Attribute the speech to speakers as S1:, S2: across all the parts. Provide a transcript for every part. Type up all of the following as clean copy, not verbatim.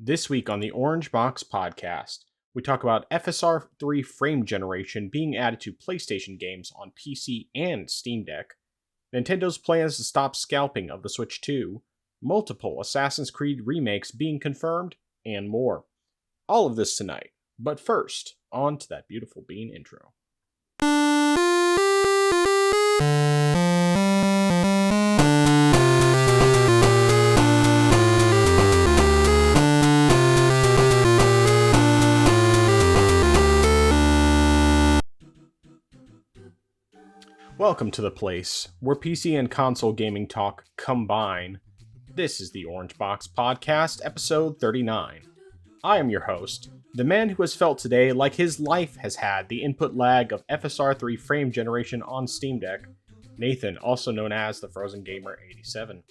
S1: This week on the Orange Box podcast, we talk about FSR3 Frame generation being added to PlayStation games on PC and Steam Deck, Nintendo's plans to stop scalping of the Switch 2, multiple Assassin's Creed remakes being confirmed, and more. All of this tonight, but first, on to that beautiful Bean intro. Welcome to the place where PC and console gaming talk combine. This is the Orange Box Podcast, episode 39. I am your host, the man who has felt today like his life has had the input lag of FSR3 Frame generation on Steam Deck, Nathan, also known as the Frozen Gamer 87.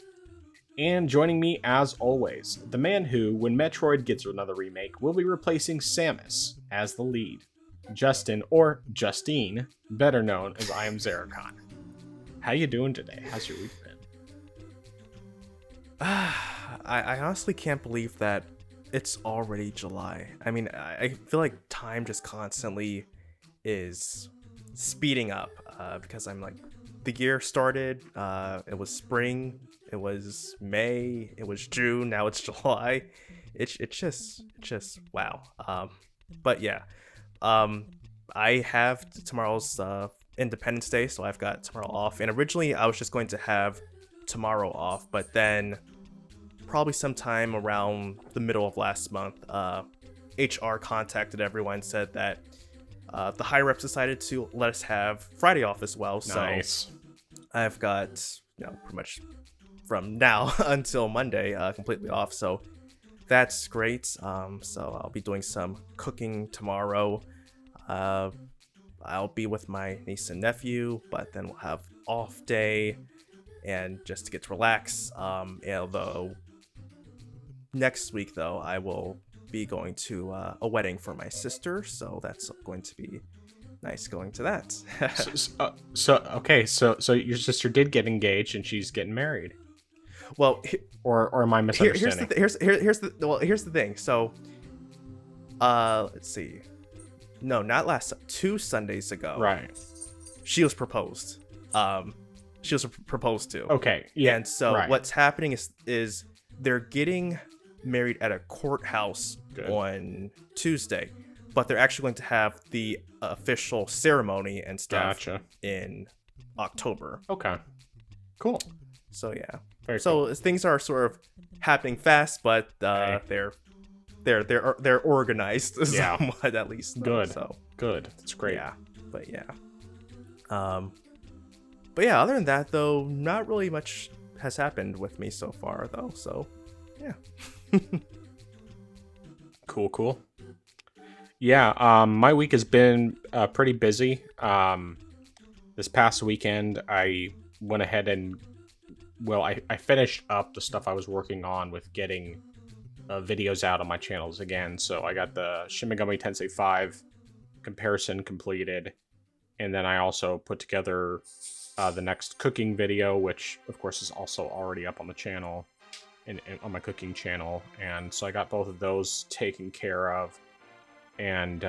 S1: And joining me, as always, the man who, when Metroid gets another remake, will be replacing Samus as the lead, Justin, or Justine, better known as I Am Zaracon. How you doing today? How's your week been?
S2: I honestly can't believe that it's already July. I mean, I feel like time just constantly is speeding up because I'm like, the year started, it was spring, it was May, it was June, now it's July. It's just wow. But yeah. I have tomorrow's Independence Day, so I've got tomorrow off. And originally I was just going to have tomorrow off, but then probably sometime around the middle of last month, HR contacted everyone, said that the higher ups decided to let us have Friday off as well.
S1: Nice.
S2: So I've got, pretty much from now until Monday completely off. So that's great. So I'll be doing some cooking tomorrow. I'll be with my niece and nephew, but then we'll have off day and just to get to relax. Although next week though, I will be going to a wedding for my sister, so that's going to be nice going to that.
S1: So your sister did get engaged and she's getting married.
S2: Well,
S1: or am I misunderstanding?
S2: Here's the thing. So, let's see. No, not last. 2 Sundays ago.
S1: Right.
S2: She was proposed. She was proposed to.
S1: Okay. Yeah.
S2: And so what's happening is they're getting married at a courthouse on Tuesday, but they're actually going to have the official ceremony and stuff in October.
S1: Okay. Cool.
S2: So yeah.
S1: Very
S2: so
S1: cool.
S2: Things are sort of happening fast, but they're organized somewhat, at least.
S1: Good.
S2: So
S1: good. That's great.
S2: Yeah. But yeah. Other than that though, not really much has happened with me so far though. So yeah.
S1: Cool. Yeah. My week has been pretty busy. This past weekend, I went ahead and I finished up the stuff I was working on with getting videos out on my channels again. So I got the Shin Megami Tensei 5 comparison completed, and then I also put together the next cooking video, which of course is also already up on the channel, and on my cooking channel. And so I got both of those taken care of, and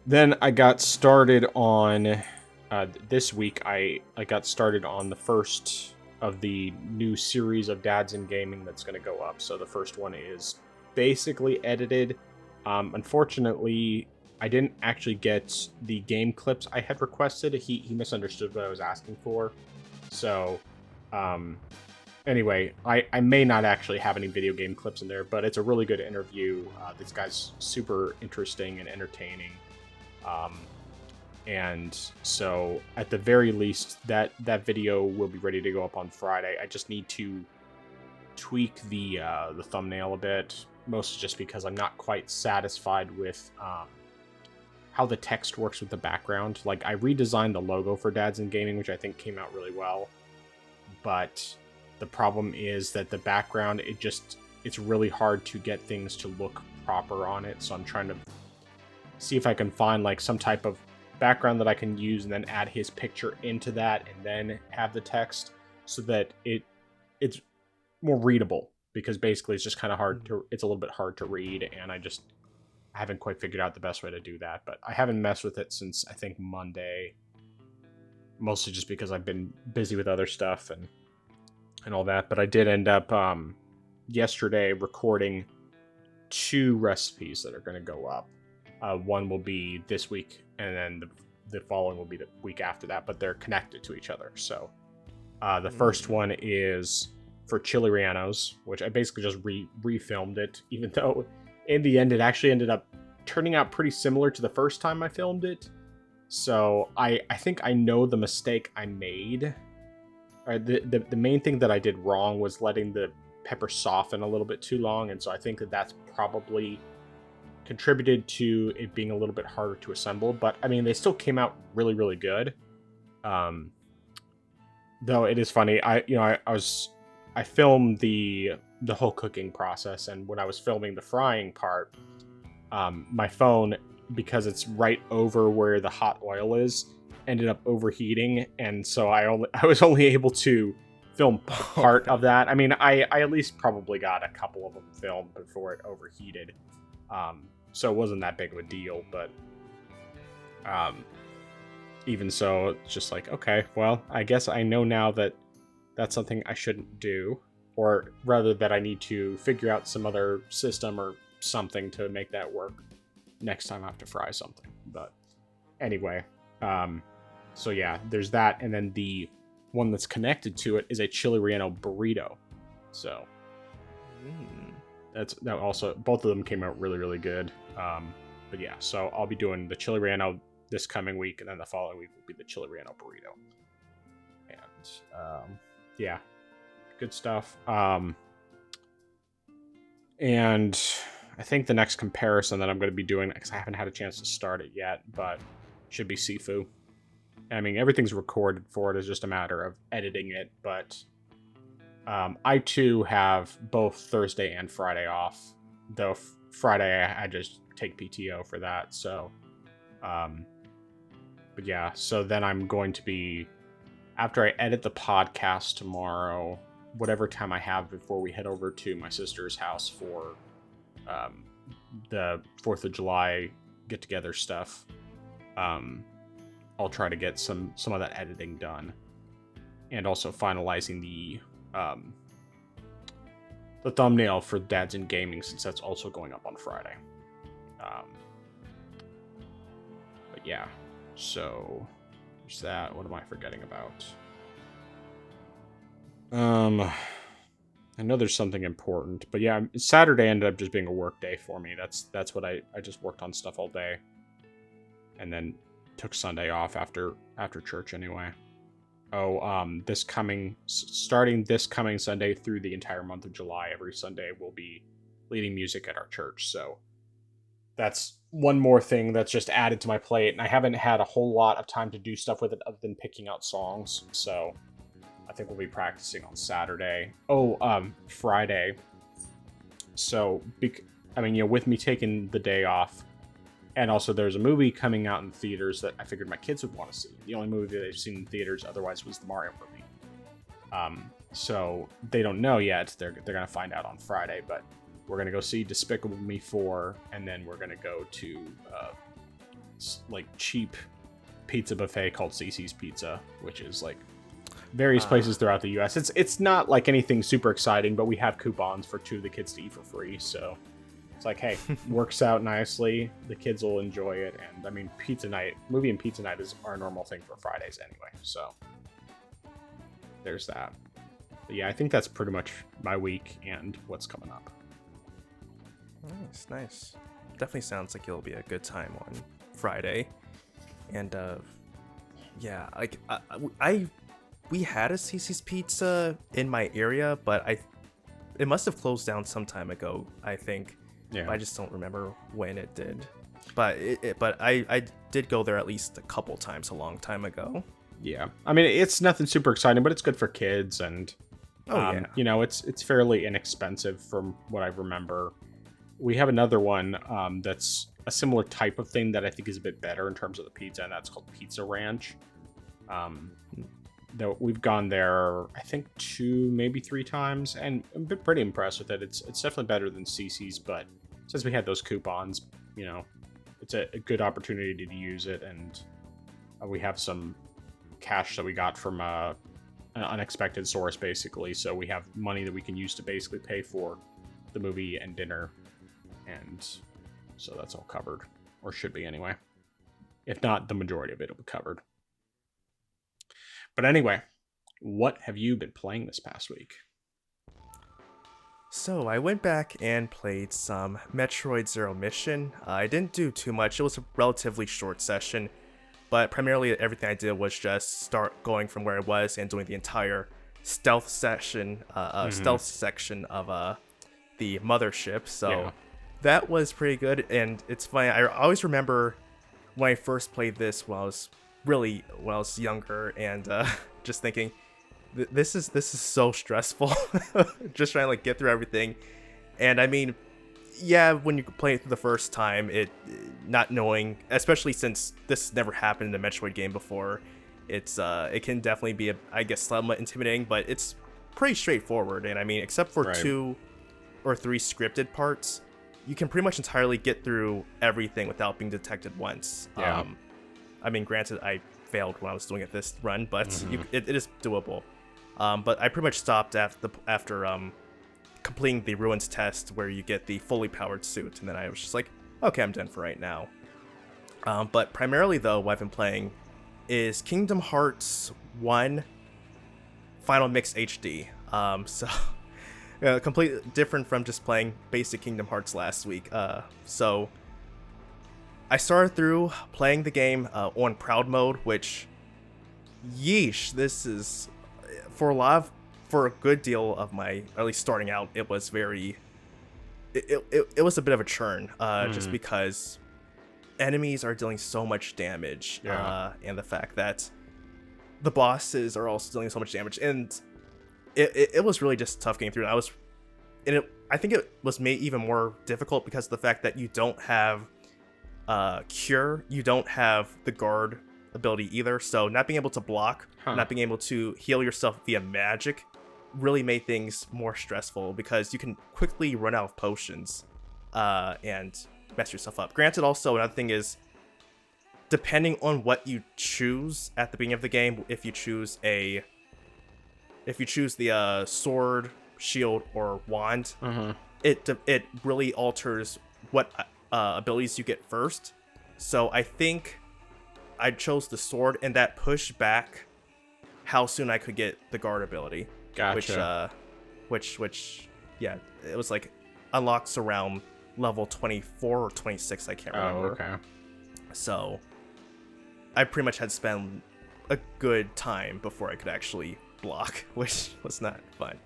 S1: then I got started on. This week, I got started on the first of the new series of Dads in Gaming that's going to go up. So the first one is basically edited. Unfortunately, I didn't actually get the game clips I had requested. He misunderstood what I was asking for. So, anyway, I may not actually have any video game clips in there, but it's a really good interview. This guy's super interesting and entertaining. And so, at the very least, that video will be ready to go up on Friday. I just need to tweak the thumbnail a bit, mostly just because I'm not quite satisfied with how the text works with the background. Like, I redesigned the logo for Dads in Gaming, which I think came out really well. But the problem is that the background, it's really hard to get things to look proper on it. So I'm trying to see if I can find like some type of background that I can use and then add his picture into that and then have the text so that it's more readable, because basically it's just kind of it's a little bit hard to read, and I haven't quite figured out the best way to do that. But I haven't messed with it since I think Monday, mostly just because I've been busy with other stuff and all that. But I did end up yesterday recording 2 recipes that are going to go up. One will be this week, and then the following will be the week after that, but they're connected to each other. So the first one is for chili rellenos, which I basically just refilmed it, even though in the end it actually ended up turning out pretty similar to the first time I filmed it. So I think I know the mistake I made. The main thing that I did wrong was letting the pepper soften a little bit too long, and so I think that's probably contributed to it being a little bit harder to assemble. But I mean, they still came out really, really good. Though it is funny, I filmed the whole cooking process, and when I was filming the frying part, my phone, because it's right over where the hot oil is, ended up overheating, and so I was only able to film part of that. I mean, I at least probably got a couple of them filmed before it overheated. So it wasn't that big of a deal, but even so, it's just like, okay, well, I guess I know now that that's something I shouldn't do, or rather that I need to figure out some other system or something to make that work next time I have to fry something. But anyway, so yeah, there's that, and then the one that's connected to it is a chili relleno burrito. So that also, both of them came out really, really good. But yeah, so I'll be doing the chili relleno this coming week, and then the following week will be the chili relleno burrito. And yeah, good stuff. And I think the next comparison that I'm going to be doing, because I haven't had a chance to start it yet, but should be Sifu. I mean, everything's recorded for it. It's just a matter of editing it. But I too have both Thursday and Friday off. Though Friday I just take PTO for that. So, but yeah. So then I'm going to be, after I edit the podcast tomorrow, whatever time I have before we head over to my sister's house for the 4th of July get-together stuff. I'll try to get some of that editing done, and also finalizing the thumbnail for Dads in Gaming, since that's also going up on Friday. But yeah, so there's that. What am I forgetting about? I know there's something important, but yeah, Saturday ended up just being a work day for me. That's what I just worked on stuff all day, and then took Sunday off after church anyway. Starting this coming Sunday through the entire month of July, every Sunday we'll be leading music at our church. So that's one more thing that's just added to my plate, and I haven't had a whole lot of time to do stuff with it other than picking out songs. So I think we'll be practicing on Saturday. Friday. So, with me taking the day off, and also there's a movie coming out in theaters that I figured my kids would want to see. The only movie that they've seen in theaters otherwise was the Mario movie. So they don't know yet. They're going to find out on Friday, but we're going to go see Despicable Me 4, and then we're going to go to cheap pizza buffet called Cece's Pizza, which is like various places throughout the US. It's not like anything super exciting, but we have coupons for 2 of the kids to eat for free, so it's like, hey, works out nicely. The kids will enjoy it, and I mean, movie and pizza night is our normal thing for Fridays anyway, so there's that. But yeah, I think that's pretty much my week and what's coming up.
S2: Nice. Definitely sounds like it'll be a good time on Friday. And yeah, like we had a Cece's Pizza in my area, but it must have closed down some time ago, I think. Yeah. I just don't remember when it did. But I did go there at least a couple times a long time ago.
S1: Yeah. I mean, it's nothing super exciting, but it's good for kids, and it's fairly inexpensive from what I remember. We have another one that's a similar type of thing that I think is a bit better in terms of the pizza, and that's called Pizza Ranch. Though we've gone there, I think 2, maybe 3 times, and I'm pretty impressed with it. It's definitely better than CC's, but since we had those coupons, it's a good opportunity to use it, and we have some cash that we got from an unexpected source, basically. So we have money that we can use to basically pay for the movie and dinner, and so that's all covered, or should be anyway. If not, the majority of it will be covered. But anyway, what have you been playing this past week?
S2: So I went back and played some Metroid Zero Mission. I didn't do too much. It was a relatively short session, but primarily everything I did was just start going from where I was and doing the entire stealth section of the mothership. So that was pretty good, and it's funny. I always remember when I first played this when I was younger, and just thinking, this is so stressful, just trying to like get through everything. And I mean, yeah, when you play it for the first time, it not knowing, especially since this never happened in a Metroid game before, it can definitely be I guess somewhat intimidating, but it's pretty straightforward. And I mean, except for 2 or 3 scripted parts, you can pretty much entirely get through everything without being detected once.
S1: Yeah.
S2: I mean, granted, I failed when I was doing it this run, but it is doable. But I pretty much stopped after completing the Ruins test, where you get the fully powered suit, and then I was just like, okay, I'm done for right now. But primarily, though, what I've been playing is Kingdom Hearts 1 Final Mix HD. So completely different from just playing basic Kingdom Hearts last week. So I started through playing the game on Proud Mode, which, yeesh, this is for a good deal of my, at least starting out, it was very, it was a bit of a churn, just because enemies are dealing so much damage, and the fact that the bosses are also dealing so much damage, and it was really just tough getting through. And I think it was made even more difficult because of the fact that you don't have cure, you don't have the guard ability either, so not being able to block, not being able to heal yourself via magic really made things more stressful, because you can quickly run out of potions and mess yourself up. Granted, also another thing is, depending on what you choose at the beginning of the game, if you choose the sword, shield, or wand, it really alters what abilities you get first. So I think I chose the sword, and that pushed back how soon I could get the guard ability.
S1: Gotcha.
S2: Which yeah, it was like unlocks around level 24 or 26, I can't remember.
S1: Okay.
S2: So I pretty much had to spend a good time before I could actually block, which was not fun.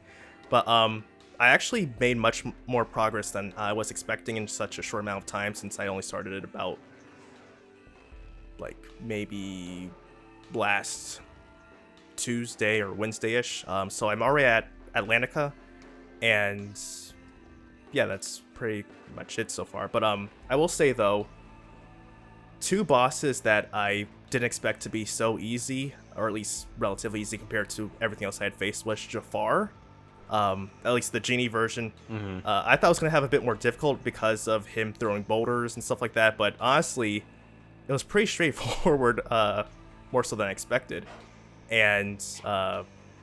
S2: But I actually made much more progress than I was expecting in such a short amount of time, since I only started it about like maybe last Tuesday or Wednesday-ish. So I'm already at Atlantica, and yeah, that's pretty much it so far. But I will say, though, 2 bosses that I didn't expect to be so easy, or at least relatively easy compared to everything else I had faced, was Jafar. At least the genie version. I thought I was going to have a bit more difficult because of him throwing boulders and stuff like that, but honestly, it was pretty straightforward, more so than I expected. And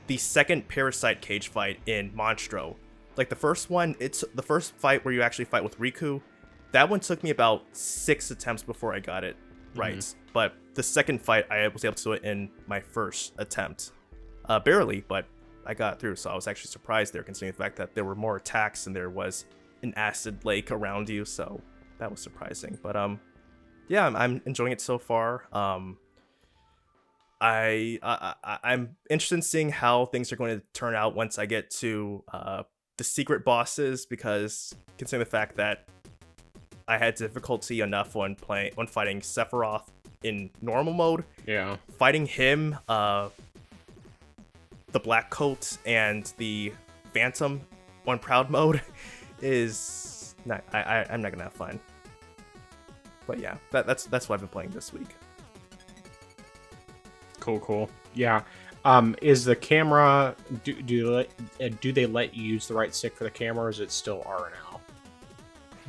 S2: the second Parasite Cage fight in Monstro, like the first one, it's the first fight where you actually fight with Riku. That one took me about 6 attempts before I got it right. But the second fight, I was able to do it in my first attempt. Barely, but I got through, so I was actually surprised there, considering the fact that there were more attacks and there was an acid lake around you, so that was surprising. But yeah, I'm enjoying it so far. I'm interested in seeing how things are going to turn out once I get to the secret bosses, because considering the fact that I had difficulty enough on fighting Sephiroth in normal mode, fighting him, the Black Coat, and the Phantom on Proud Mode is not. I'm not gonna have fun. But yeah, that's what I've been playing this week.
S1: Cool. Yeah, Is the camera do they let you use the right stick for the camera, or is it still R and L?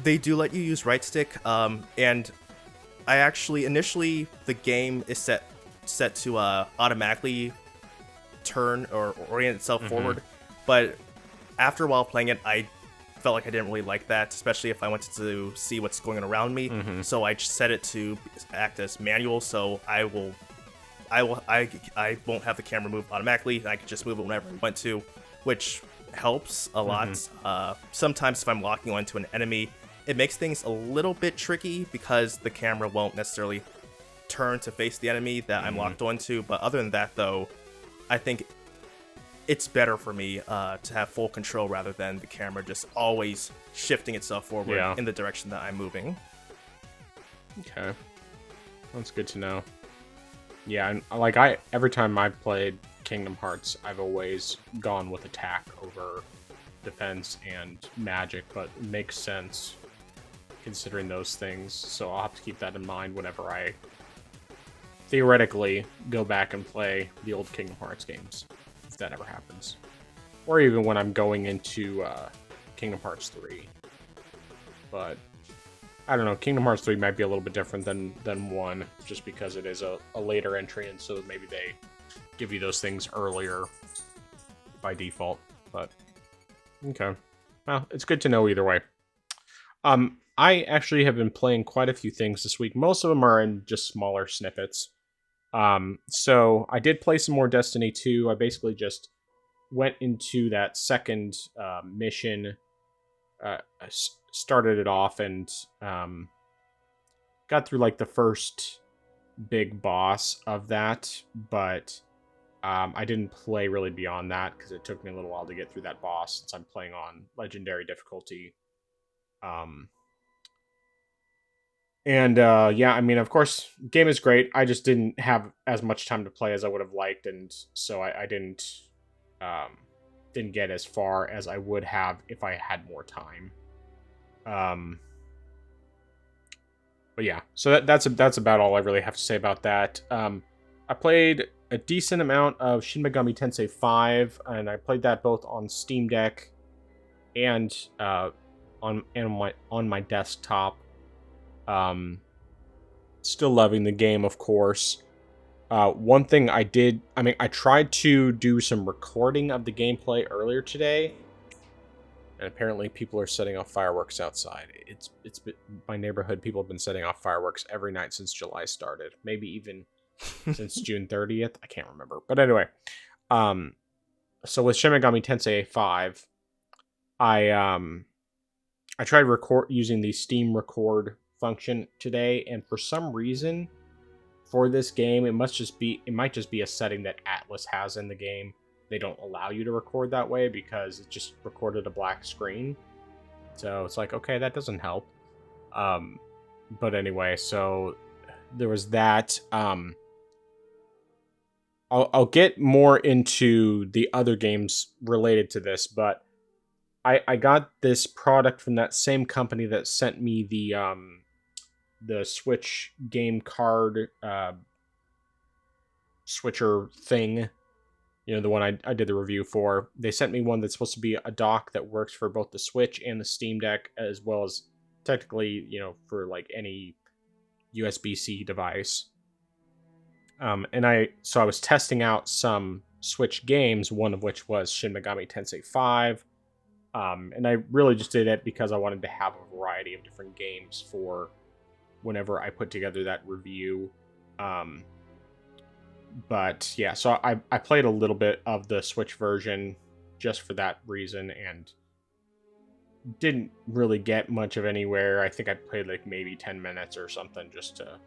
S2: They do let you use right stick, and I actually initially the game is set to automatically turn or orient itself forward, but after a while playing it, I felt like I didn't really like that, especially if I wanted to see what's going on around me. So I set it to act as manual, so I won't have the camera move automatically. I can just move it whenever I want to, which helps a lot. Sometimes if I'm locking onto an enemy, it makes things a little bit tricky because the camera won't necessarily turn to face the enemy that I'm locked onto. But other than that, though, I think it's better for me to have full control rather than the camera just always shifting itself forward in the direction that I'm moving.
S1: Okay, that's good to know. Yeah, and every time I've played Kingdom Hearts, I've always gone with attack over defense and magic, but it makes sense considering those things, so I'll have to keep that in mind whenever I theoretically go back and play the old Kingdom Hearts games, if that ever happens. Or even when I'm going into Kingdom Hearts 3. But I don't know, Kingdom Hearts 3 might be a little bit different than 1, just because it is a later entry, and so maybe they give you those things earlier by default. But okay. Well, it's good to know either way. I actually have been playing quite a few things this week. Most of them are in just smaller snippets. So I did play some more Destiny 2. I basically just went into that second mission, started it off, and got through like the first big boss of that, but I didn't play really beyond that because it took me a little while to get through that boss since I'm playing on legendary difficulty. Yeah, I mean, of course, game is great. I just didn't have as much time to play as I would have liked, and so I didn't get as far as I would have if I had more time. But yeah, so that's about all I really have to say about that. I played a decent amount of Shin Megami Tensei 5, and I played that both on Steam Deck and on my desktop. Still loving the game, of course. One thing I tried to do some recording of the gameplay earlier today, and apparently people are setting off fireworks outside. It's my neighborhood. People have been setting off fireworks every night since July started. Maybe even since June 30th. I can't remember. But anyway, so with Shin Megami Tensei 5, I tried using the Steam record function today, and for some reason for this game, it might just be a setting that Atlas has in the game. They don't allow you to record that way because it just recorded a black screen. So it's like, okay, that doesn't help. But anyway, so there was that. I'll get more into the other games related to this, but I got this product from that same company that sent me the Switch game card switcher thing. You know, the one I did the review for. They sent me one that's supposed to be a dock that works for both the Switch and the Steam Deck, as well as technically, you know, for like any USB-C device. And I was testing out some Switch games, one of which was Shin Megami Tensei 5. And I really just did it because I wanted to have a variety of different games for whenever I put together that review. But yeah, so I played a little bit of the Switch version just for that reason, and didn't really get much of anywhere. I think I played like maybe 10 minutes or something just to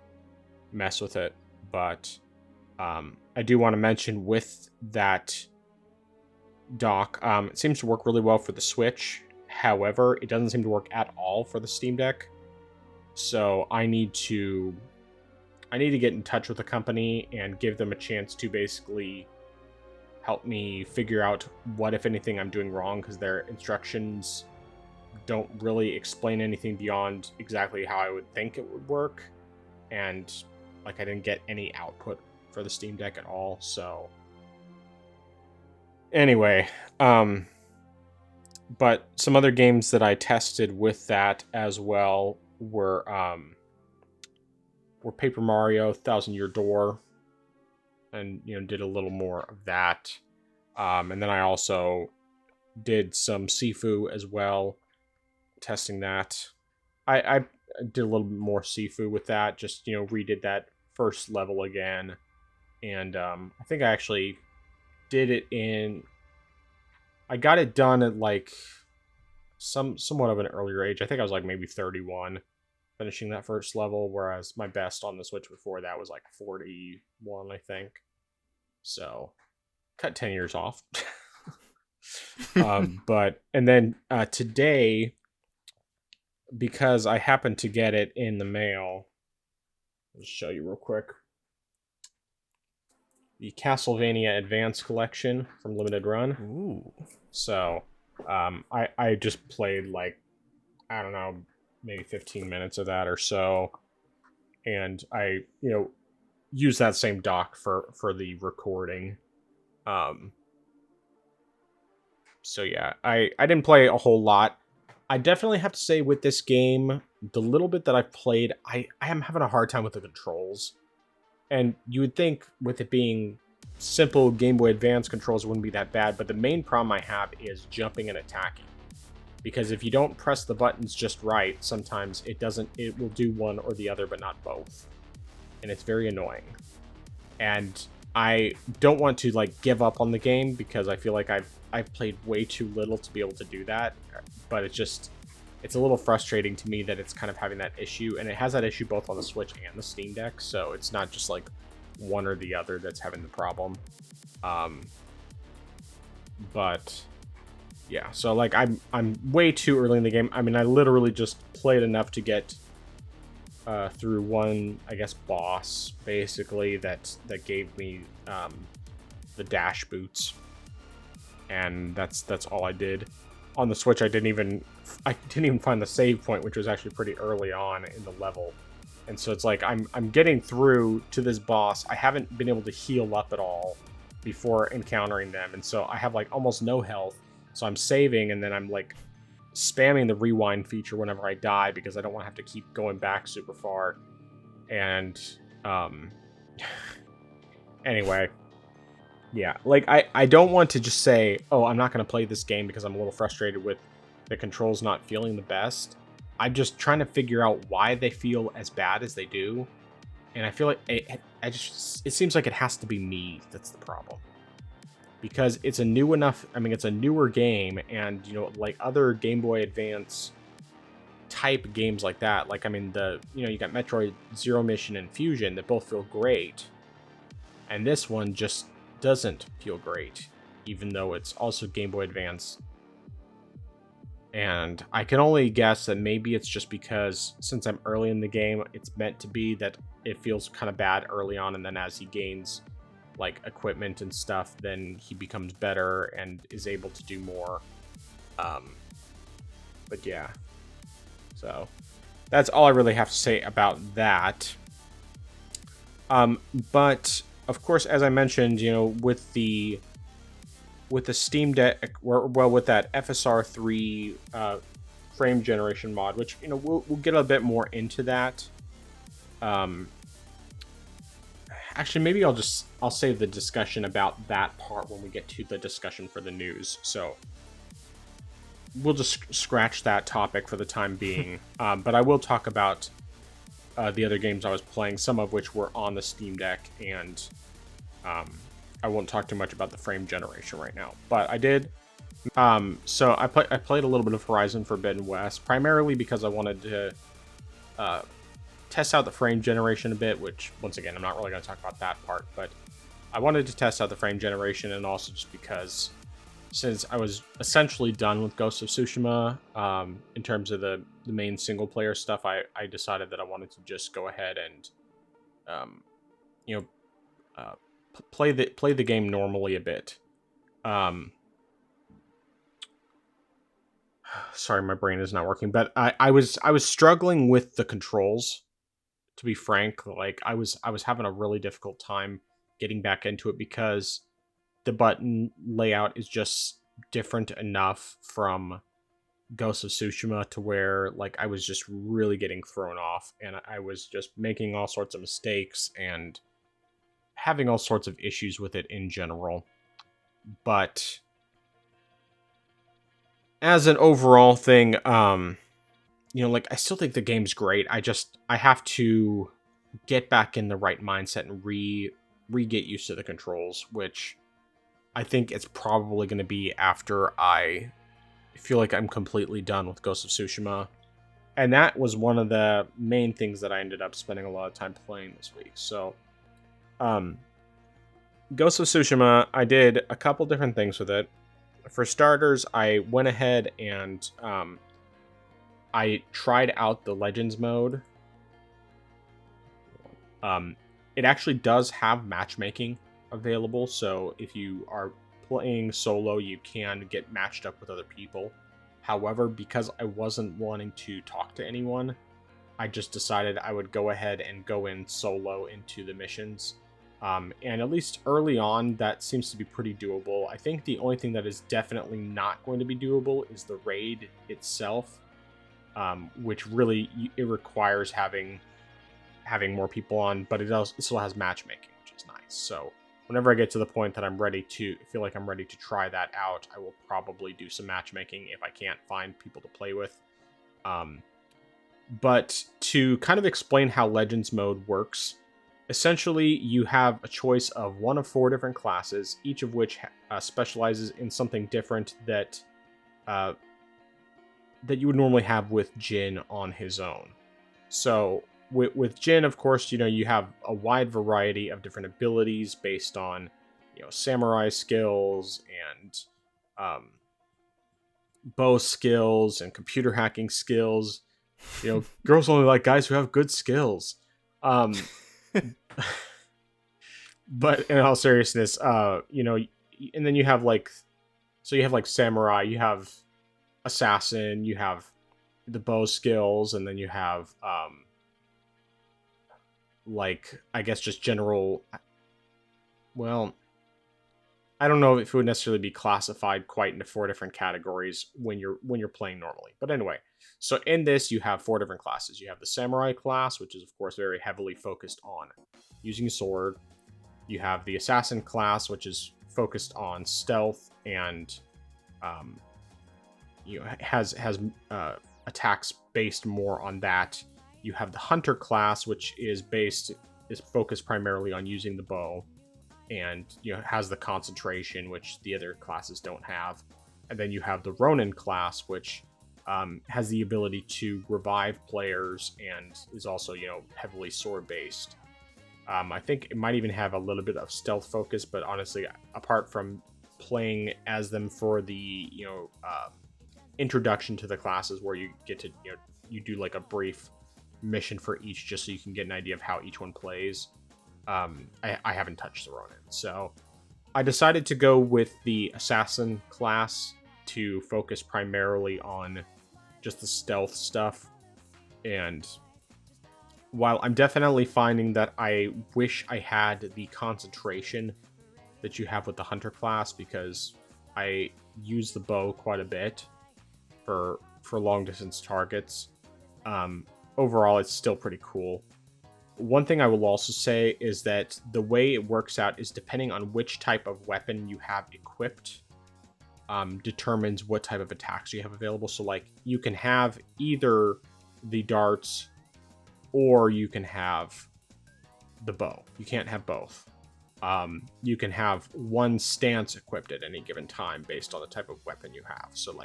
S1: mess with it. But I do want to mention with that dock, it seems to work really well for the Switch. However, it doesn't seem to work at all for the Steam Deck. So I need to get in touch with the company and give them a chance to basically help me figure out what, if anything, I'm doing wrong, because their instructions don't really explain anything beyond exactly how I would think it would work. And like, I didn't get any output for the Steam Deck at all. So Anyway, but some other games that I tested with that as well were Paper Mario Thousand Year Door, and did a little more of that. And then I also did some Sifu as well, testing that. I did a little bit more Sifu with that, just redid that first level again, and I think I actually did it in. I got it done at like somewhat of an earlier age. I think I was like maybe 31 finishing that first level, whereas my best on the Switch before that was like 41, I think. So cut 10 years off. But and then today, because I happened to get it in the mail, I'll show you real quick. The Castlevania Advance Collection from Limited Run.
S2: Ooh.
S1: So I just played like, I don't know, maybe 15 minutes of that or so, and I use that same dock for the recording. So yeah, I didn't play a whole lot. I definitely have to say with this game, the little bit that I've played, I am having a hard time with the controls. And you would think with it being simple Game Boy Advance controls, it wouldn't be that bad, but the main problem I have is jumping and attacking. Because if you don't press the buttons just right, sometimes it will do one or the other, but not both. And it's very annoying. And I don't want to like give up on the game because I feel like I've played way too little to be able to do that. But it's a little frustrating to me that it's kind of having that issue, and it has that issue both on the Switch and the Steam Deck, so it's not just like one or the other that's having the problem. But yeah, so like I'm way too early in the game. I mean, I literally just played enough to get through one, I guess, boss basically that gave me the dash boots, and that's all I did. On the Switch, I didn't even find the save point, which was actually pretty early on in the level. And so it's like I'm getting through to this boss. I haven't been able to heal up at all before encountering them, and so I have like almost no health. So I'm saving, and then I'm like spamming the rewind feature whenever I die because I don't want to have to keep going back super far. And anyway, yeah, like I don't want to just say, oh, I'm not going to play this game because I'm a little frustrated with the controls not feeling the best. I'm just trying to figure out why they feel as bad as they do, and I feel like it seems like it has to be me that's the problem, because it's a newer game, and like other Game Boy Advance type games like that, like you got Metroid Zero Mission and Fusion that both feel great, and this one just doesn't feel great, even though it's also Game Boy Advance. And I can only guess that maybe it's just because since I'm early in the game, it's meant to be that it feels kind of bad early on, and then as he gains like equipment and stuff, then he becomes better and is able to do more. But yeah, so that's all I really have to say about that. But of course, as I mentioned, with the Steam Deck, with that FSR3 frame generation mod, which we'll get a bit more into that. Actually, maybe I'll save the discussion about that part when we get to the discussion for the news. So we'll just scratch that topic for the time being. But I will talk about the other games I was playing, some of which were on the Steam Deck, and I won't talk too much about the frame generation right now. But I did. So I played a little bit of Horizon Forbidden West, primarily because I wanted to test out the frame generation a bit, which, once again, I'm not really going to talk about that part, but I wanted to test out the frame generation, and also just because since I was essentially done with Ghost of Tsushima, in terms of the main single-player stuff, I decided that I wanted to just go ahead and, play the game normally a bit. Sorry, my brain is not working, but I was struggling with the controls, to be frank. Like I was having a really difficult time getting back into it because the button layout is just different enough from Ghost of Tsushima to where like I was just really getting thrown off, and I was just making all sorts of mistakes and having all sorts of issues with it in general. But as an overall thing, like I still think the game's great. I have to get back in the right mindset and get used to the controls, which I think it's probably going to be after I feel like I'm completely done with Ghost of Tsushima. And that was one of the main things that I ended up spending a lot of time playing this week. So, Ghost of Tsushima, I did a couple different things with it. For starters, I went ahead and I tried out the Legends mode. It actually does have matchmaking available, so if you are playing solo, you can get matched up with other people. However, because I wasn't wanting to talk to anyone, I just decided I would go ahead and go in solo into the missions. And at least early on, that seems to be pretty doable. I think the only thing that is definitely not going to be doable is the raid itself, which really it requires having more people on, but it still has matchmaking, which is nice. So whenever I get to the point that I'm ready to feel like I'm ready to try that out, I will probably do some matchmaking if I can't find people to play with. But to kind of explain how Legends mode works, essentially you have a choice of one of 4 different classes, each of which specializes in something different that you would normally have with Jin on his own. So with Jin, of course, you have a wide variety of different abilities based on, samurai skills and bow skills and computer hacking skills. Girls only like guys who have good skills. But in all seriousness, and then you have you have samurai, you have assassin, you have the bow skills, and then you have I guess just general. Well, I don't know if it would necessarily be classified quite into 4 different categories when you're playing normally. But anyway, so in this you have 4 different classes. You have the samurai class, which is of course very heavily focused on using a sword. You have the assassin class, which is focused on stealth and has attacks based more on that. You have the hunter class, which is focused primarily on using the bow, and has the concentration, which the other classes don't have. And then you have the Ronin class, which has the ability to revive players and is also heavily sword based. I think it might even have a little bit of stealth focus, but honestly, apart from playing as them for the introduction to the classes, where you get to you do like a brief mission for each just so you can get an idea of how each one plays, I haven't touched the Ronin. So I decided to go with the assassin class to focus primarily on just the stealth stuff. And while I'm definitely finding that I wish I had the concentration that you have with the hunter class, because I use the bow quite a bit for long distance targets, overall it's still pretty cool. One thing I will also say is that the way it works out is depending on which type of weapon you have equipped, determines what type of attacks you have available. So you can have either the darts or you can have the bow. You can't have both. You can have one stance equipped at any given time based on the type of weapon you have. So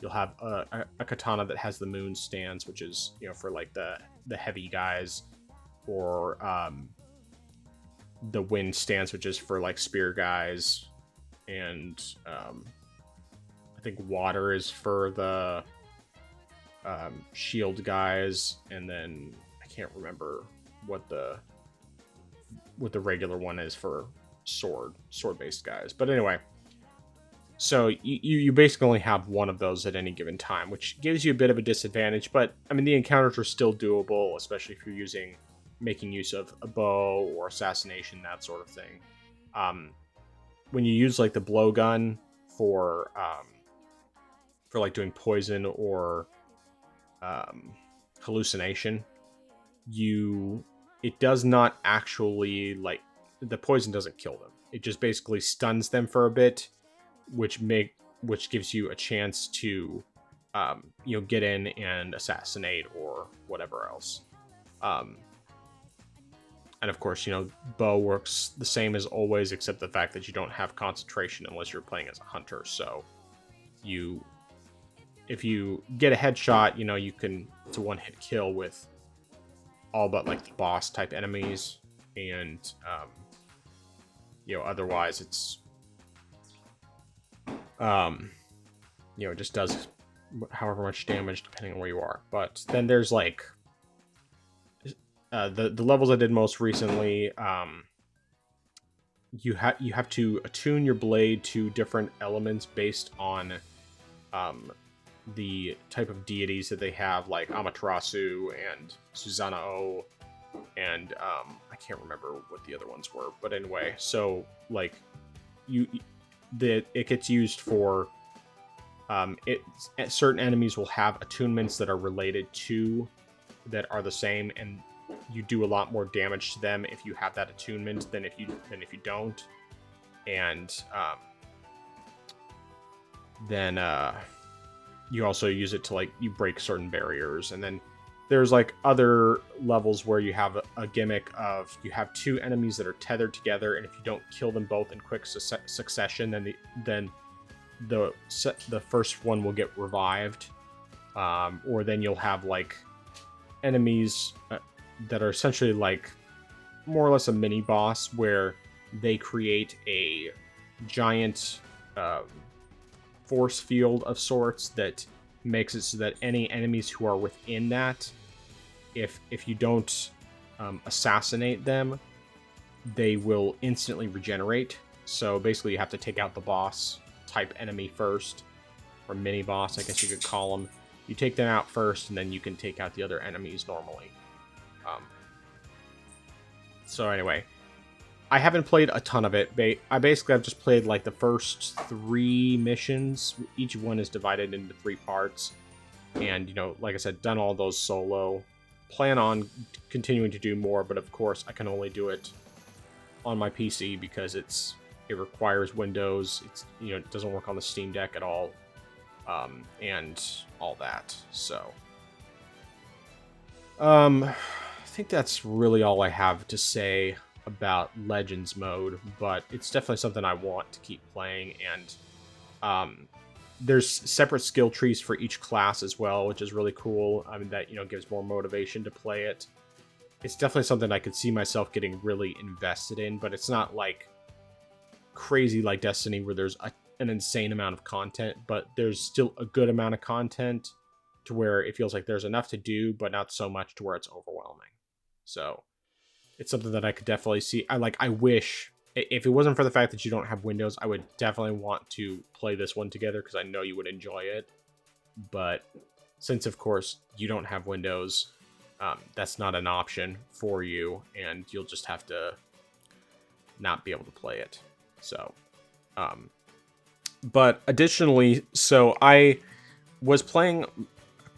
S1: you'll have a katana that has the moon stance, which is for the heavy guys, or the wind stance, which is for spear guys, and I think water is for the shield guys, and then I can't remember what the regular one is for sword based guys. But anyway, so you basically only have one of those at any given time, which gives you a bit of a disadvantage. But I mean, the encounters are still doable, especially if you're making use of a bow or assassination, that sort of thing. when you use like the blowgun for like doing poison or hallucination, it does not actually, like, the poison doesn't kill them. It just basically stuns them for a bit, which gives you a chance to get in and assassinate or whatever else. And of course, bow works the same as always, except the fact that you don't have concentration unless you're playing as a hunter. So if you get a headshot, it's a one-hit kill with all but like the boss type enemies, and otherwise it's it just does however much damage depending on where you are. But then there's like the levels I did most recently. You have to attune your blade to different elements based on the type of deities that they have, like Amaterasu and Susanoo, and I can't remember what the other ones were, but anyway, so like it gets used for certain enemies will have attunements that are related to, that are the same, and you do a lot more damage to them if you have that attunement than if you don't, and then you also use it to, like, you break certain barriers. And then there's like other levels where you have a gimmick of, you have two enemies that are tethered together, and if you don't kill them both in quick succession, then the first one will get revived, or then you'll have like enemies that are essentially like more or less a mini boss, where they create a giant force field of sorts that makes it so that any enemies who are within that, if you don't assassinate them, they will instantly regenerate. So basically you have to take out the boss type enemy first, or mini boss, I guess you could call them. You take them out first, and then you can take out the other enemies normally. So anyway, I haven't played a ton of it. I've just played like the first 3 missions. Each one is divided into 3 parts. And, like I said, done all those solo. Plan on continuing to do more, but of course I can only do it on my PC because it requires Windows. It doesn't work on the Steam Deck at all. And all that. So I think that's really all I have to say about Legends mode, but it's definitely something I want to keep playing. And there's separate skill trees for each class as well, which is really cool. I mean, that gives more motivation to play it. It's definitely something I could see myself getting really invested in, but it's not like crazy like Destiny where there's an insane amount of content, but there's still a good amount of content to where it feels like there's enough to do, but not so much to where it's overwhelming. So it's something that I could definitely see. I wish, if it wasn't for the fact that you don't have Windows, I would definitely want to play this one together because I know you would enjoy it. But since, of course, you don't have Windows, that's not an option for you, and you'll just have to not be able to play it. So, but additionally, so I was playing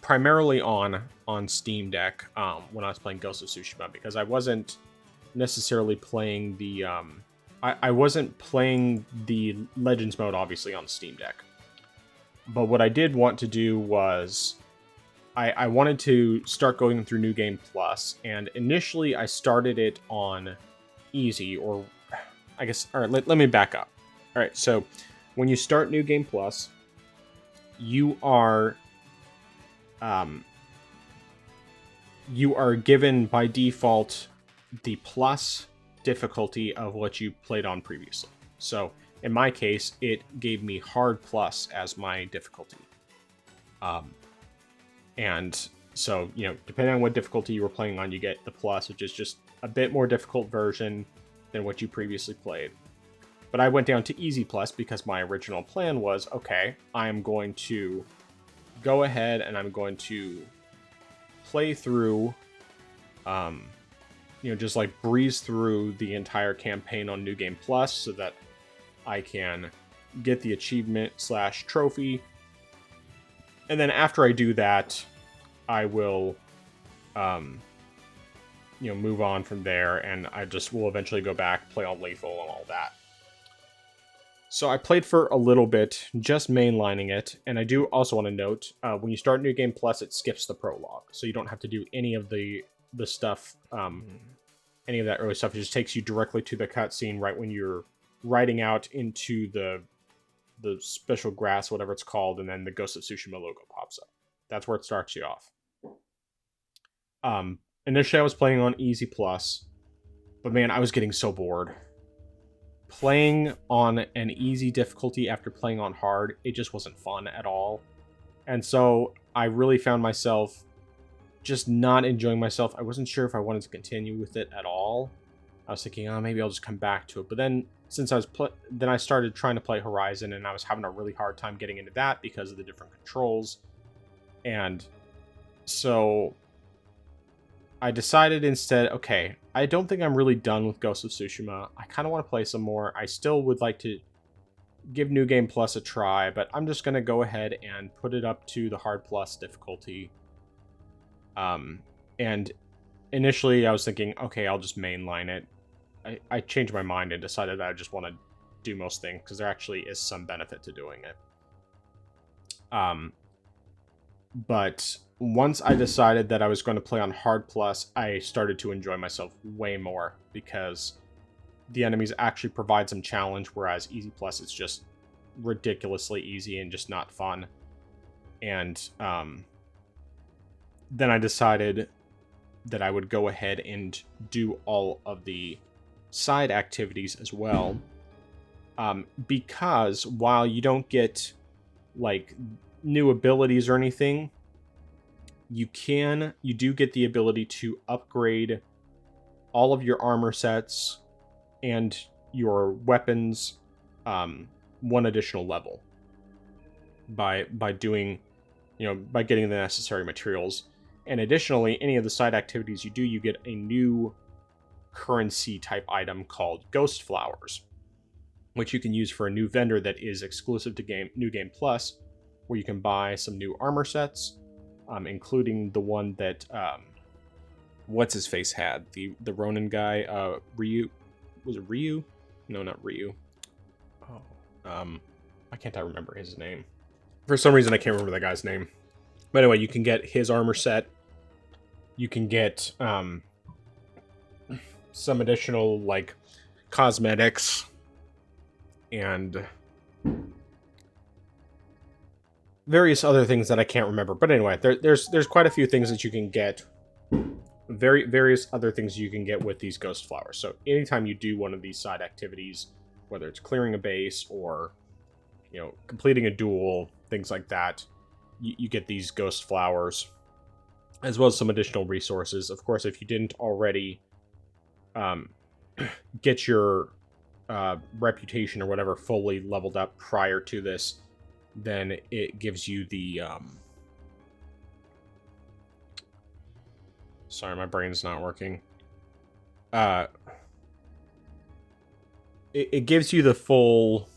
S1: primarily on Steam Deck when I was playing Ghost of Tsushima, because I wasn't necessarily playing the I wasn't playing the Legends mode obviously on Steam Deck. But what I did want to do was I wanted to start going through New Game Plus, and initially I started it on easy, or I guess, all right, let me back up. All right, so when you start New Game Plus, you are given by default the plus difficulty of what you played on previously. So in my case, it gave me hard plus as my difficulty. And so, depending on what difficulty you were playing on, you get the plus, which is just a bit more difficult version than what you previously played. But I went down to easy plus because my original plan was, okay, I'm going to go ahead and I'm going to play through, just like breeze through the entire campaign on New Game Plus, so that I can get the achievement / trophy. And then after I do that, I will, move on from there, and I just will eventually go back, play on Lethal and all that. So I played for a little bit, just mainlining it, and I do also want to note, when you start New Game Plus, it skips the prologue, so you don't have to do any of the stuff, any of that early stuff. It just takes you directly to the cutscene right when you're riding out into the special grass, whatever it's called, and then the Ghost of Tsushima logo pops up. That's where it starts you off. Initially I was playing on Easy Plus, but man, I was getting so bored. Playing on an easy difficulty after playing on hard, it just wasn't fun at all. And so I really found myself just not enjoying myself. I wasn't sure if I wanted to continue with it at all. I was thinking, oh, maybe I'll just come back to it. But then since then I started trying to play Horizon, and I was having a really hard time getting into that because of the different controls. And so I decided instead, okay, I don't think I'm really done with Ghost of Tsushima. I kind of want to play some more. I still would like to give New Game Plus a try, but I'm just going to go ahead and put it up to the Hard Plus difficulty. And initially I was thinking, okay, I'll just mainline it. I changed my mind and decided that I just want to do most things, because there actually is some benefit to doing it. But once I decided that I was going to play on Hard Plus, I started to enjoy myself way more, because the enemies actually provide some challenge, whereas Easy Plus is just ridiculously easy and just not fun. And then I decided that I would go ahead and do all of the side activities as well, because while you don't get like new abilities or anything, you do get the ability to upgrade all of your armor sets and your weapons one additional level by doing, by getting the necessary materials. And additionally, any of the side activities you do, you get a new currency type item called Ghost Flowers, which you can use for a new vendor that is exclusive to New Game Plus, where you can buy some new armor sets, including the one that what's his face had, the Ronin guy, Ryu. Was it Ryu? No, not Ryu. Why can't I remember his name? For some reason I can't remember that guy's name. But anyway, you can get his armor set. You can get some additional like cosmetics and various other things that I can't remember. But anyway, there's quite a few things that you can get. Various other things you can get with these Ghost Flowers. So anytime you do one of these side activities, whether it's clearing a base or completing a duel, things like that, you get these Ghost Flowers, as well as some additional resources. Of course, if you didn't already get your reputation or whatever fully leveled up prior to this, then it gives you the sorry, my brain's not working. It gives you the full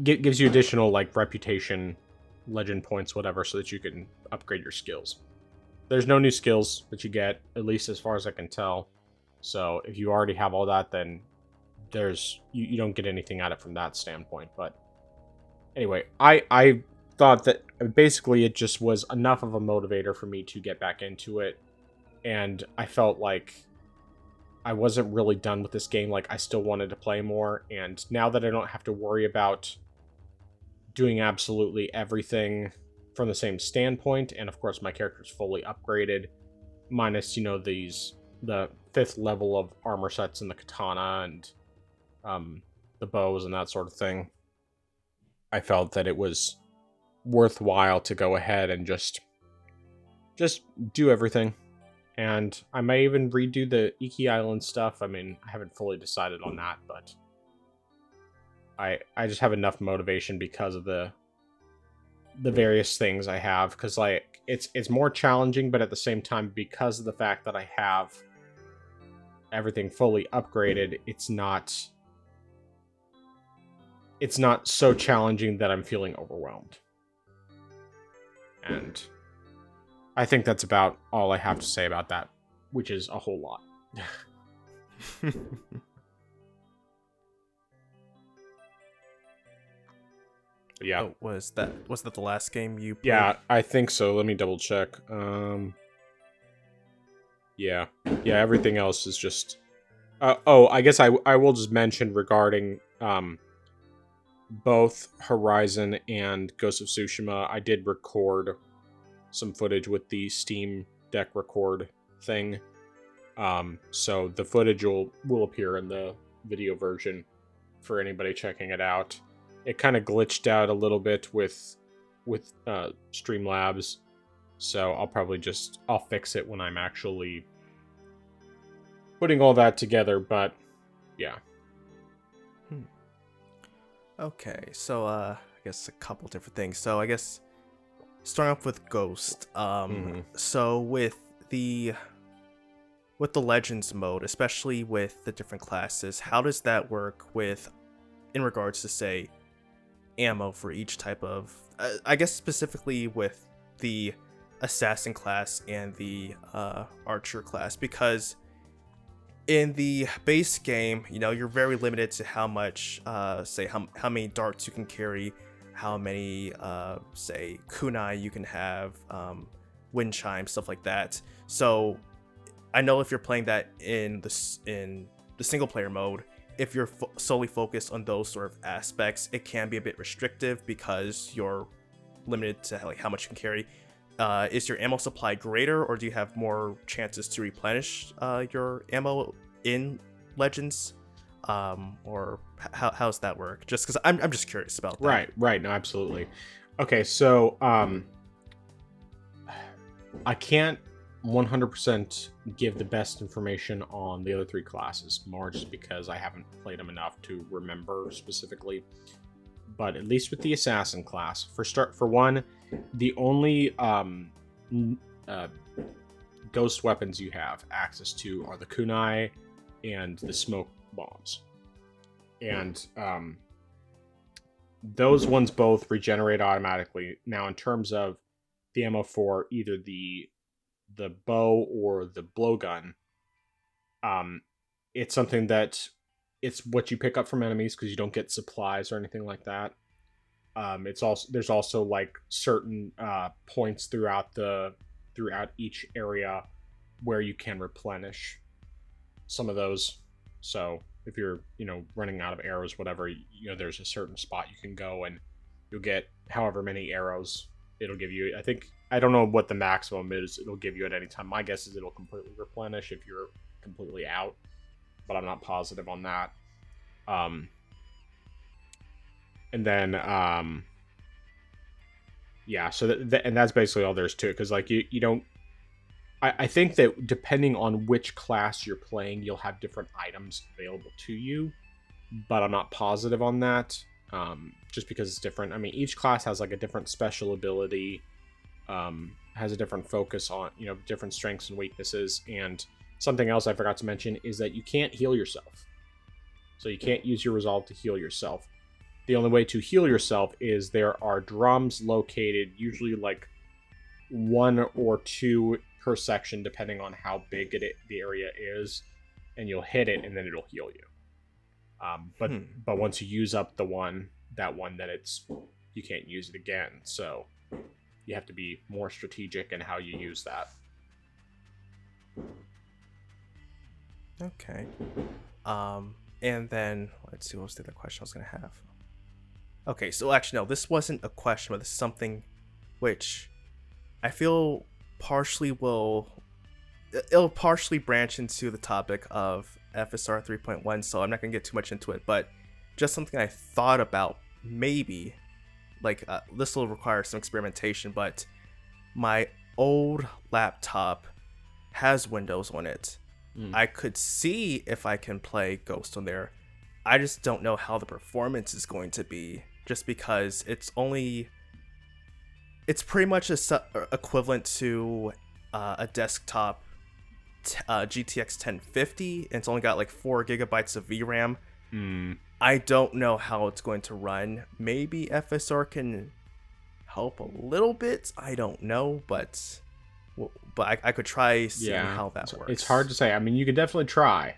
S1: gives you additional like reputation, legend points, whatever, so that you can upgrade your skills. There's no new skills that you get, at least as far as I can tell. So if you already have all that, then you don't get anything out of it from that standpoint. But anyway, I thought that basically it just was enough of a motivator for me to get back into it, and I felt like I wasn't really done with this game. Like, I still wanted to play more, and now that I don't have to worry about doing absolutely everything from the same standpoint, and of course my character's fully upgraded, minus, the 5th level of armor sets and the katana and the bows and that sort of thing, I felt that it was worthwhile to go ahead and just do everything. And I may even redo the Iki Island stuff. I mean, I haven't fully decided on that, but I just have enough motivation because of the various things I have. Because like it's more challenging, but at the same time, because of the fact that I have everything fully upgraded, it's not it's not so challenging that I'm feeling overwhelmed. And I think that's about all I have to say about that, which is a whole lot. Yeah.
S2: Oh, was that the last game you played?
S1: Yeah, I think so. Let me double check. Yeah, everything else is just. I guess I will just mention regarding both Horizon and Ghost of Tsushima. I did record some footage with the Steam Deck record thing. So the footage will appear in the video version for anybody checking it out. It kind of glitched out a little bit with Streamlabs, so I'll fix it when I'm actually putting all that together. But yeah.
S2: Okay, so I guess a couple different things. So I guess starting off with Ghost. So with the Legends mode, especially with the different classes, how does that work in regards to, say, ammo for each type of, I guess specifically with the assassin class and the archer class? Because in the base game, you're very limited to how much, say, how many darts you can carry, how many, say, kunai you can have, wind chime, stuff like that. So I know if you're playing that in the single player mode, if you're solely focused on those sort of aspects, it can be a bit restrictive because you're limited to like how much you can carry. Is your ammo supply greater, or do you have more chances to replenish your ammo in Legends? Or how's that work? Just because I'm just curious about that.
S1: Right. No, absolutely. Okay, so I can't 100% give the best information on the other three classes, more just because I haven't played them enough to remember specifically. But at least with the assassin class, for one, the only ghost weapons you have access to are the kunai and the smoke bombs, and those ones both regenerate automatically. Now, in terms of the ammo for either the bow or the blowgun, it's something that it's what you pick up from enemies because you don't get supplies or anything like that. There's also like certain points throughout each area where you can replenish some of those. So if you're running out of arrows, whatever, there's a certain spot you can go and you'll get however many arrows it'll give you. I don't know what the maximum is it'll give you at any time. My guess is it'll completely replenish if you're completely out, but I'm not positive on that. And then yeah, so and that's basically all there's to it, because like you don't. I think that depending on which class you're playing, you'll have different items available to you, but I'm not positive on that. Just because it's different. I mean, each class has like a different special ability, has a different focus on, different strengths and weaknesses. And something else I forgot to mention is that you can't heal yourself. So you can't use your resolve to heal yourself. The only way to heal yourself is there are drums located, usually like 1 or 2 per section, depending on how big the area is, and you'll hit it and then it'll heal you. But once you use up that one, then you can't use it again. So you have to be more strategic in how you use that.
S2: Okay. And then let's see, what was the other question I was gonna have? Okay, so actually no, this wasn't a question, but this is something which I feel it'll partially branch into the topic of FSR 3.1, so I'm not gonna get too much into it, but just something I thought about, maybe like this will require some experimentation, but my old laptop has Windows on it. I could see if I can play Ghost on there. I just don't know how the performance is going to be, just because it's pretty much equivalent to a desktop GTX 1050, and it's only got like 4 gigabytes of VRAM. I don't know how it's going to run. Maybe FSR can help a little bit. I don't know, but I could try seeing how that works.
S1: It's hard to say. I mean, you could definitely try.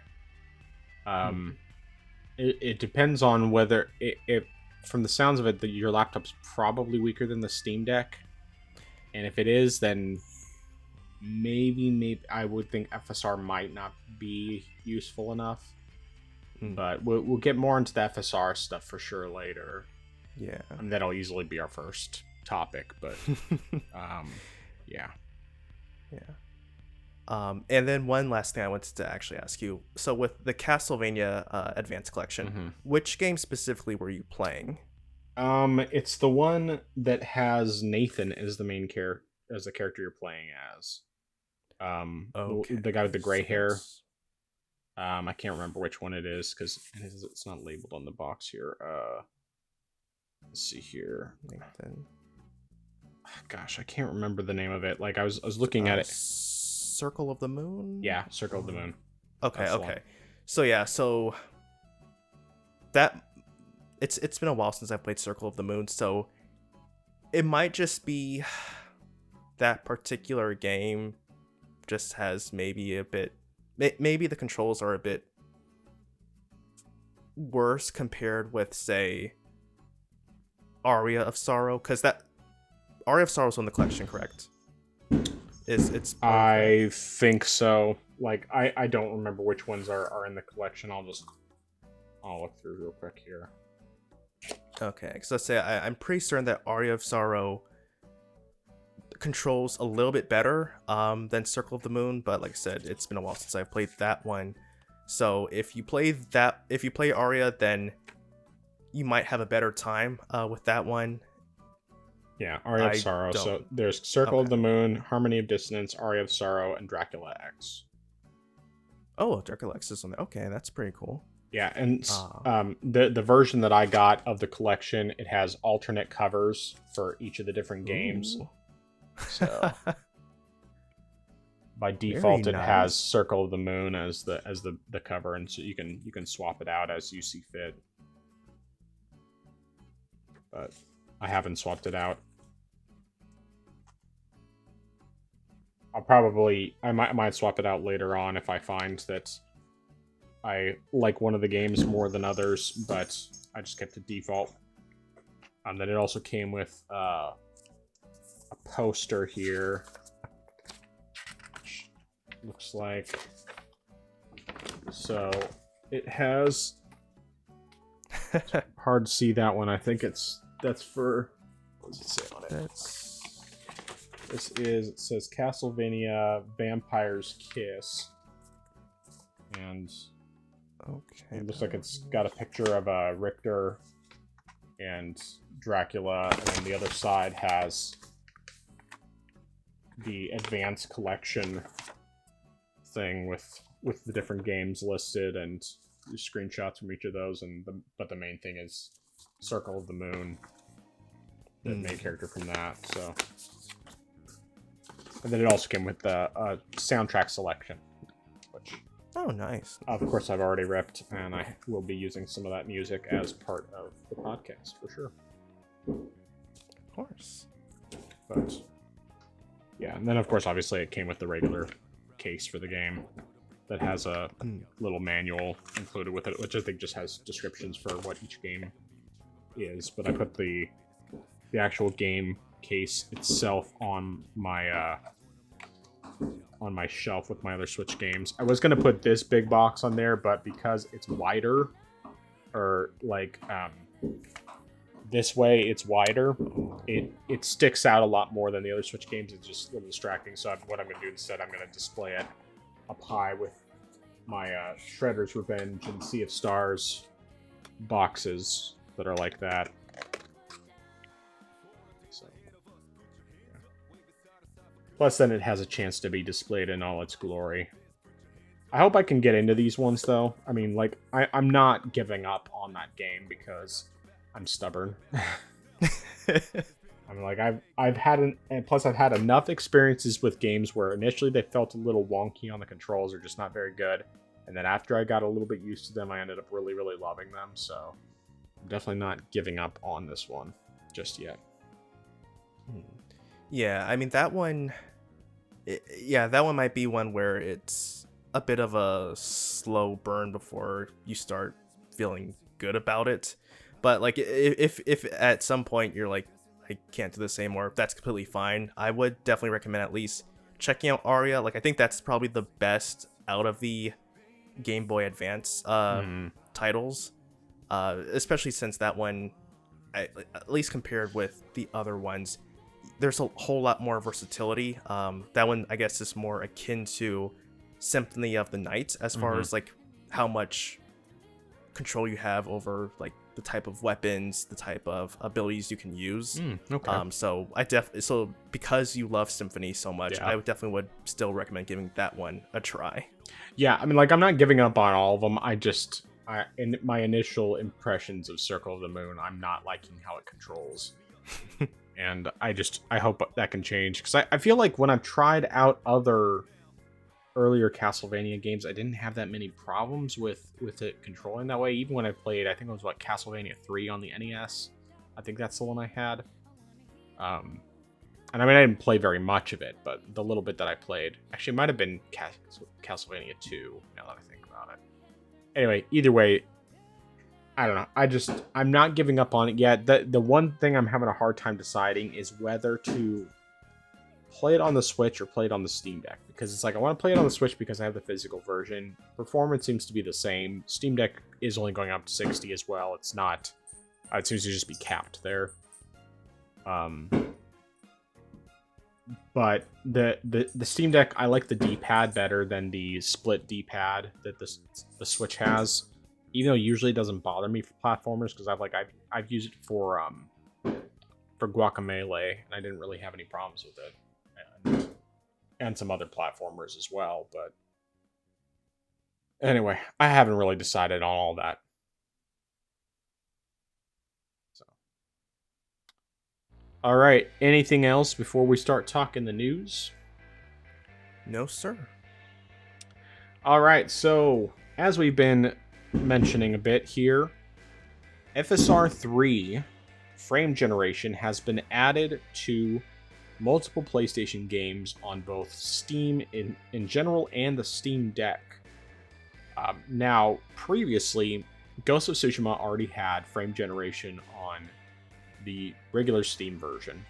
S1: It depends on whether it from the sounds of it, that your laptop's probably weaker than the Steam Deck, and if it is, then maybe I would think FSR might not be useful enough. But we'll get more into the FSR stuff for sure later.
S2: Yeah,
S1: and that'll easily be our first topic. But yeah.
S2: And then one last thing I wanted to actually ask you. So with the Castlevania Advanced Collection, which game specifically were you playing?
S1: It's the one that has Nathan as the main character, as the character you're playing as. The guy with the gray hair. I can't remember which one it is because it's not labeled on the box here. Let's see here.
S2: Nathan.
S1: Gosh, I can't remember the name of it. Like I was looking at it.
S2: Circle of the Moon?
S1: Yeah, Circle of the Moon.
S2: Okay. So that it's been a while since I played Circle of the Moon, so it might just be that particular game just has maybe the controls are a bit worse compared with, say, Aria of Sorrow, because that Aria of Sorrow is on the collection, correct?
S1: I think so. Like I don't remember which ones are in the collection. I'll look through real quick here.
S2: Okay, because let's say I'm pretty certain that Aria of Sorrow controls a little bit better than Circle of the Moon, but like I said, it's been a while since I played that one. So if you play Aria, then you might have a better time with that one.
S1: Yeah, Aria of Sorrow. So there's Circle of the Moon, Harmony of Dissonance, Aria of Sorrow, and Dracula X.
S2: Oh, Dracula X is on there. Okay, that's pretty cool.
S1: Yeah, and the version that I got of the collection, it has alternate covers for each of the different games.
S2: Ooh.
S1: So by default, it has Circle of the Moon as the cover, and so you can swap it out as you see fit. But I haven't swapped it out. I might swap it out later on if I find that I like one of the games more than others, but I just kept it default. Then it also came with a poster here, which looks like, so it has, it's hard to see that one. I think that's for, what does it say on it? It says Castlevania Vampire's Kiss, and it looks like it's got a picture of Richter and Dracula, and then the other side has the Advanced Collection thing with the different games listed and screenshots from each of those, but the main thing is Circle of the Moon, the main character from that. So, and then it also came with the soundtrack selection, which,
S2: oh, nice.
S1: Of course, I've already ripped, and I will be using some of that music as part of the podcast for sure.
S2: Of course.
S1: But yeah, and then of course, obviously, it came with the regular case for the game that has a little manual included with it, which I think just has descriptions for what each game is. But I put the actual game case itself on my shelf with my other Switch games. I was gonna put this big box on there, but because it's wider, or like this way it's wider, it sticks out a lot more than the other Switch games. It's just a little distracting. So what I'm gonna do instead, I'm gonna display it up high with my Shredder's Revenge and Sea of Stars boxes that are like that. So, yeah. Plus, then it has a chance to be displayed in all its glory. I hope I can get into these ones, though. I mean, like, I'm not giving up on that game because I'm stubborn. I'm like, I've had enough experiences with games where initially they felt a little wonky on the controls or just not very good, And then after I got a little bit used to them, I ended up really, really loving them. So I'm definitely not giving up on this one just yet.
S2: Yeah, I mean, that one... that one might be one where it's a bit of a slow burn before you start feeling good about it. But like, if at some point you're like, I can't do this anymore, that's completely fine. I would definitely recommend at least checking out Aria. Like, I think that's probably the best out of the Game Boy Advance titles, especially since that one, at least compared with the other ones, there's a whole lot more versatility. That one, I guess, is more akin to Symphony of the Night as far as like how much control you have over like the type of weapons, the type of abilities you can use.
S1: Okay.
S2: So because you love Symphony so much, I definitely would still recommend giving that one a try.
S1: Yeah, I mean, like, I'm not giving up on all of them. In my initial impressions of Circle of the Moon, I'm not liking how it controls. And I hope that can change. Because I feel like when I've tried out other earlier Castlevania games, I didn't have that many problems with it controlling that way. Even when I played, I think it was Castlevania 3 on the NES. I think that's the one I had. And I mean, I didn't play very much of it, but the little bit that I played, actually, it might have been Castlevania 2, now that I think about it. Anyway, either way, I don't know. I'm not giving up on it yet. The one thing I'm having a hard time deciding is whether to play it on the Switch or play it on the Steam Deck. Because it's like, I want to play it on the Switch because I have the physical version. Performance seems to be the same. Steam Deck is only going up to 60 as well. It's not... It seems to just be capped there. But the Steam Deck, I like the D-pad better than the split D-pad that the Switch has. Even though it usually doesn't bother me for platformers, because I've used it for Guacamelee, and I didn't really have any problems with it. And some other platformers as well, but anyway, I haven't really decided on all that. So, all right, anything else before we start talking the news?
S2: No, sir.
S1: All right, so as we've been mentioning a bit here, FSR3 Frame generation has been added to multiple PlayStation games on both Steam in general and the Steam Deck. Now, previously, Ghost of Tsushima already had frame generation on the regular Steam version.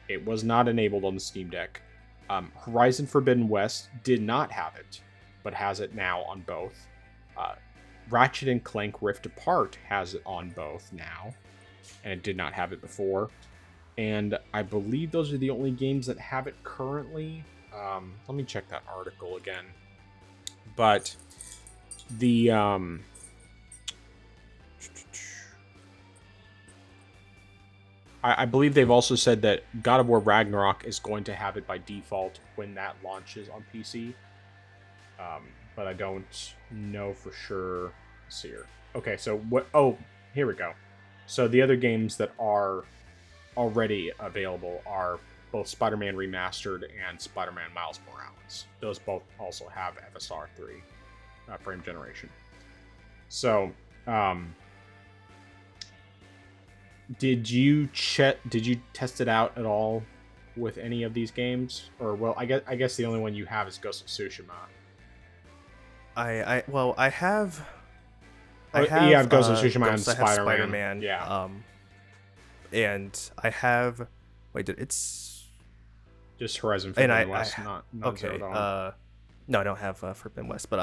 S1: It was not enabled on the Steam Deck. Horizon Forbidden West did not have it, but has it now on both. Ratchet and Clank Rift Apart has it on both now, and it did not have it before. And I believe those are the only games that have it currently. Let me check that article again. But the I believe they've also said that God of War Ragnarok is going to have it by default when that launches on PC. But I don't know for sure. Let's see here. Okay, so what? Oh, here we go. So the other games that are already available are both Spider-Man Remastered and Spider-Man Miles Morales. Those both also have FSR3 frame generation. So, did you test it out at all with any of these games? Or, well, I guess the only one you have is Ghost of Tsushima.
S2: I have
S1: Ghost of Tsushima and Spider-Man.
S2: Yeah. And I have... Wait, it's...
S1: Just Horizon Forbidden West, not
S2: okay,
S1: Zero Dawn.
S2: No, I don't have Forbidden West, but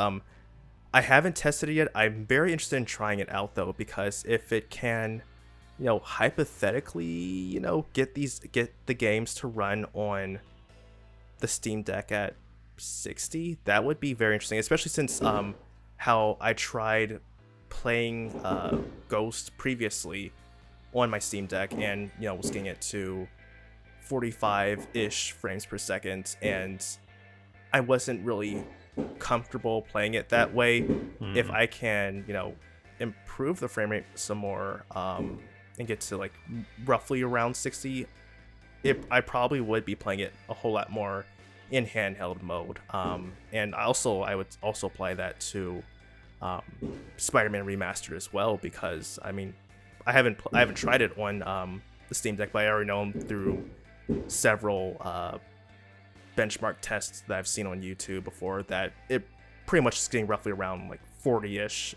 S2: I haven't tested it yet. I'm very interested in trying it out, though, because if it can, hypothetically, get the games to run on the Steam Deck at 60, that would be very interesting, especially since how I tried playing Ghost previously on my Steam Deck and was getting it to 45-ish frames per second, and I wasn't really comfortable playing it that way. If I can improve the frame rate some more and get to like roughly around 60, I probably would be playing it a whole lot more in handheld mode. And I would also apply that to Spider-Man Remastered as well, because I mean, I haven't tried it on the Steam Deck, but I already know through several benchmark tests that I've seen on YouTube before that it pretty much is getting roughly around like 40-ish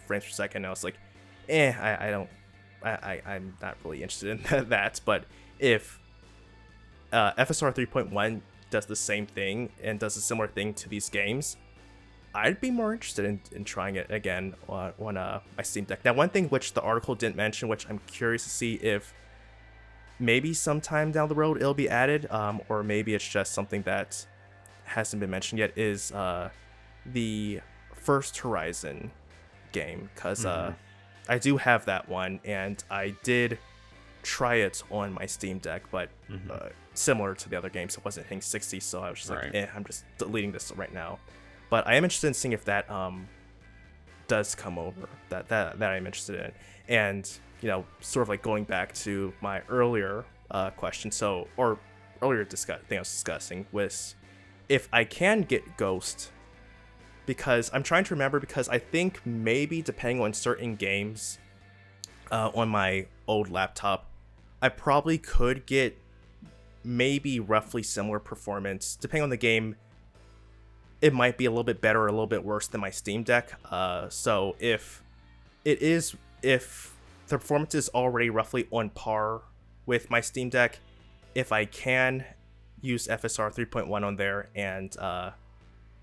S2: frames per second. I was like, I'm not really interested in that. But if FSR 3.1 does the same thing and does a similar thing to these games, I'd be more interested in trying it again on my Steam Deck. Now, one thing which the article didn't mention, which I'm curious to see if maybe sometime down the road it'll be added, or maybe it's just something that hasn't been mentioned yet, is the first Horizon game, because I do have that one, and I did try it on my Steam Deck, but similar to the other games, it wasn't hitting 60, so I was just like, I'm just deleting this right now. But I am interested in seeing if that does come over, that I'm interested in. And, you know, sort of like going back to my earlier question, or earlier thing I was discussing, was if I can get Ghost, because I'm trying to remember, because I think maybe depending on certain games on my old laptop, I probably could get maybe roughly similar performance. Depending on the game, it might be a little bit better or a little bit worse than my Steam Deck. So if the performance is already roughly on par with my Steam Deck, if I can use FSR 3.1 on there and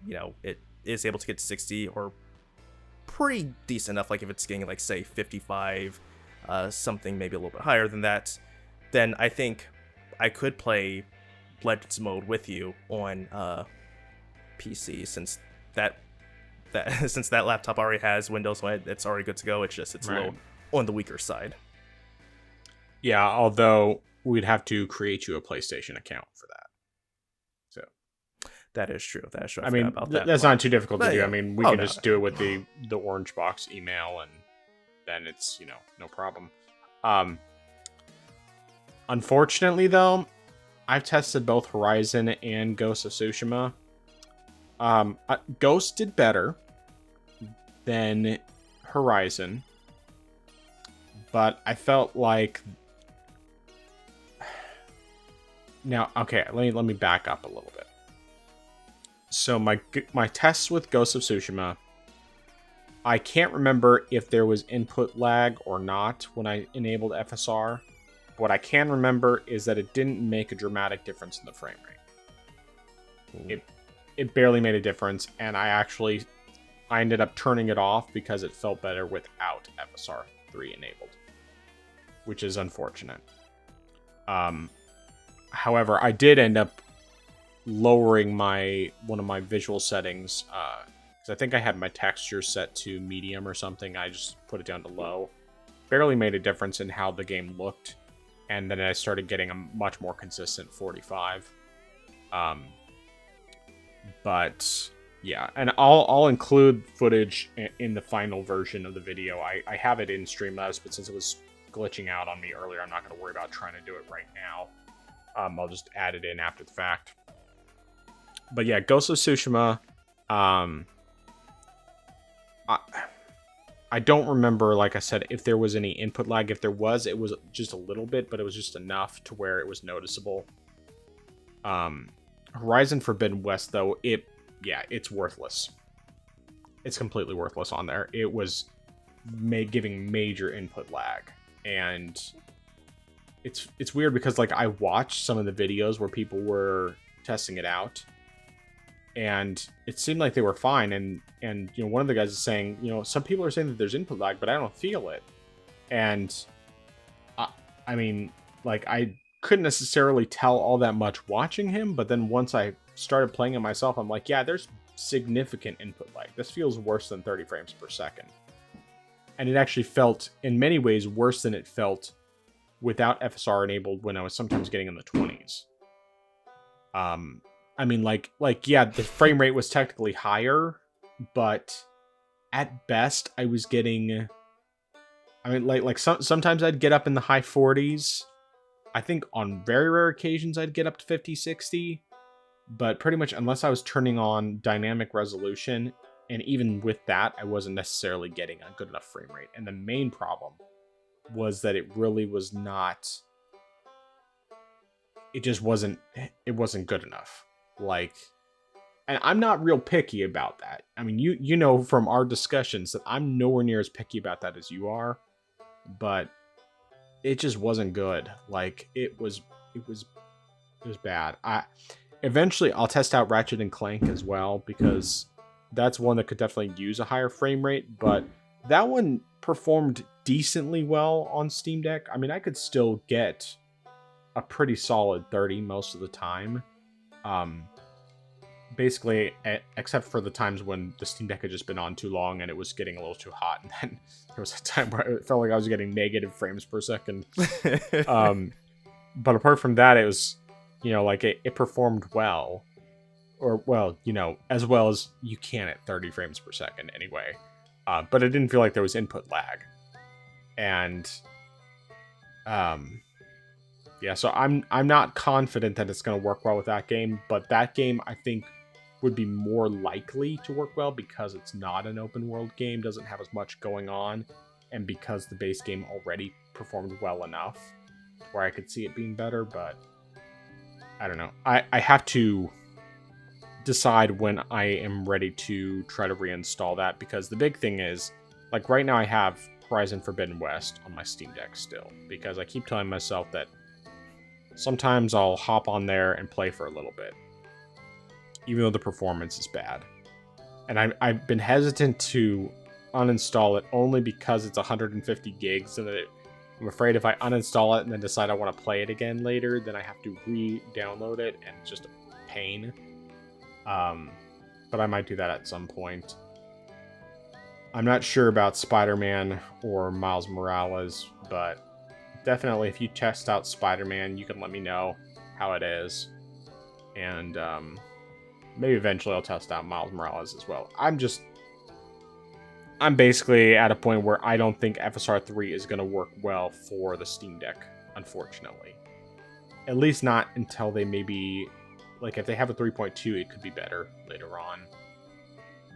S2: you know, it is able to get 60 or pretty decent enough, like if it's getting like say 55, something maybe a little bit higher than that, then I think I could play Legends mode with you on PC, since that since that laptop already has Windows on it, it's already good to go. It's just a little on the weaker side.
S1: Yeah, although we'd have to create you a PlayStation account for that. So
S2: that is true.
S1: I mean, that's not too difficult to do. I mean, we can just do it with the Orange Box email, and then it's, you know, no problem. Unfortunately, though, I've tested both Horizon and Ghost of Tsushima. Ghost did better than Horizon, but I felt like... Now, okay, let me back up a little bit. So my tests with Ghost of Tsushima, I can't remember if there was input lag or not when I enabled FSR. What I can remember is that it didn't make a dramatic difference in the frame rate. It barely made a difference, and I ended up turning it off because it felt better without FSR 3 enabled, which is unfortunate. However, I did end up lowering one of my visual settings, because I think I had my texture set to medium or something. I just put it down to low. Barely made a difference in how the game looked, and then I started getting a much more consistent 45. But yeah, and I'll include footage in the final version of the video. I have it in Streamlabs, but since it was glitching out on me earlier, I'm not going to worry about trying to do it right now. I'll just add it in after the fact. But yeah, Ghost of Tsushima, I don't remember, like I said, if there was any input lag. If there was, it was just a little bit, but it was just enough to where it was noticeable. Horizon Forbidden West, though, it's worthless. It's completely worthless on there. It was giving major input lag, and it's weird because, like, I watched some of the videos where people were testing it out, and it seemed like they were fine. And you know, one of the guys is saying, you know, some people are saying that there's input lag, but I don't feel it. And I mean, like, I couldn't necessarily tell all that much watching him, but then once I started playing it myself, I'm like, yeah, there's significant input lag. This feels worse than 30 frames per second. And it actually felt, in many ways, worse than it felt without FSR enabled when I was sometimes getting in the 20s. I mean, like, yeah, the frame rate was technically higher, but at best, I was getting... I mean, like sometimes I'd get up in the high 40s. I think on very rare occasions I'd get up to 50, 60. But pretty much unless I was turning on dynamic resolution And even with that, I wasn't necessarily getting a good enough frame rate. And the main problem was that it really was not, it just wasn't, it wasn't good enough. Like, and I'm not real picky about that. I mean, you know from our discussions that I'm nowhere near as picky about that as you are, but it just wasn't good. Like, it was bad. Eventually I'll test out Ratchet and Clank as well, because that's one that could definitely use a higher frame rate, but that one performed decently well on Steam Deck. I mean, I could still get a pretty solid 30 most of the time. Basically, except for the times when the Steam Deck had just been on too long and it was getting a little too hot, and then there was a time where it felt like I was getting negative frames per second. But apart from that, it was, like it performed well. Or, well, as well as you can at 30 frames per second anyway. But it didn't feel like there was input lag. And, yeah, so I'm not confident that it's going to work well with that game, but that game, I think, would be more likely to work well because it's not an open world game, doesn't have as much going on, and because the base game already performed well enough where I could see it being better, but I don't know. I have to decide when I am ready to try to reinstall that, because the big thing is, like, right now I have Horizon Forbidden West on my Steam Deck still, because I keep telling myself that sometimes I'll hop on there and play for a little bit, even though the performance is bad. And I've been hesitant to uninstall it only because it's 150 gigs, and I'm afraid if I uninstall it and then decide I want to play it again later, then I have to re-download it, and it's just a pain. But I might do that at some point. I'm not sure about Spider-Man or Miles Morales, but definitely if you test out Spider-Man, you can let me know how it is. And maybe eventually I'll test out Miles Morales as well. I'm basically at a point where I don't think FSR3 is going to work well for the Steam Deck, unfortunately. At least not until they maybe, like, if they have a 3.2, it could be better later on.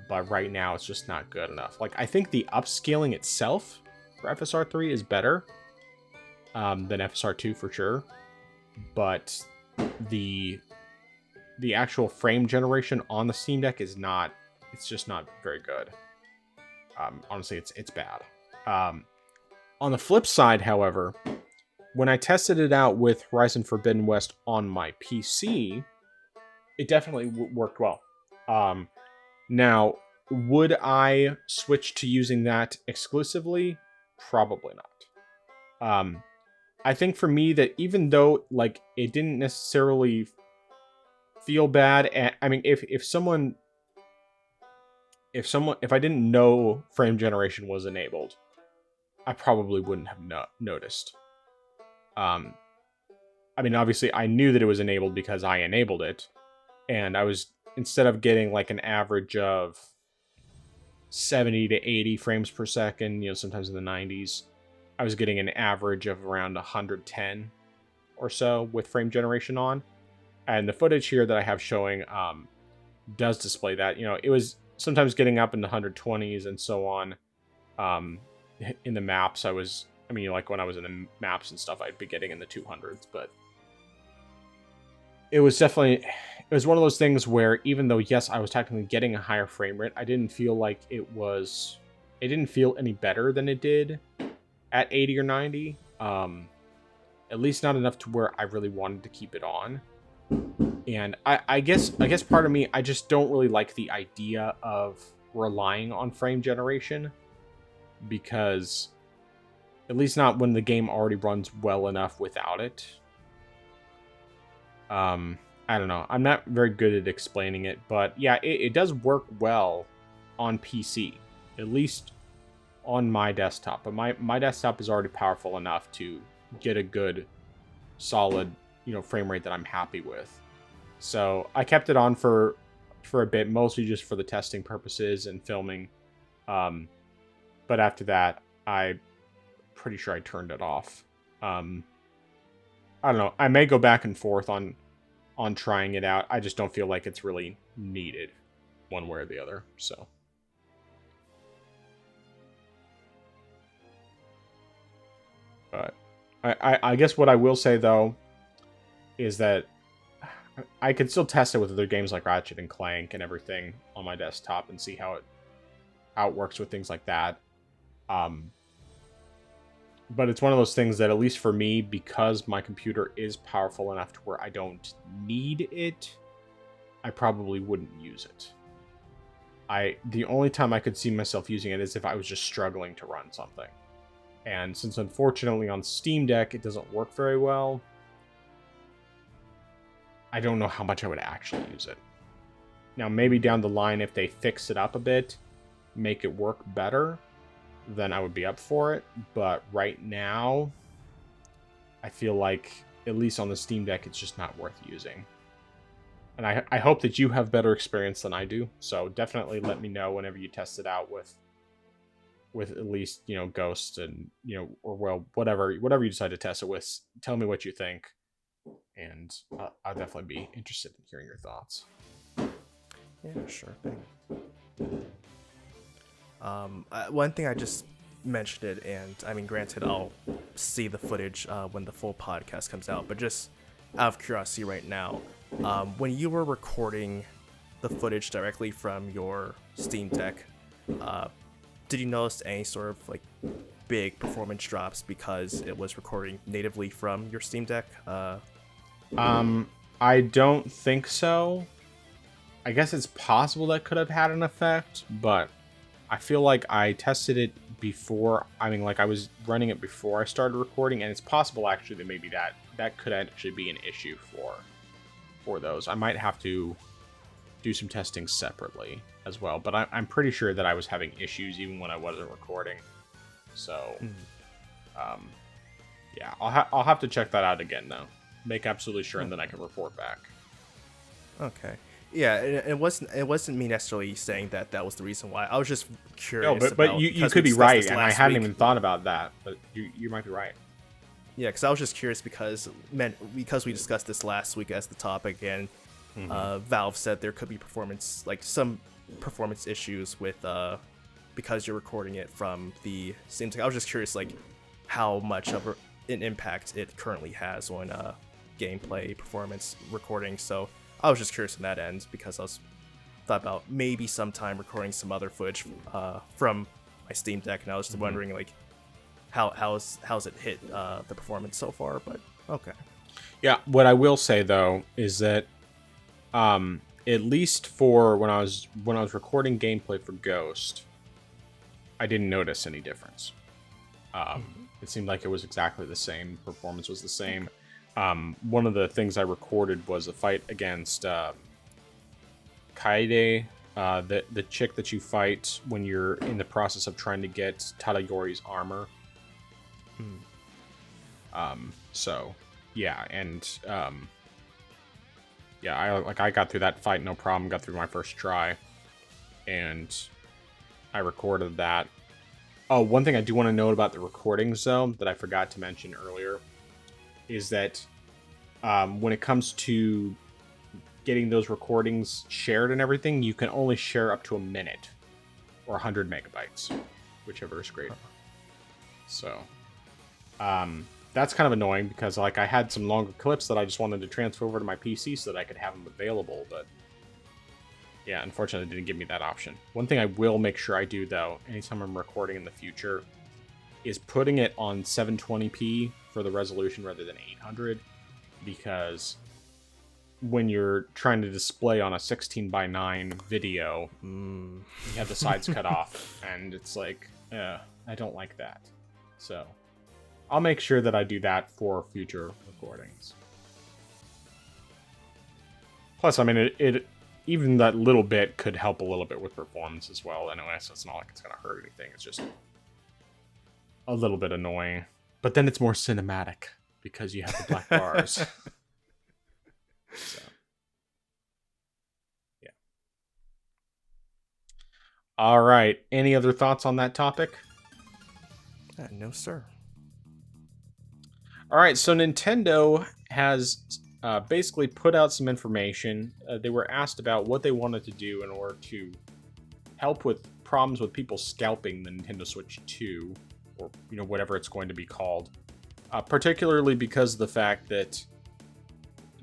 S1: But right now, it's just not good enough. Like, I think the upscaling itself for FSR3 is better than FSR2 for sure. But the actual frame generation on the Steam Deck is not, it's just not very good. Honestly, it's bad. On the flip side, however, when I tested it out with Horizon Forbidden West on my PC, it definitely worked well. Now, would I switch to using that exclusively? Probably not. I think for me that even though, like, it didn't necessarily feel bad, I mean, if I didn't know frame generation was enabled, I probably wouldn't have noticed. I mean, obviously, I knew that it was enabled because I enabled it, and I was, instead of getting like an average of 70 to 80 frames per second, sometimes in the 90s, I was getting an average of around 110 or so with frame generation on. And the footage here that I have showing does display that. It was sometimes getting up in the 120s and so on. In the maps, like when I was in the maps and stuff, I'd be getting in the 200s, but it was one of those things where, even though, yes, I was technically getting a higher frame rate, I didn't feel like it didn't feel any better than it did at 80 or 90. At least not enough to where I really wanted to keep it on. And I guess part of me, I just don't really like the idea of relying on frame generation, because at least not when the game already runs well enough without it. I don't know. I'm not very good at explaining it, but yeah, it does work well on PC, at least on my desktop. But my desktop is already powerful enough to get a good, solid, frame rate that I'm happy with. So I kept it on for a bit, mostly just for the testing purposes and filming. But after that, I'm pretty sure I turned it off. I don't know. I may go back and forth on trying it out. I just don't feel like it's really needed one way or the other. So But I guess what I will say though is that I can still test it with other games like Ratchet and Clank and everything on my desktop and see how it works with things like that. But it's one of those things that, at least for me, because my computer is powerful enough to where I don't need it, I probably wouldn't use it. The only time I could see myself using it is if I was just struggling to run something. And since unfortunately on Steam Deck it doesn't work very well, I don't know how much I would actually use it. Now maybe down the line, if they fix it up a bit, make it work better, then I would be up for it. But right now, I feel like, at least on the Steam Deck, it's just not worth using. And I hope that you have better experience than I do. So definitely let me know whenever you test it out with at least, Ghost and, or well, whatever you decide to test it with. Tell me what you think. And I'll definitely be interested in hearing your thoughts.
S2: Yeah, sure thing. One thing I just mentioned it, and I mean, granted, I'll see the footage when the full podcast comes out, but just out of curiosity right now, when you were recording the footage directly from your Steam Deck, did you notice any sort of like big performance drops because it was recording natively from your Steam Deck?
S1: I don't think so. I guess it's possible that could have had an effect, but I feel like I tested it before. I mean, like I was running it before I started recording, and it's possible actually that maybe that could actually be an issue for those. I might have to do some testing separately as well, but I'm pretty sure that I was having issues even when I wasn't recording. So, yeah, I'll have to check that out again though. Make absolutely sure, and then I can report back.
S2: Okay. Yeah, it wasn't me necessarily saying that was the reason why. I was just curious.
S1: No, but you could be right, and I hadn't even thought about that. But you might be right.
S2: Yeah, because I was just curious because we discussed this last week as the topic, and Valve said there could be some performance issues with because you're recording it from the Steam Deck. I was just curious, like how much of an impact it currently has on gameplay performance recording. So I was just curious on that end because I thought about maybe sometime recording some other footage from my Steam Deck, and I was just wondering like how's it hit the performance so far. But okay.
S1: Yeah, what I will say though is that at least for when I was recording gameplay for Ghost, I didn't notice any difference. It seemed like it was exactly the same. Performance was the same. One of the things I recorded was a fight against Kaede, the chick that you fight when you're in the process of trying to get Tadayori's armor. So yeah, and yeah, I got through that fight no problem. Got through my first try, and I recorded that. Oh, one thing I do want to note about the recordings though that I forgot to mention earlier is that when it comes to getting those recordings shared and everything, you can only share up to a minute or 100 megabytes, whichever is greater. So that's kind of annoying because like I had some longer clips that I just wanted to transfer over to my PC so that I could have them available, but yeah, unfortunately it didn't give me that option. One thing I will make sure I do though, anytime I'm recording in the future, is putting it on 720p for the resolution rather than 800, because when you're trying to display on a 16:9 video, you have the sides cut off, and it's like, I don't like that. So I'll make sure that I do that for future recordings. Plus, I mean, it even that little bit could help a little bit with performance as well. Anyway, so it's not like it's gonna hurt anything. It's just a little bit annoying. But then it's more cinematic because you have the black bars. So, yeah. All right. Any other thoughts on that topic?
S2: No, sir.
S1: All right. So Nintendo has basically put out some information. They were asked about what they wanted to do in order to help with problems with people scalping the Nintendo Switch 2, or whatever it's going to be called. particularly because of the fact that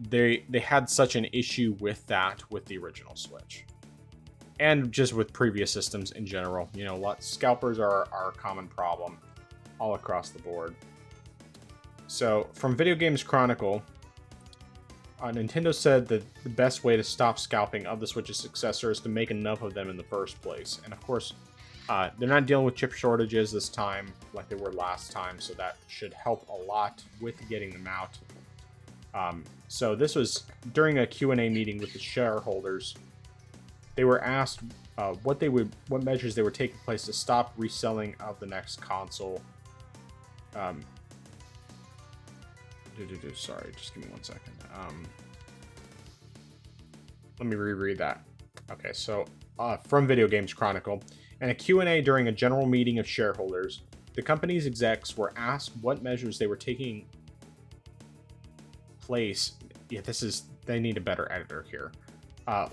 S1: they had such an issue with that with the original Switch. And just with previous systems in general. You know what? Scalpers are a common problem all across the board. So, from Video Games Chronicle, Nintendo said that the best way to stop scalping of the Switch's successor is to make enough of them in the first place. And of course, they're not dealing with chip shortages this time like they were last time, so that should help a lot with getting them out. So this was during a Q&A meeting with the shareholders. They were asked what measures they were taking place to stop reselling of the next console. Sorry, just give me 1 second. Let me reread that. Okay, so from Video Games Chronicle, in a Q&A during a general meeting of shareholders, the company's execs were asked what measures they were taking place. Yeah, they need a better editor here. I'll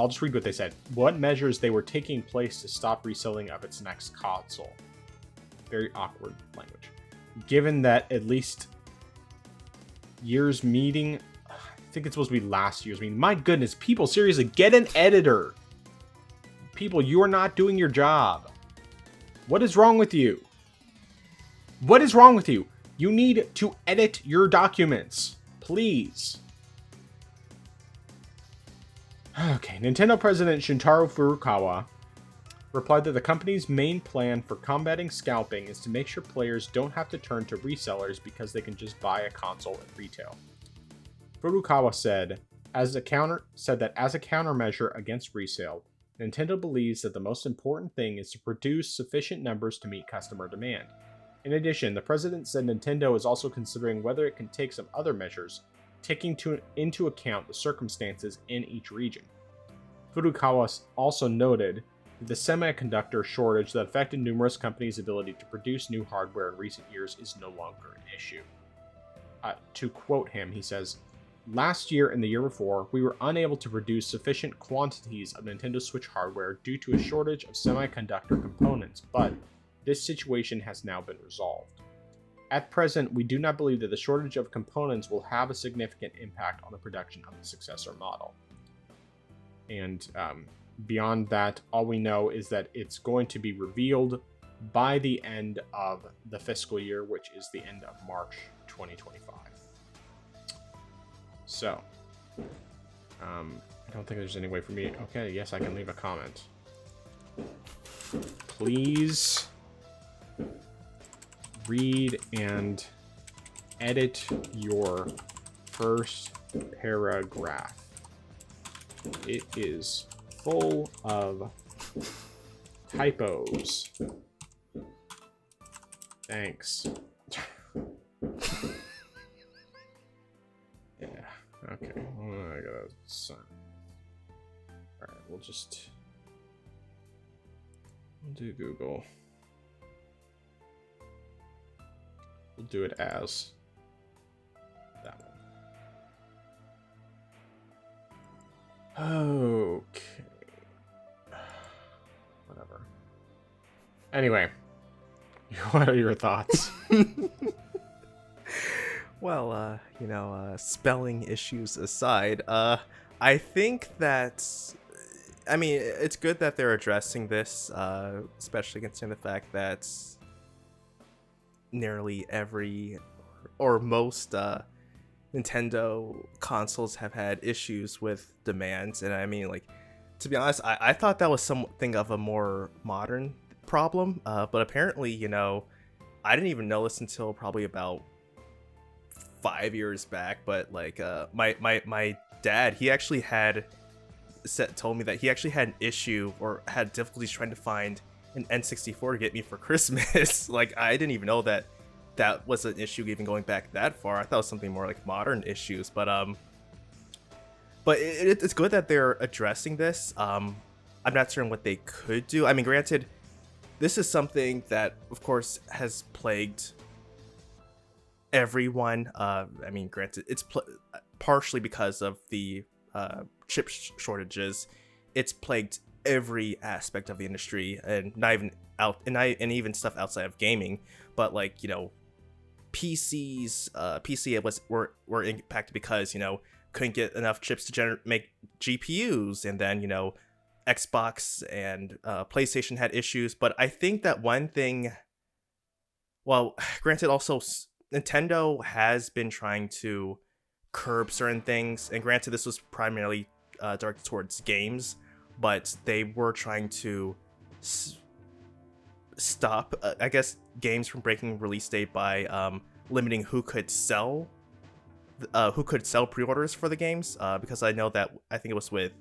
S1: just read what they said. What measures they were taking place to stop reselling of its next console. Very awkward language. Given that at least year's meeting, I think it's supposed to be last year's meeting. My goodness, people, seriously, get an editor. People, you are not doing your job. What is wrong with you? What is wrong with you? You need to edit your documents, please. Okay, Nintendo President Shintaro Furukawa replied that the company's main plan for combating scalping is to make sure players don't have to turn to resellers because they can just buy a console at retail. Furukawa said that as a countermeasure against resale, Nintendo believes that the most important thing is to produce sufficient numbers to meet customer demand. In addition, the president said Nintendo is also considering whether it can take some other measures, taking into account the circumstances in each region. Furukawa also noted that the semiconductor shortage that affected numerous companies' ability to produce new hardware in recent years is no longer an issue. To quote him, he says, "Last year and the year before, we were unable to produce sufficient quantities of Nintendo Switch hardware due to a shortage of semiconductor components, but this situation has now been resolved. At present, we do not believe that the shortage of components will have a significant impact on the production of the successor model." And beyond that, all we know is that it's going to be revealed by the end of the fiscal year, which is the end of March 2025. So, I don't think there's any way for me. Okay, yes, I can leave a comment. Please read and edit your first paragraph. It is full of typos. Thanks. Yeah, okay. I gotta sign. Alright, we'll do Google. We'll do it as that one. Okay. Whatever. Anyway, what are your thoughts?
S2: Well, spelling issues aside, I think that, I mean, it's good that they're addressing this, especially considering the fact that nearly every or most Nintendo consoles have had issues with demands. And I mean, like, to be honest, I thought that was something of a more modern problem, but apparently, I didn't even know this until probably about 5 years back. But like, my dad, he actually told me that he actually had an issue or had difficulties trying to find an N64 to get me for Christmas. Like, I didn't even know that was an issue even going back that far. I thought it was something more like modern issues, but it's good that they're addressing this. I'm not certain what they could do. I mean, granted, this is something that, of course, has plagued everyone. I mean, granted, it's partially because of the chip shortages. It's plagued every aspect of the industry, and not even even stuff outside of gaming. But like, were impacted because couldn't get enough chips to make GPUs, and then Xbox and PlayStation had issues. But I think that one thing, well, granted, also Nintendo has been trying to curb certain things, and granted, this was primarily directed towards games, but they were trying to stop, I guess, games from breaking release date by limiting who could sell pre-orders for the games. Because I know that I think it was with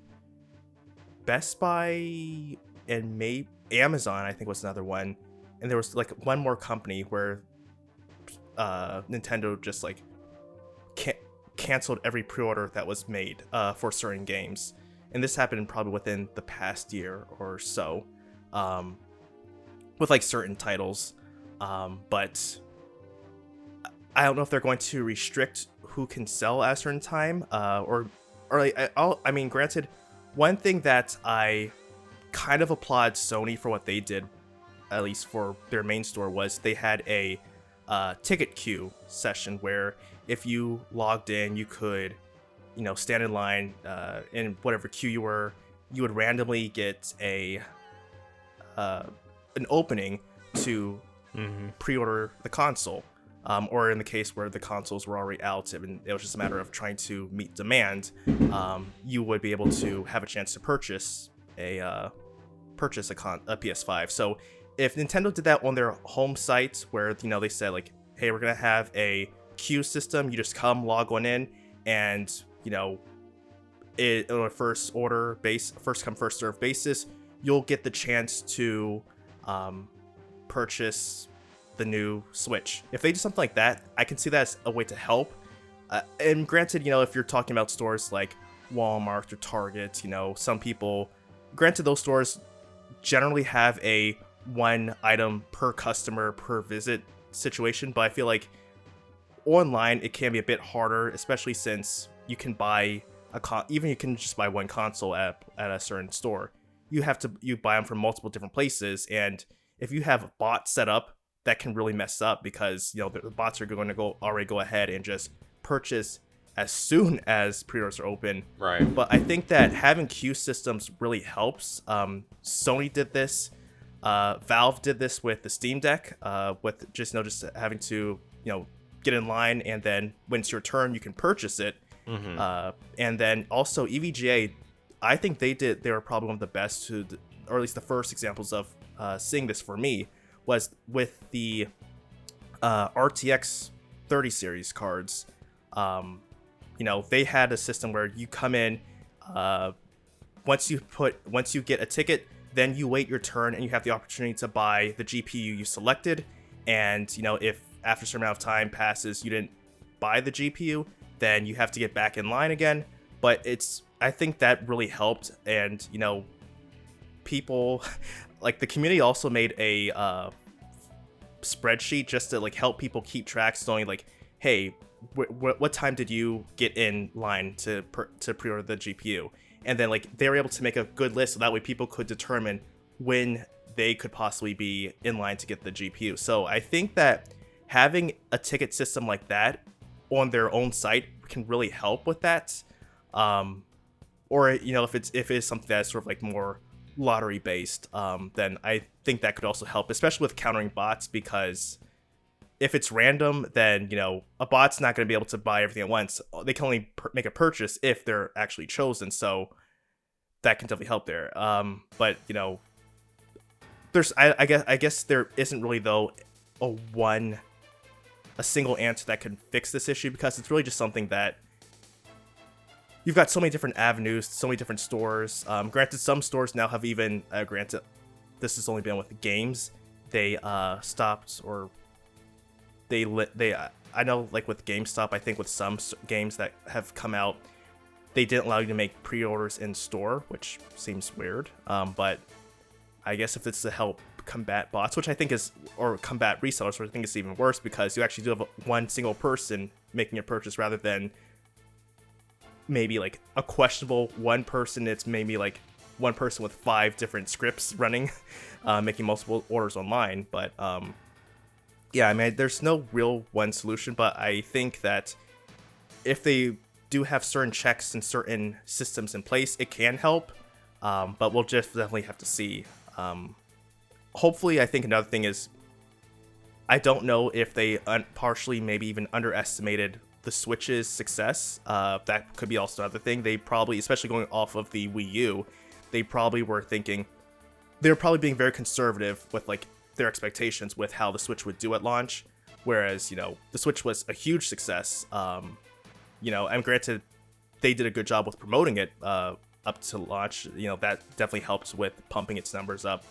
S2: Best Buy and maybe Amazon, I think was another one, and there was like one more company where Nintendo just like canceled every pre-order that was made for certain games, and this happened probably within the past year or so, with like certain titles, but I don't know if they're going to restrict who can sell at a certain time, or like, I mean, granted, one thing that I kind of applaud Sony for what they did, at least for their main store, was they had a ticket queue session where if you logged in, you could, stand in line in whatever queue you were. You would randomly get an opening to pre-order the console, or in the case where the consoles were already out and it was just a matter of trying to meet demand, you would be able to have a chance to purchase a PS5. So if Nintendo did that on their home site, where they said like, hey, we're gonna have a queue system, you just come, log on in, and it on a first come first serve basis, you'll get the chance to purchase the new Switch. If they do something like that, I can see that as a way to help. And granted, if you're talking about stores like Walmart or Target, some people, granted, those stores generally have a one item per customer per visit situation, but I feel like online it can be a bit harder, especially since you can buy even you can just buy one console at a certain store. You buy them from multiple different places, and if you have bots set up, that can really mess up, because the bots are going to go ahead and just purchase as soon as pre-orders are open.
S1: Right.
S2: But I think that having queue systems really helps. Sony did this. Valve did this with the Steam Deck, with just having to get in line, and then when it's your turn, you can purchase it. And then also EVGA, I think they were probably one of the best or at least the first examples of seeing this for me, was with the RTX 30 series cards. They had a system where you come in, once you get a ticket, then you wait your turn and you have the opportunity to buy the GPU you selected. And if after a certain amount of time passes you didn't buy the GPU, then you have to get back in line again. But I think that really helped, and people like the community also made a spreadsheet just to like help people keep track, knowing like, hey, what time did you get in line to pre-order the GPU? And then like they were able to make a good list, so that way people could determine when they could possibly be in line to get the GPU. So I think that having a ticket system like that on their own site can really help with that. Or if it is something that's sort of like more lottery based, then I think that could also help, especially with countering bots, because if it's random, then a bot's not going to be able to buy everything at once. They can only make a purchase if they're actually chosen, so that can definitely help there. But there's I guess there isn't really though a single answer that can fix this issue, because it's really just something that you've got so many different avenues, so many different stores. Granted, some stores now have even granted this has only been with the games. They stopped, or they I know, like with GameStop, I think with some games that have come out, they didn't allow you to make pre-orders in store, which seems weird. But I guess if it's to help combat bots, which I think or combat resellers, which I think is even worse, because you actually do have one single person making a purchase rather than maybe like a questionable one person. It's maybe like one person with 5 different scripts running, making multiple orders online. But Yeah, I mean, there's no real one solution, but I think that if they do have certain checks and certain systems in place, it can help. But we'll just definitely have to see. Hopefully, I think another thing is, I don't know if they partially maybe even underestimated the Switch's success. That could be also another thing. They probably, especially going off of the Wii U, they probably were thinking, they were probably being very conservative with like their expectations with how the Switch would do at launch. Whereas, the Switch was a huge success. And granted, they did a good job with promoting it up to launch. That definitely helps with pumping its numbers up.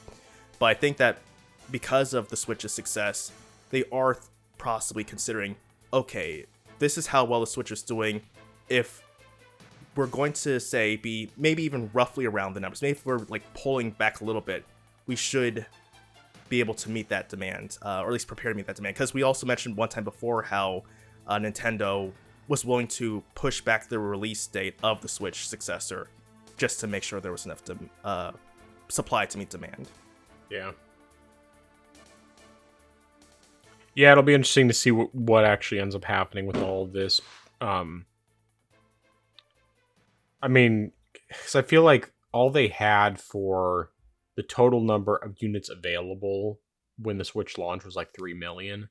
S2: But I think that because of the Switch's success, they are possibly considering, okay, this is how well the Switch is doing. If we're going to say be maybe even roughly around the numbers, maybe if we're like pulling back a little bit, we should be able to meet that demand, or at least prepare to meet that demand. Because we also mentioned one time before how Nintendo was willing to push back the release date of the Switch successor just to make sure there was enough supply to meet demand.
S1: Yeah. Yeah, it'll be interesting to see what actually ends up happening with all of this. I mean, because I feel like all they had for the total number of units available when the Switch launched was like 3 million.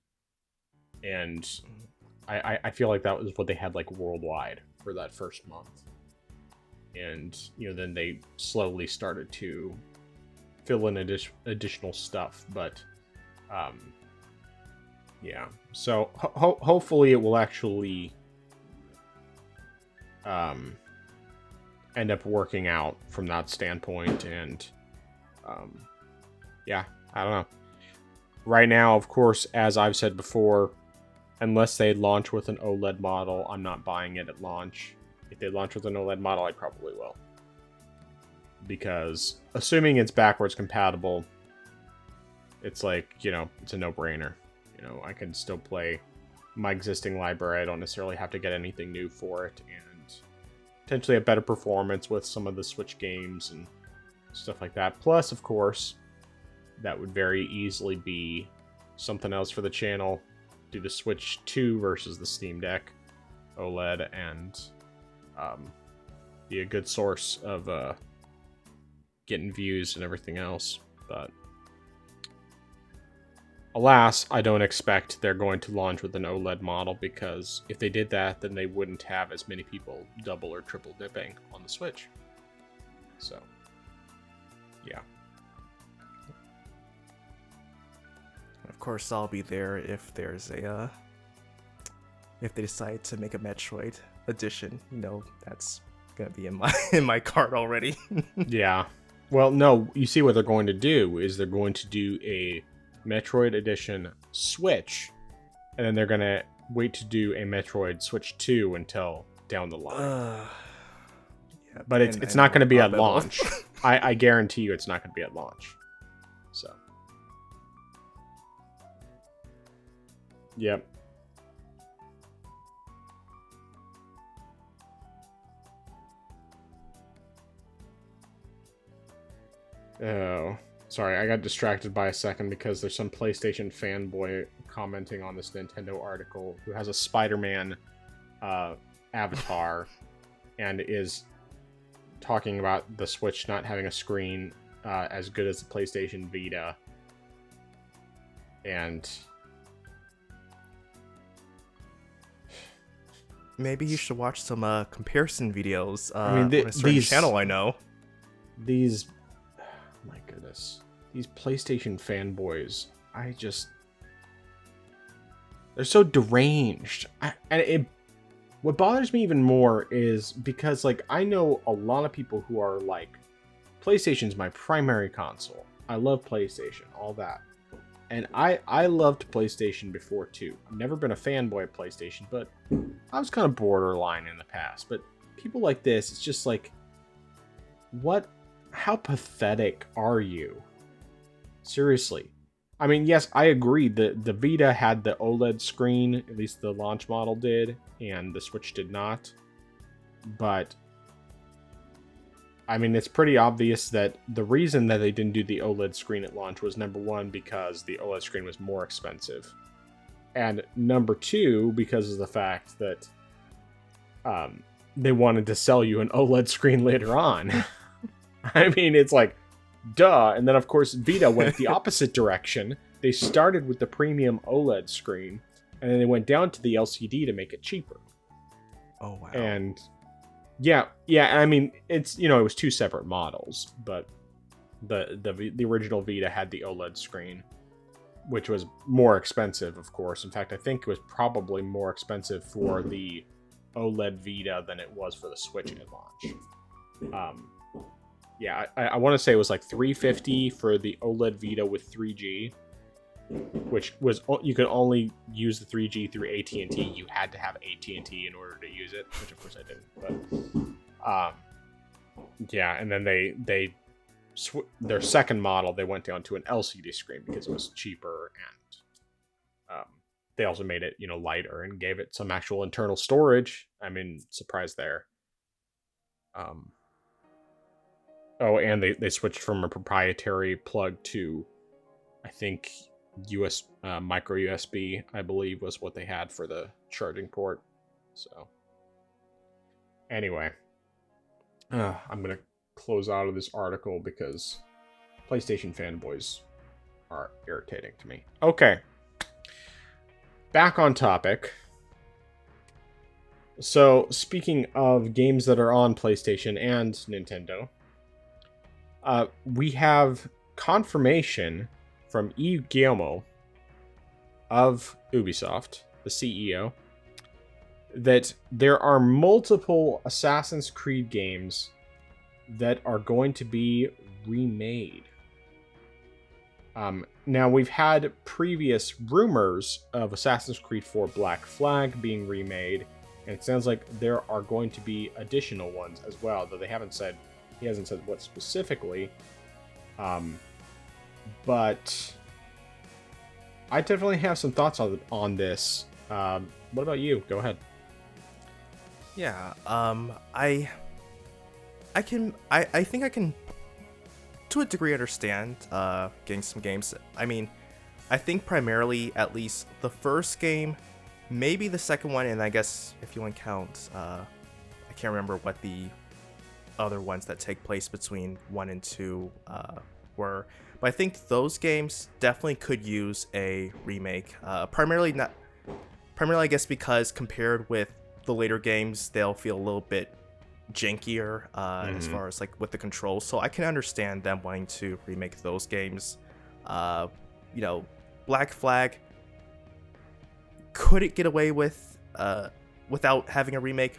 S1: And I feel like that was what they had like worldwide for that first month. And, then they slowly started to fill in additional stuff. But, yeah. So hopefully it will actually end up working out from that standpoint. And, yeah, I don't know. Right now, of course, as I've said before, unless they launch with an OLED model, I'm not buying it at launch. If they launch with an OLED model, I probably will. Because assuming it's backwards compatible, it's like, it's a no-brainer. I can still play my existing library. I don't necessarily have to get anything new for it. And potentially a better performance with some of the Switch games and stuff like that. Plus, of course, that would very easily be something else for the channel. Do the Switch 2 versus the Steam Deck OLED and be a good source of getting views and everything else. But alas, I don't expect they're going to launch with an OLED model, because if they did that, then they wouldn't have as many people double or triple dipping on the Switch. So, yeah.
S2: Of course, I'll be there if there's if they decide to make a Metroid edition. That's gonna be in my cart already.
S1: Yeah. Well, no, you see what they're going to do is they're going to do a Metroid edition Switch, and then they're gonna wait to do a Metroid Switch 2 until down the line. Yeah, but it's not going to be at launch. I guarantee you it's not going to be at launch. So. Yep. Oh, sorry, I got distracted by a second because there's some PlayStation fanboy commenting on this Nintendo article who has a Spider-Man avatar and is talking about the Switch not having a screen as good as the PlayStation Vita. And
S2: maybe you should watch some comparison videos
S1: I mean,
S2: on a certain channel I know.
S1: These, oh my goodness, these PlayStation fanboys, they're so deranged. What bothers me even more is because, like, I know a lot of people who are like, PlayStation's my primary console. I love PlayStation, all that. And I loved PlayStation before, too. I've never been a fanboy of PlayStation, but I was kind of borderline in the past. But people like this, it's just like, how pathetic are you? Seriously. I mean, yes, I agree. The Vita had the OLED screen, at least the launch model did, and the Switch did not. But I mean, it's pretty obvious that the reason that they didn't do the OLED screen at launch was, number one, because the OLED screen was more expensive. And number two, because of the fact that they wanted to sell you an OLED screen later on. I mean, it's like, duh. And then, of course, Vita went the opposite direction. They started with the premium OLED screen, and then they went down to the LCD to make it cheaper.
S2: Oh, wow.
S1: And yeah, I mean, it's, it was two separate models, but the original Vita had the OLED screen, which was more expensive, of course. In fact, I think it was probably more expensive for the OLED Vita than it was for the Switch at launch. Yeah, I want to say it was like $350 for the OLED Vita with 3G, which was, you could only use the 3G through AT&T. You had to have AT&T in order to use it, which of course I didn't. But yeah, and then their second model, they went down to an LCD screen because it was cheaper, and they also made it, lighter and gave it some actual internal storage. I mean, surprise there. Oh, and they switched from a proprietary plug to, I think, micro USB, I believe, was what they had for the charging port. So, anyway, I'm going to close out of this article because PlayStation fanboys are irritating to me. Okay. Back on topic. So, speaking of games that are on PlayStation and Nintendo, we have confirmation from Yves Guillemot of Ubisoft, the CEO, that there are multiple Assassin's Creed games that are going to be remade. Now, we've had previous rumors of Assassin's Creed 4 Black Flag being remade, and it sounds like there are going to be additional ones as well, though he hasn't said what specifically. But I definitely have some thoughts on this. What about you? Go ahead.
S2: Yeah, I think I can, to a degree, understand getting some games. I mean, I think primarily, at least the first game, maybe the second one, and I guess if you want to count, I can't remember what the other ones that take place between 1 and 2 were, but I think those games definitely could use a remake. Primarily, I guess, because compared with the later games, they'll feel a little bit jankier as far as like with the controls. So I can understand them wanting to remake those games. Black Flag, could it get away with without having a remake?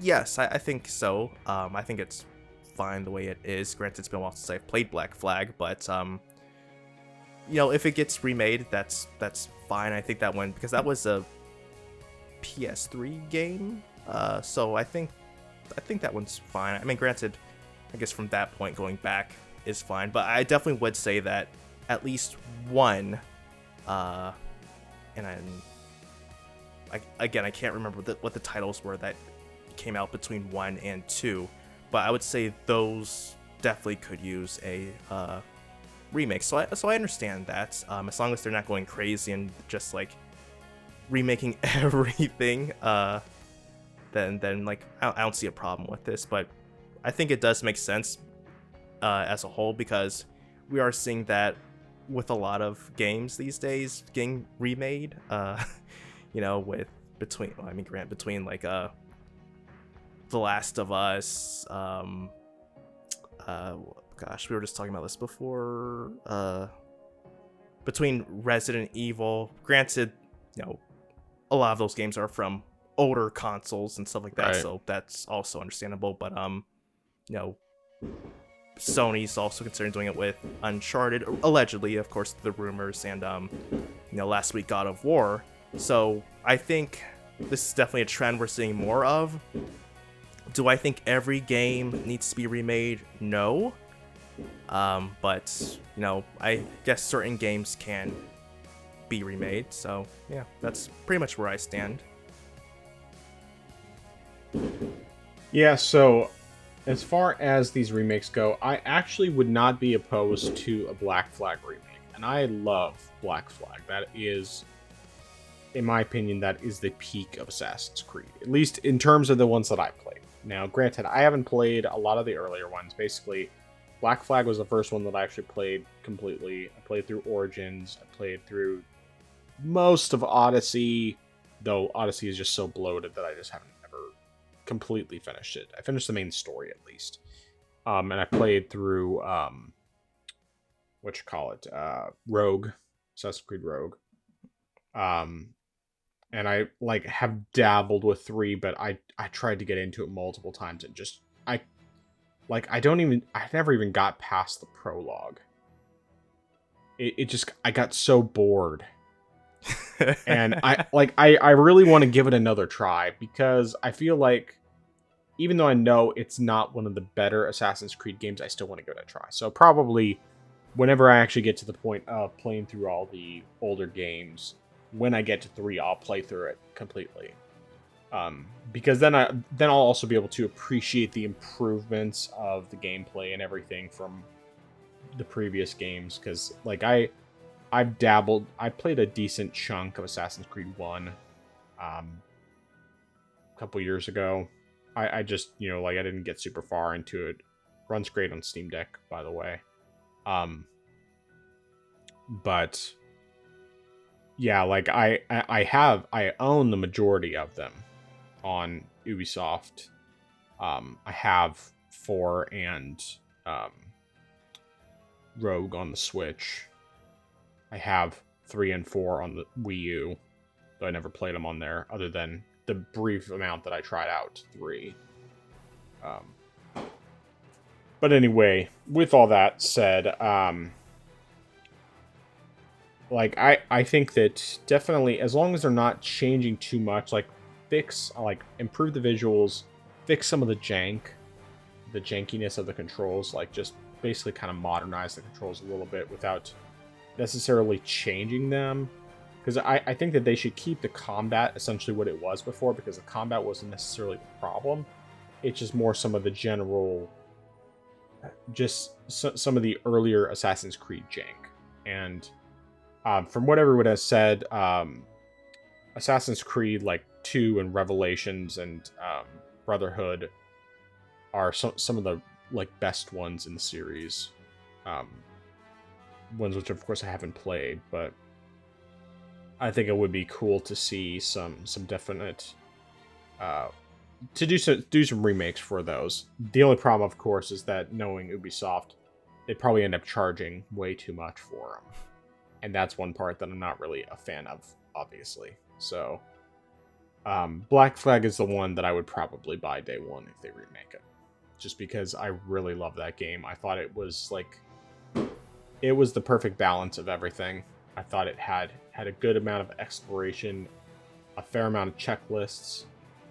S2: Yes, I think so. I think it's fine the way it is. Granted, it's been a while since I've played Black Flag, but if it gets remade, that's fine. I think that one, because that was a PS3 game, so I think that one's fine. I mean, granted, I guess from that point going back is fine, but I definitely would say that at least one, I can't remember what the titles were that came out between 1 and 2, but I would say those definitely could use a remake. So I understand that, as long as they're not going crazy and just like remaking everything, then like I don't see a problem with this. But I think it does make sense as a whole, because we are seeing that with a lot of games these days getting remade. Between like The Last of Us, we were just talking about this before, between Resident Evil. Granted, a lot of those games are from older consoles and stuff like that, right. So that's also understandable. But Sony's also considering doing it with Uncharted, allegedly, of course, the rumors, and last week God of War. So I think this is definitely a trend we're seeing more of. Do I think every game needs to be remade? No. But I guess certain games can be remade. So yeah, that's pretty much where I stand.
S1: Yeah, so as far as these remakes go, I actually would not be opposed to a Black Flag remake. And I love Black Flag. That is in my opinion, that is the peak of Assassin's Creed, at least in terms of the ones that I played. Now, granted, I haven't played a lot of the earlier ones. Basically, Black Flag was the first one that I actually played completely. I played through Origins. I played through most of Odyssey, though Odyssey is just so bloated that I just haven't ever completely finished it. I finished the main story, at least. And I played through, Rogue, Assassin's Creed Rogue. And I have dabbled with 3, but I tried to get into it multiple times and just I never even got past the prologue. I got so bored. And I really want to give it another try, because I feel like even though I know it's not one of the better Assassin's Creed games, I still want to give it a try. So probably whenever I actually get to the point of playing through all the older games, when I get to 3, I'll play through it completely. Because then I'll also be able to appreciate the improvements of the gameplay and everything from the previous games. Because I've dabbled, I played a decent chunk of Assassin's Creed 1 a couple years ago. I just, I didn't get super far into it. Runs great on Steam Deck, by the way. But yeah, I own the majority of them on Ubisoft. I have 4 and Rogue on the Switch. I have 3 and 4 on the Wii U, though I never played them on there, other than the brief amount that I tried out 3. But anyway, with all that said, I think that definitely, as long as they're not changing too much, improve the visuals, fix some of the jankiness of the controls, just basically kind of modernize the controls a little bit without necessarily changing them. Because I think that they should keep the combat essentially what it was before, because the combat wasn't necessarily the problem. It's just more some of the general, some of the earlier Assassin's Creed jank. And from what everyone has said, Assassin's Creed 2 and Revelations and Brotherhood are some of the best ones in the series. Ones which of course I haven't played, but I think it would be cool to see some definite to do some remakes for those. The only problem, of course, is that knowing Ubisoft, they'd probably end up charging way too much for them. And that's one part that I'm not really a fan of, obviously. So, Black Flag is the one that I would probably buy day one if they remake it. Just because I really love that game. I thought it was it was the perfect balance of everything. I thought it had a good amount of exploration, a fair amount of checklists.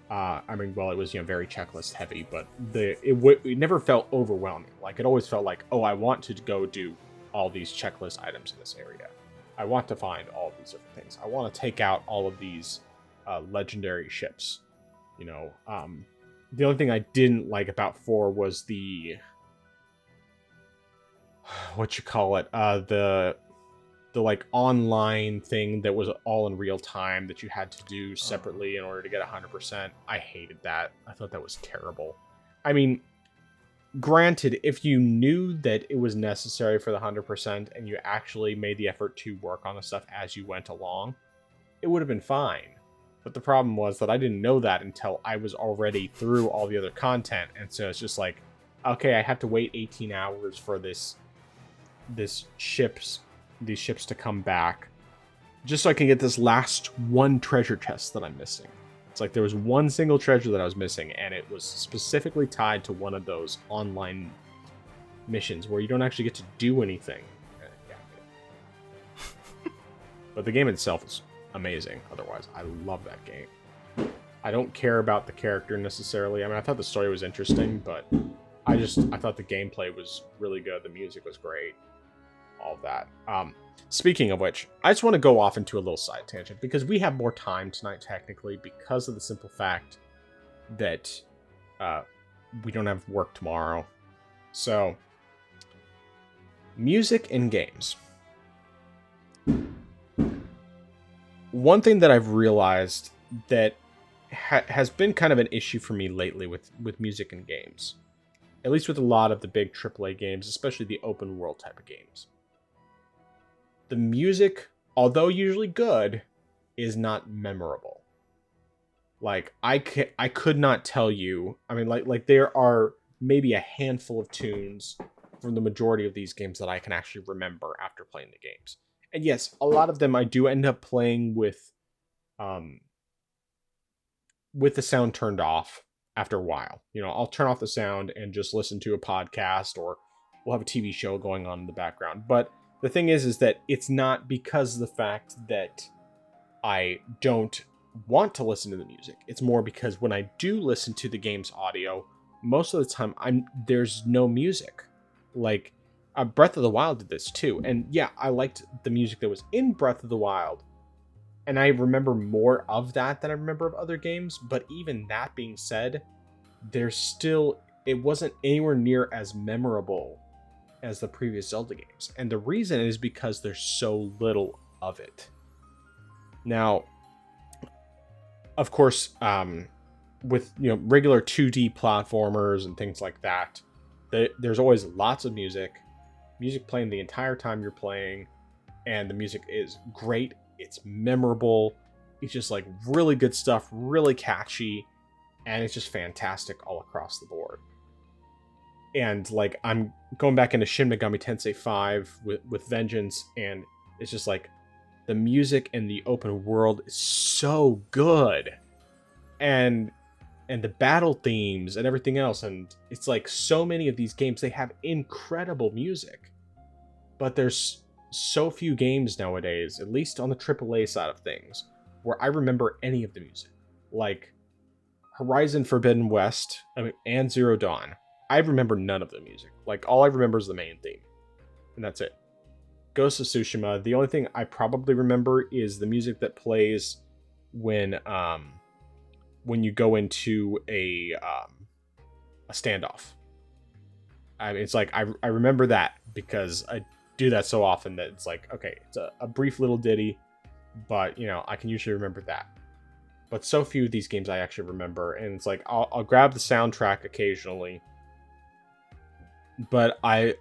S1: It was very checklist heavy, but it never felt overwhelming. It always felt like, oh, I want to go do all these checklist items in this area. I want to find all of these different things. I want to take out all of these legendary ships. The only thing I didn't like about 4 was the the online thing that was all in real time that you had to do separately in order to get 100%. I hated that. I thought that was terrible. I mean, granted, if you knew that it was necessary for the 100% and you actually made the effort to work on the stuff as you went along, it would have been fine. But the problem was that I didn't know that until I was already through all the other content. And so it's just okay, I have to wait 18 hours for these ships to come back just so I can get this last one treasure chest that I'm missing. It's there was one single treasure that I was missing, and it was specifically tied to one of those online missions where you don't actually get to do anything. But the game itself is amazing. Otherwise, I love that game. I don't care about the character necessarily. I thought the story was interesting, but I thought the gameplay was really good. The music was great. All of that. Speaking of which, I just want to go off into a little side tangent because we have more time tonight, technically, because of the simple fact that we don't have work tomorrow. So, music in games. one thing that I've realized that has been kind of an issue for me lately with music and games, at least with a lot of the big AAA games, especially the open world type of games. The music, although usually good, is not memorable. Like I could not tell you. I mean, like there are maybe a handful of tunes from the majority of these games that I can actually remember after playing the games. And yes, a lot of them I do end up playing with the sound turned off after a while. You know, I'll turn off the sound and just listen to a podcast, or we'll have a TV show going on in the background. But the thing is that it's not because of the fact that I don't want to listen to the music. It's more because when I do listen to the game's audio, most of the time there's no music. Like Breath of the Wild did this too. And yeah, I liked the music that was in Breath of the Wild. And I remember more of that than I remember of other games. But even that being said, it wasn't anywhere near as memorable as the previous Zelda games. And the reason is because there's so little of it. Now, of course, with regular 2D platformers and things like that, there's always lots of music playing the entire time you're playing, and the music is great. It's memorable. It's just like really good stuff, really catchy, and it's just fantastic all across the board. And like I'm going back into Shin Megami Tensei 5 with Vengeance, and it's just like the music in the open world is so good, and the battle themes and everything else. And it's like so many of these games, they have incredible music, but there's so few games nowadays, at least on the AAA side of things, where I remember any of the music. Like Horizon Forbidden West, and Zero Dawn, I remember none of the music. Like all I remember is the main theme, and that's it. Ghost of Tsushima, the only thing I probably remember is the music that plays when you go into a standoff. I mean, it's like I remember that because I do that so often that it's like, okay, it's a brief little ditty, but I can usually remember that. But so few of these games I actually remember, and it's like I'll grab the soundtrack occasionally, but I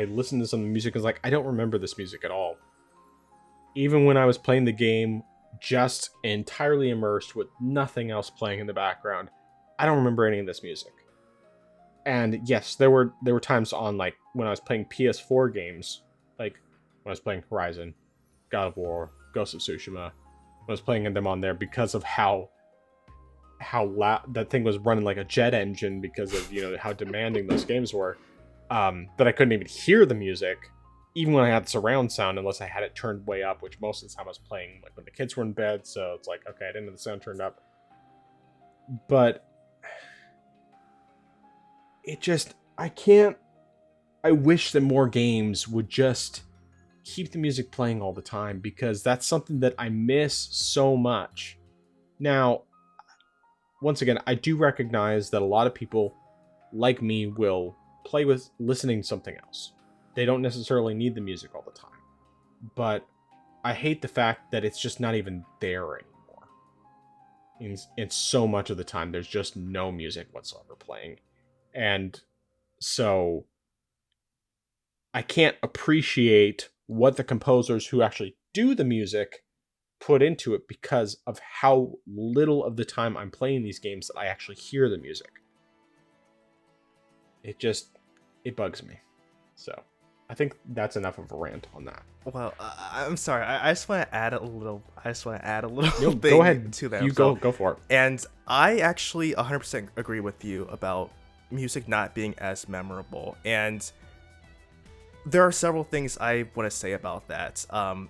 S1: listen to some music and it's like, I don't remember this music at all. Even when I was playing the game just entirely immersed with nothing else playing in the background, I don't remember any of this music. And yes, there were times on like when I was playing PS4 games, like when I was playing Horizon, God of War, Ghost of Tsushima, I was playing them on there because of how loud that thing was running, like a jet engine, because of how demanding those games were. That I couldn't even hear the music, even when I had surround sound, unless I had it turned way up, which most of the time I was playing like when the kids were in bed, so it's like, okay, I didn't have the sound turned up. But I wish that more games would just keep the music playing all the time, because that's something that I miss so much. Now, once again, I do recognize that a lot of people like me will play with listening to something else. They don't necessarily need the music all the time. But I hate the fact that it's just not even there anymore. In so much of the time, there's just no music whatsoever playing. And so I can't appreciate what the composers who actually do the music put into it, because of how little of the time I'm playing these games that I actually hear the music. It bugs me. So I think that's enough of a rant on that.
S2: Well, I'm sorry. I just want to add a little.
S1: No,
S2: thing
S1: go ahead.
S2: to that.
S1: You go for it.
S2: And I actually 100% agree with you about music not being as memorable. And there are several things I want to say about that.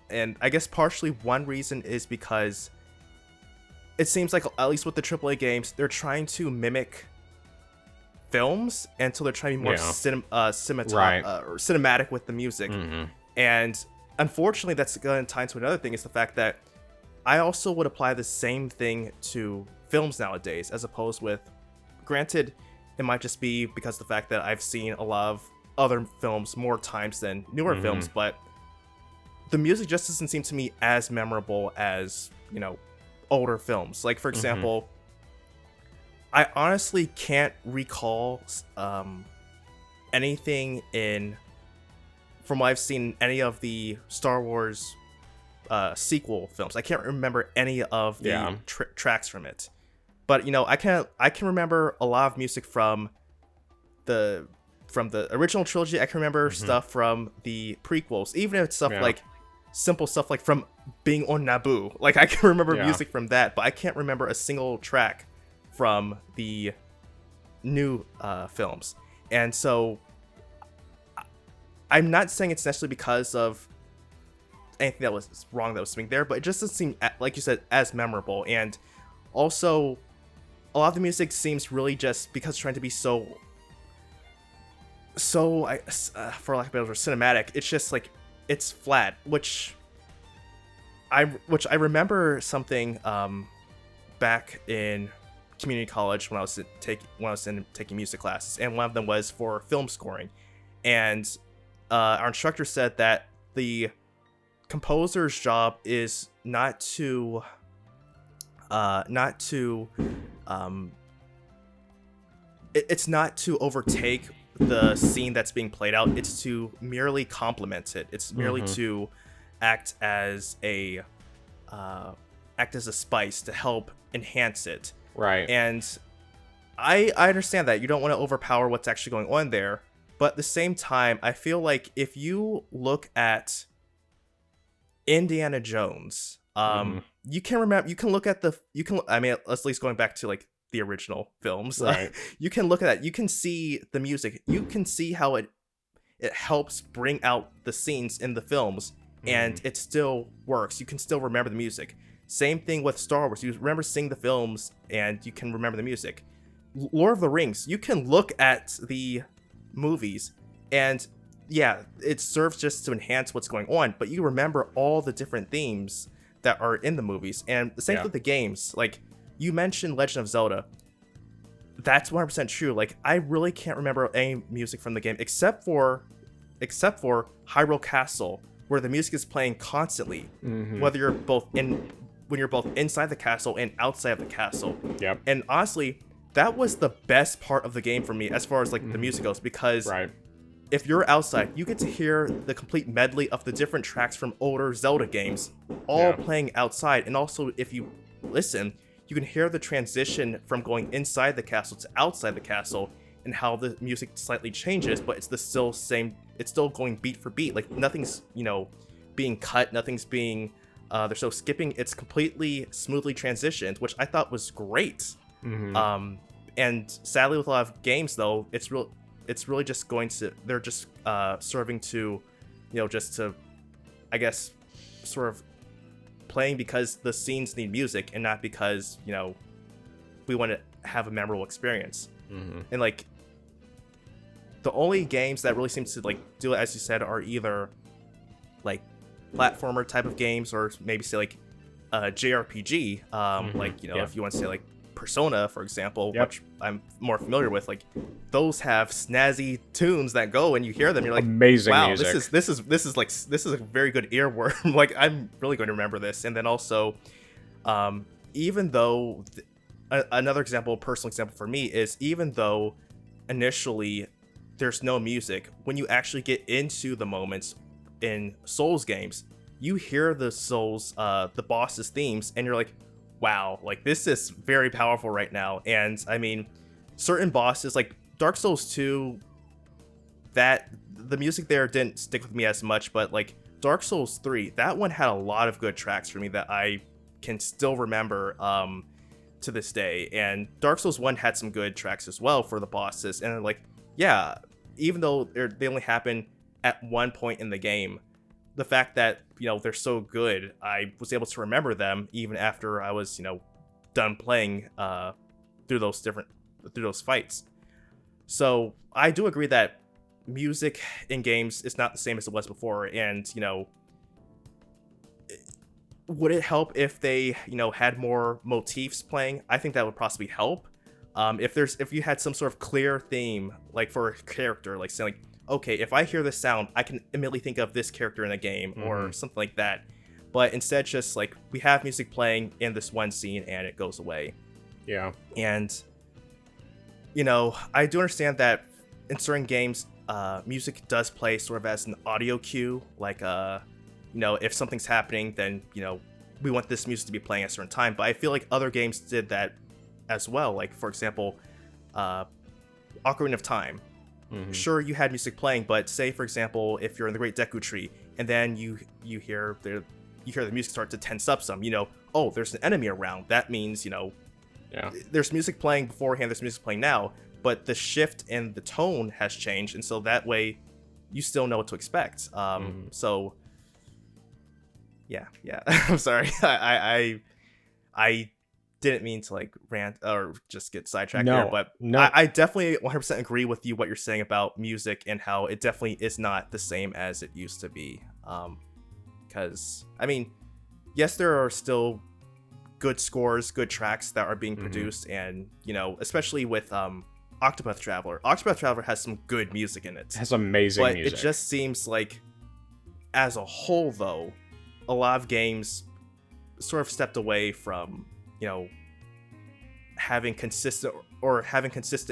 S2: And I guess partially one reason is because it seems like, at least with the AAA games, they're trying to mimic films, and so they're trying to be more cinematic with the music.
S1: Mm-hmm.
S2: And unfortunately, that's going to tie into another thing, is the fact that I also would apply the same thing to films nowadays, as opposed with, granted, it might just be because of the fact that I've seen a lot of other films more times than newer films, but the music just doesn't seem to me as memorable as, older films. Like, for example, I honestly can't recall anything from what I've seen, any of the Star Wars sequel films. I can't remember any of the tracks from it. But I can remember a lot of music from the original trilogy. I can remember stuff from the prequels, even if it's stuff like simple stuff like from being on Naboo. Like, I can remember music from that, but I can't remember a single track from the new films. And so I'm not saying it's necessarily because of anything that was wrong that was being there, but it just doesn't seem, like you said, as memorable. And also, a lot of the music seems really just because it's trying to be so for lack of a better word, cinematic. It's just like, it's flat, which I remember something back in community college when I was taking music classes, and one of them was for film scoring, and our instructor said that the composer's job is not to it's not to overtake the scene that's being played out. It's to merely complement it. It's merely to act as a spice to help enhance it.
S1: Right.
S2: And I understand that you don't want to overpower what's actually going on there, but at the same time, I feel like if you look at Indiana Jones, you can look at at least going back to like the original films,
S1: right.
S2: You can look at that, you can see the music, you can see how it helps bring out the scenes in the films, and it still works. You can still remember the music. Same thing with Star Wars. You remember seeing the films and you can remember the music. Lord of the Rings, you can look at the movies and it serves just to enhance what's going on, but you remember all the different themes that are in the movies. And the same with the games. Like, you mentioned Legend of Zelda. That's 100% true. Like, I really can't remember any music from the game except for Hyrule Castle, where the music is playing constantly, whether you're when you're both inside the castle and outside of the castle.
S1: Yep.
S2: And honestly, that was the best part of the game for me as far as like the music goes, because if you're outside, you get to hear the complete medley of the different tracks from older Zelda games all playing outside. And also, if you listen, you can hear the transition from going inside the castle to outside the castle and how the music slightly changes, but it's still going beat for beat. Like, nothing's, being cut, nothing's being there's no skipping. It's completely smoothly transitioned, which I thought was great. And sadly, with a lot of games, though, it's really just they're just serving to, just to, I guess, sort of playing because the scenes need music and not because, we want to have a memorable experience. And like, the only games that really seem to like do it, as you said, are either like platformer type of games, or maybe say like JRPG, like, if you want to say like Persona, for example, which I'm more familiar with. Like, those have snazzy tunes that go and you hear them, you're like,
S1: amazing
S2: wow,
S1: music.
S2: this is a very good earworm. Like, I'm really going to remember this. And then also, even though another personal example for me is, even though initially there's no music, when you actually get into the moments in Souls games, you hear the boss's themes, and you're like, wow, like, this is very powerful right now. And I mean, certain bosses like Dark Souls 2, that the music there didn't stick with me as much, but like Dark Souls 3, that one had a lot of good tracks for me that I can still remember to this day. And Dark Souls 1 had some good tracks as well for the bosses. And like, even though they only happen at one point in the game, the fact that, they're so good, I was able to remember them even after I was, done playing through those fights. So I do agree that music in games is not the same as it was before. And, would it help if they, had more motifs playing? I think that would possibly help. If you had some sort of clear theme, like for a character, like saying like, okay, if I hear this sound, I can immediately think of this character in the game or something like that. But instead, just like we have music playing in this one scene and it goes away.
S1: Yeah.
S2: And, you know, I do understand that in certain games, music does play sort of as an audio cue. Like, you know, if something's happening, then, you know, we want this music to be playing at a certain time. But I feel like other games did that as well. Like, for example, Ocarina of Time. Sure, you had music playing, but say, for example, if you're in the Great Deku Tree, and then you hear the music start to tense up some, you know, oh, there's an enemy around. That means, you know, there's music playing beforehand, there's music playing now, but the shift in the tone has changed, and so that way you still know what to expect. So yeah. I'm sorry. I didn't mean to like rant or just get sidetracked there, but I definitely 100% agree with you what you're saying about music and how it definitely is not the same as it used to be. Because I mean, yes, there are still good scores, good tracks that are being produced, and you know, especially with Octopath Traveler. Octopath Traveler has some good music in it.
S1: It has amazing music.
S2: But it just seems like, as a whole, though, a lot of games sort of stepped away from, you know, having consistent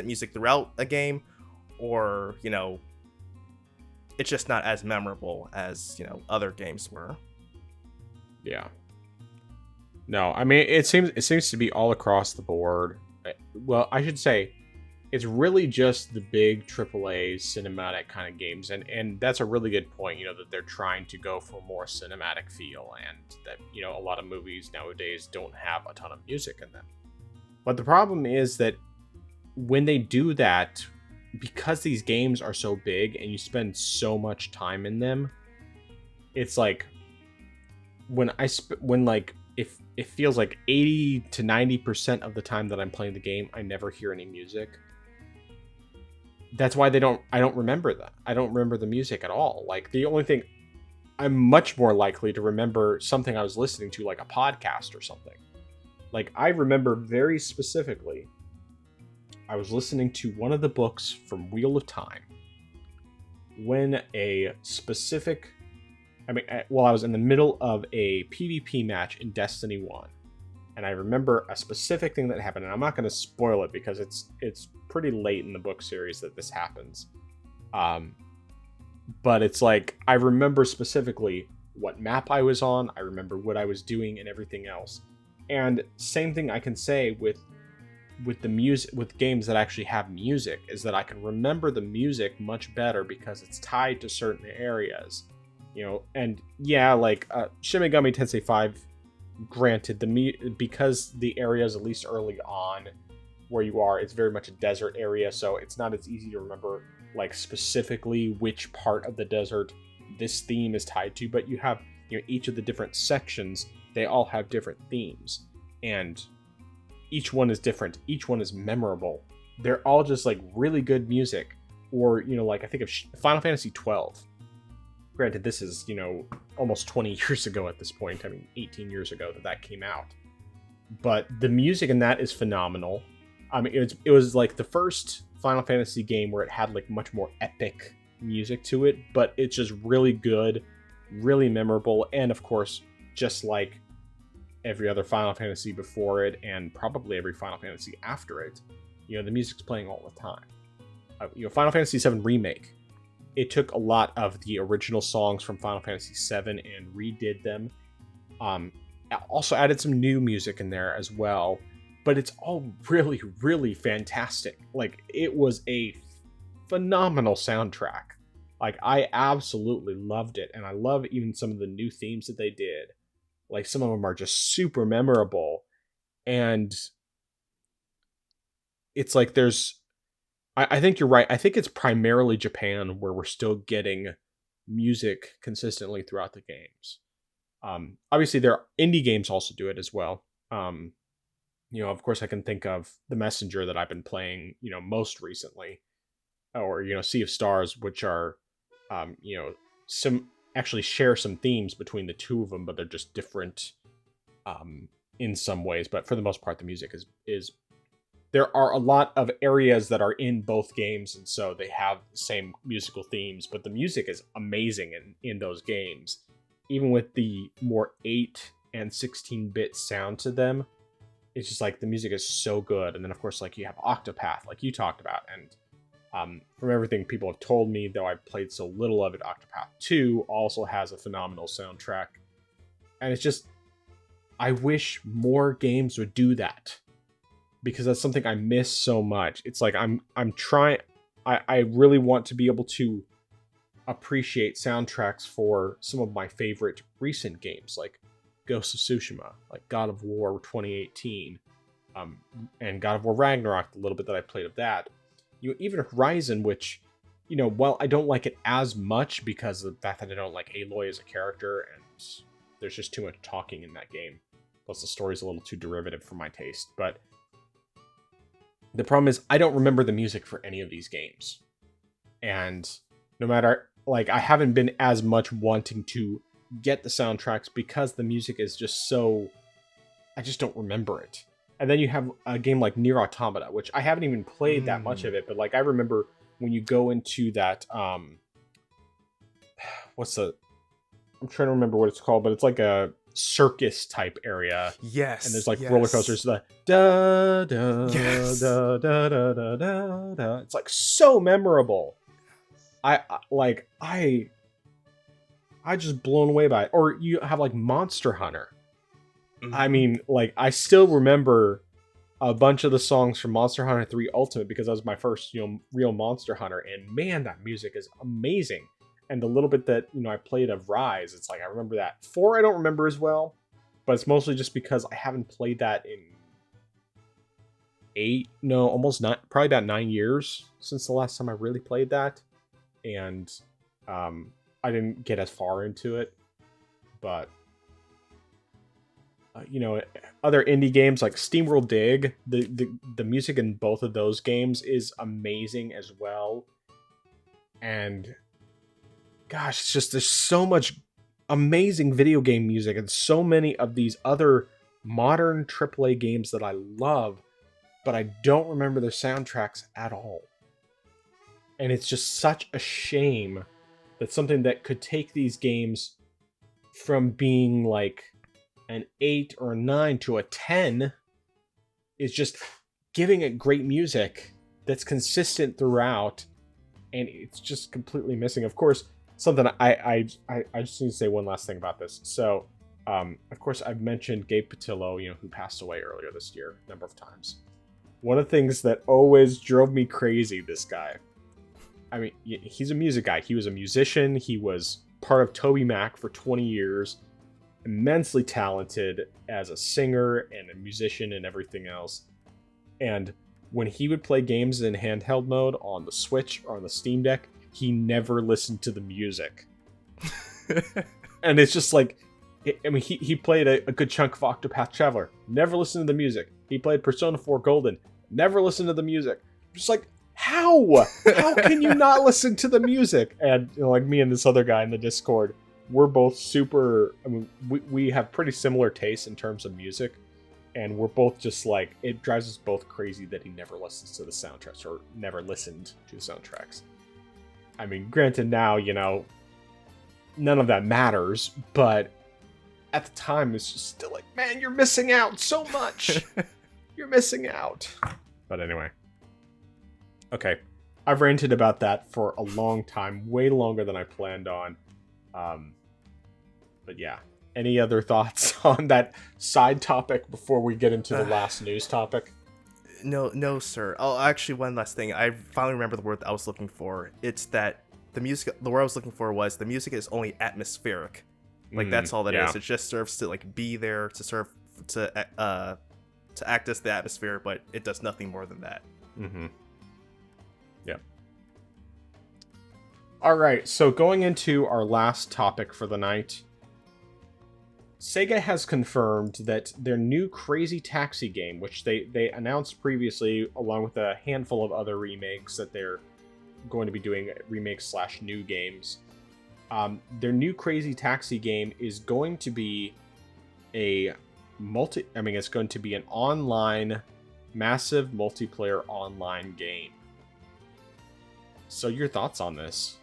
S2: music throughout a game, or, you know, it's just not as memorable as, you know, other games were.
S1: Yeah. No, I mean, it seems to be all across the board. Well, I should say it's really just the big AAA cinematic kind of games, and that's a really good point, you know, that they're trying to go for a more cinematic feel, and that, you know, a lot of movies nowadays don't have a ton of music in them. But the problem is that when they do that, because these games are so big and you spend so much time in them, it's like if it feels like 80 to 90% of the time that I'm playing the game, I never hear any music. That's why I don't remember that. I don't remember the music at all. Like, the only thing, I'm much more likely to remember something I was listening to, like a podcast or something. Like, I remember very specifically, I was listening to one of the books from Wheel of Time when I was in the middle of a PvP match in Destiny 1. And I remember a specific thing that happened, and I'm not going to spoil it because it's pretty late in the book series that this happens. But it's like, I remember specifically what map I was on, I remember what I was doing and everything else. And same thing I can say with the music, with games that actually have music, is that I can remember the music much better because it's tied to certain areas, you know. And yeah, like Shin Megami Tensei 5, granted, because the areas, at least early on where you are, it's very much a desert area, so it's not as easy to remember like specifically which part of the desert this theme is tied to. But you have, you know, each of the different sections, they all have different themes, and each one is different, each one is memorable. They're all just like really good music. Or, you know, like I think of Final Fantasy 12. Granted, this is, you know, almost 20 years ago at this point. I mean, 18 years ago that came out. But the music in that is phenomenal. I mean, it was like the first Final Fantasy game where it had like much more epic music to it, but it's just really good, really memorable, and of course, just like every other Final Fantasy before it, and probably every Final Fantasy after it, you know, the music's playing all the time. You know, Final Fantasy VII Remake, it took a lot of the original songs from Final Fantasy VII and redid them. Also added some new music in there as well, but it's all really, really fantastic. Like, it was a phenomenal soundtrack. Like, I absolutely loved it, and I love even some of the new themes that they did. Like, some of them are just super memorable, and it's like I think you're right. I think it's primarily Japan where we're still getting music consistently throughout the games. Obviously, there are indie games also do it as well. You know, of course, I can think of The Messenger that I've been playing, you know, most recently, or, you know, Sea of Stars, which are, you know, some actually share some themes between the two of them, but they're just different in some ways. But for the most part, the music is there are a lot of areas that are in both games, and so they have the same musical themes, but the music is amazing in those games. Even with the more 8 and 16-bit sound to them, it's just like the music is so good. And then of course, like, you have Octopath, like you talked about, and from everything people have told me, though I've played so little of it, Octopath 2 also has a phenomenal soundtrack. And it's just, I wish more games would do that, because that's something I miss so much. It's like I'm trying, I really want to be able to appreciate soundtracks for some of my favorite recent games, like Ghost of Tsushima, like God of War 2018, and God of War Ragnarok, the little bit that I played of that. Even Horizon, which, while I don't like it as much because of the fact that I don't like Aloy as a character, and there's just too much talking in that game. Plus the story's a little too derivative for my taste, but the problem is I don't remember the music for any of these games. And no matter, like, I haven't been as much wanting to get the soundtracks because the music is just so, I just don't remember it. And then you have a game like Nier Automata, which I haven't even played that much of it, but like I remember when you go into that I'm trying to remember what it's called, but it's like a circus type area.
S2: Yes.
S1: And there's like roller coasters. The da da
S2: Yes.
S1: da da da da da da. It's like so memorable. I just blown away by it. Or you have like Monster Hunter.
S2: Mhm.
S1: I mean, like, I still remember a bunch of the songs from Monster Hunter 3 Ultimate because that was my first, real Monster Hunter. And man, that music is amazing. And the little bit that, I played of Rise, it's like, I remember that. 4, I don't remember as well, but it's mostly just because I haven't played that in almost 9, probably about 9 years since the last time I really played that. And I didn't get as far into it, but other indie games like SteamWorld Dig, the music in both of those games is amazing as well. And gosh, it's just, there's so much amazing video game music and so many of these other modern AAA games that I love, but I don't remember their soundtracks at all. And it's just such a shame that something that could take these games from being like an 8 or a 9 to a 10 is just giving it great music that's consistent throughout, and it's just completely missing. Of course, something I just need to say one last thing about this. So, of course, I've mentioned Gabe Patillo, who passed away earlier this year a number of times. One of the things that always drove me crazy, this guy, I mean, he's a music guy. He was a musician. He was part of Toby Mac for 20 years. Immensely talented as a singer and a musician and everything else. And when he would play games in handheld mode on the Switch or on the Steam Deck, he never listened to the music. And it's just like, I mean, he played a good chunk of Octopath Traveler, never listened to the music. He played Persona 4 Golden, never listened to the music. Just like, how can you not listen to the music? And like me and this other guy in the Discord, we're both super, I mean, we have pretty similar tastes in terms of music, and we're both just like, it drives us both crazy that he never listens to the soundtracks or never listened to the soundtracks. I mean, granted now, none of that matters, but at the time it's just still like, man, you're missing out so much. You're missing out. But anyway. Okay. I've ranted about that for a long time, way longer than I planned on. But yeah, any other thoughts on that side topic before we get into the last news topic?
S2: No, sir. Oh, actually, one last thing. I finally remember the word that I was looking for. It's that the music. The word I was looking for was the music is only atmospheric. Like that's all that is. It just serves to like be there to serve to act as the atmosphere, but it does nothing more than that.
S1: Mm-hmm. Yeah. All right. So going into our last topic for the night. Sega has confirmed that their new Crazy Taxi game, which they announced previously, along with a handful of other remakes that they're going to be doing remakes/new games. Their new Crazy Taxi game is going to be it's going to be an online massive multiplayer online game. So your thoughts on this?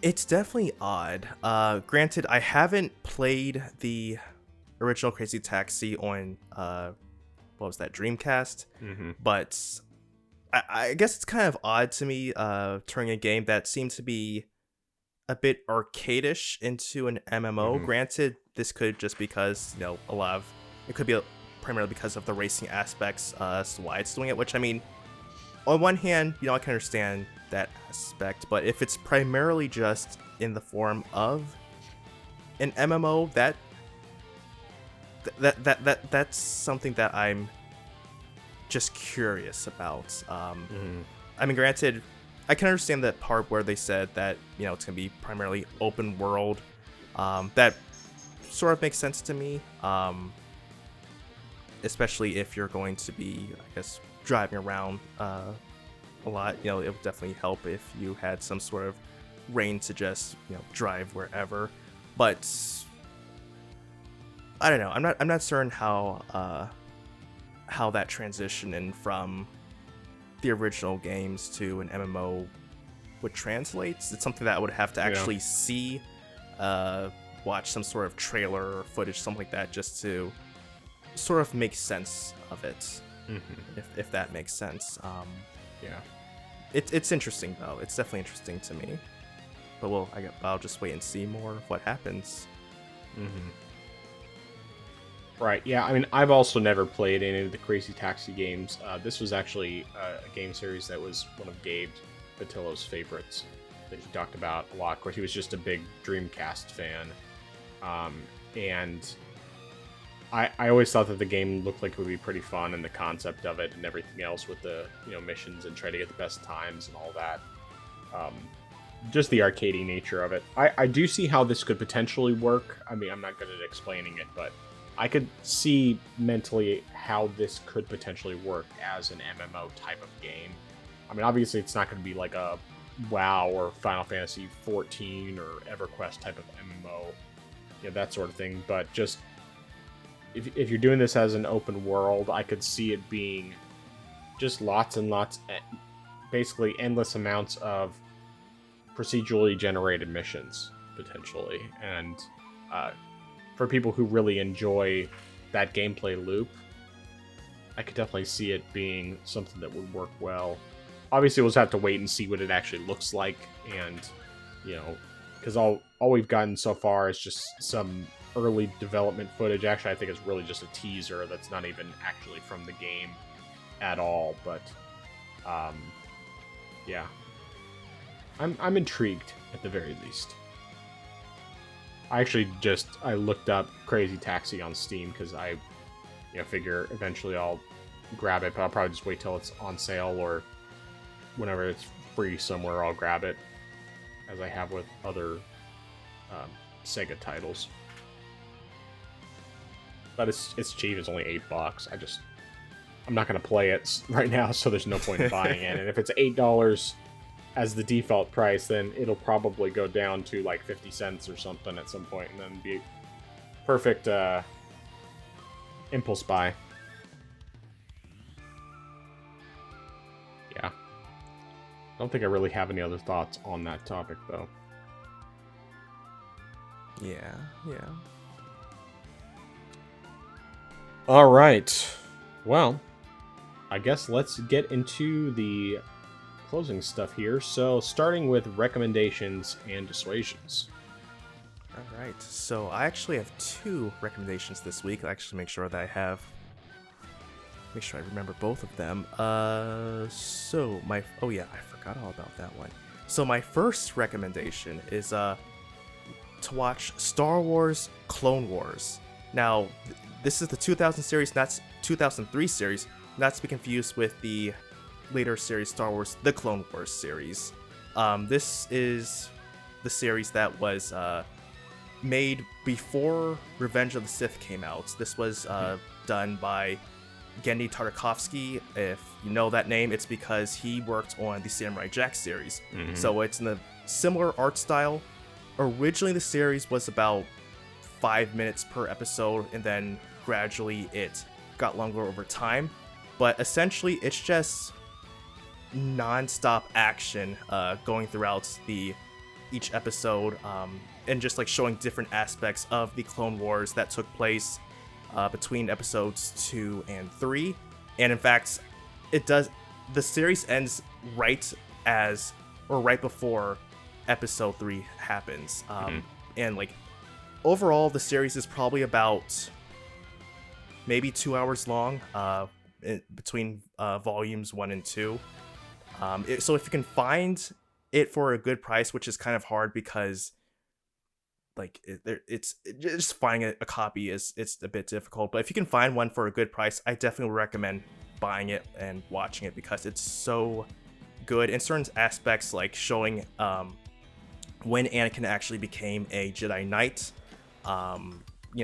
S2: It's definitely odd. Granted, I haven't played the original Crazy Taxi on what was that, Dreamcast?
S1: Mm-hmm.
S2: But I guess it's kind of odd to me turning a game that seemed to be a bit arcadish into an MMO.
S1: Mm-hmm.
S2: Granted, this could just because, a lot of it could be primarily because of the racing aspects as to why it's doing it, which, I mean, on one hand, I can understand that aspect, but if it's primarily just in the form of an MMO, that's something that I'm just curious about. I mean, granted, I can understand that part where they said that it's gonna be primarily open world. That sort of makes sense to me, especially if you're going to be, I guess, driving around a lot. It would definitely help if you had some sort of range to just drive wherever. But I don't know. I'm not certain how that transition in from the original games to an MMO would translate. It's something that I would have to actually see, watch some sort of trailer or footage, something like that, just to sort of make sense of it.
S1: Mm-hmm.
S2: If that makes sense.
S1: Yeah.
S2: It's interesting though. It's definitely interesting to me. But I'll just wait and see more of what happens.
S1: Mm-hmm. Right, yeah, I mean, I've also never played any of the Crazy Taxi games. This was actually a game series that was one of Gabe Patillo's favorites that he talked about a lot. Of course, he was just a big Dreamcast fan. And I always thought that the game looked like it would be pretty fun, and the concept of it and everything else with the missions and try to get the best times and all that. Just the arcadey nature of it. I do see how this could potentially work. I mean, I'm not good at explaining it, but I could see mentally how this could potentially work as an MMO type of game. I mean, obviously it's not going to be like a WoW or Final Fantasy 14 or EverQuest type of MMO, that sort of thing. But just if you're doing this as an open world, I could see it being just lots and lots, basically endless amounts of procedurally generated missions potentially, and for people who really enjoy that gameplay loop, I could definitely see it being something that would work well. Obviously, we'll just have to wait and see what it actually looks like, and because all we've gotten so far is just some early development footage. Actually, I think it's really just a teaser that's not even actually from the game at all. But yeah, I'm intrigued at the very least. I looked up Crazy Taxi on Steam because I figure eventually I'll grab it, but I'll probably just wait till it's on sale, or whenever it's free somewhere I'll grab it, as I have with other Sega titles. But it's cheap. It's only $8. I'm not going to play it right now, so there's no point in buying it. And if it's $8 as the default price, then it'll probably go down to like 50 cents or something at some point, and then be perfect impulse buy. Yeah. I don't think I really have any other thoughts on that topic, though.
S2: Yeah.
S1: All right. Well, I guess let's get into the closing stuff here. So, starting with recommendations and dissuasions.
S2: All right. So I actually have 2 recommendations this week. I'll actually make sure I remember both of them. I forgot all about that one. So my first recommendation is to watch Star Wars Clone Wars. Now, this is the 2000 series, not 2003 series, not to be confused with the later series Star Wars The Clone Wars series. This is the series that was made before Revenge of the Sith came out. This was done by Genndy Tartakovsky. If you know that name, it's because he worked on the Samurai Jack series. Mm-hmm. So it's in a similar art style. Originally, the series was about 5 minutes per episode, and then gradually it got longer over time, but essentially it's just non-stop action going throughout each episode, and just like showing different aspects of the Clone Wars that took place between episodes 2 and 3. And in fact, the series ends right before episode 3 happens. And like overall, the series is probably about maybe 2 hours long between volumes 1 and 2. So if you can find it for a good price, which is kind of hard because like it's just finding a copy it's a bit difficult, but if you can find one for a good price, I definitely recommend buying it and watching it because it's so good in certain aspects, like showing when Anakin actually became a Jedi Knight,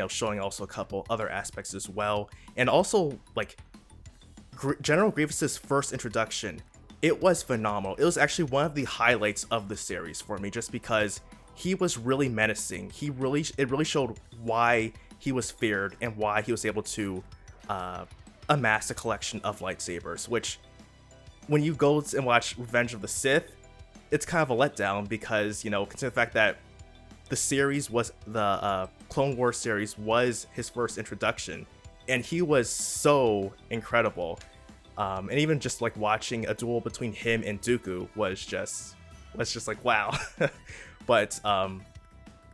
S2: showing also a couple other aspects as well, and also like General Grievous's first introduction. It was phenomenal. It was actually one of the highlights of the series for me, just because he was really menacing. It really showed why he was feared and why he was able to amass a collection of lightsabers, which when you go and watch Revenge of the Sith, it's kind of a letdown because, consider the fact that the Clone Wars series was his first introduction, and he was so incredible. And even just like watching a duel between him and Dooku was just like, wow. But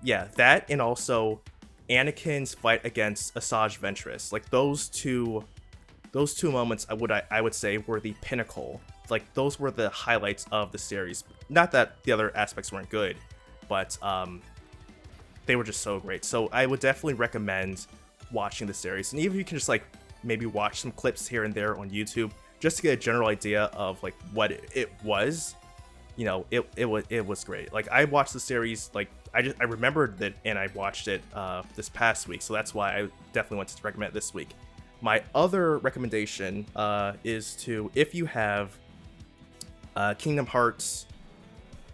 S2: yeah, that, and also Anakin's fight against Asajj Ventress, like those two moments I would say were the pinnacle. Like those were the highlights of the series. Not that the other aspects weren't good, but they were just so great. So I would definitely recommend watching the series, and even if you can just like maybe watch some clips here and there on YouTube just to get a general idea of like what it was. It was great. Like I watched the series, like I remembered that, and I watched it this past week, so that's why I definitely wanted to recommend it this week. My other recommendation is to, if you have Kingdom Hearts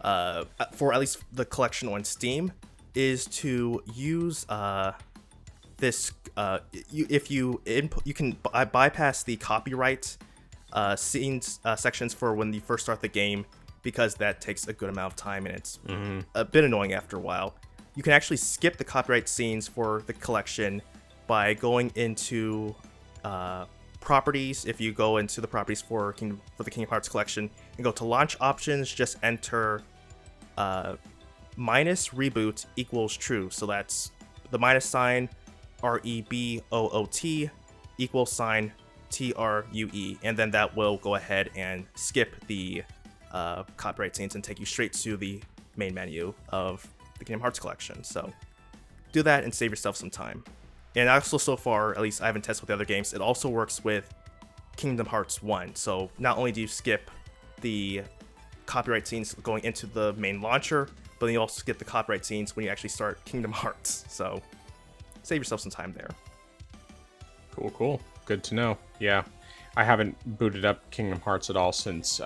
S2: for at least the collection on Steam, is to use this. You can bypass the copyright scenes sections for when you first start the game, because that takes a good amount of time and it's a bit annoying after a while. You can actually skip the copyright scenes for the collection by going into properties. If you go into the properties for the Kingdom Hearts collection and go to launch options, just enter minus reboot equals true. So that's the minus sign REBOOT equals sign TRUE, and then that will go ahead and skip the copyright scenes and take you straight to the main menu of the Kingdom Hearts collection. So do that and save yourself some time. And also, so far, at least I haven't tested with the other games, it also works with Kingdom Hearts 1. So not only do you skip the copyright scenes going into the main launcher, but then you also skip the copyright scenes when you actually start Kingdom Hearts. So save yourself some time there.
S1: Cool. Good to know. Yeah, I haven't booted up Kingdom Hearts at all since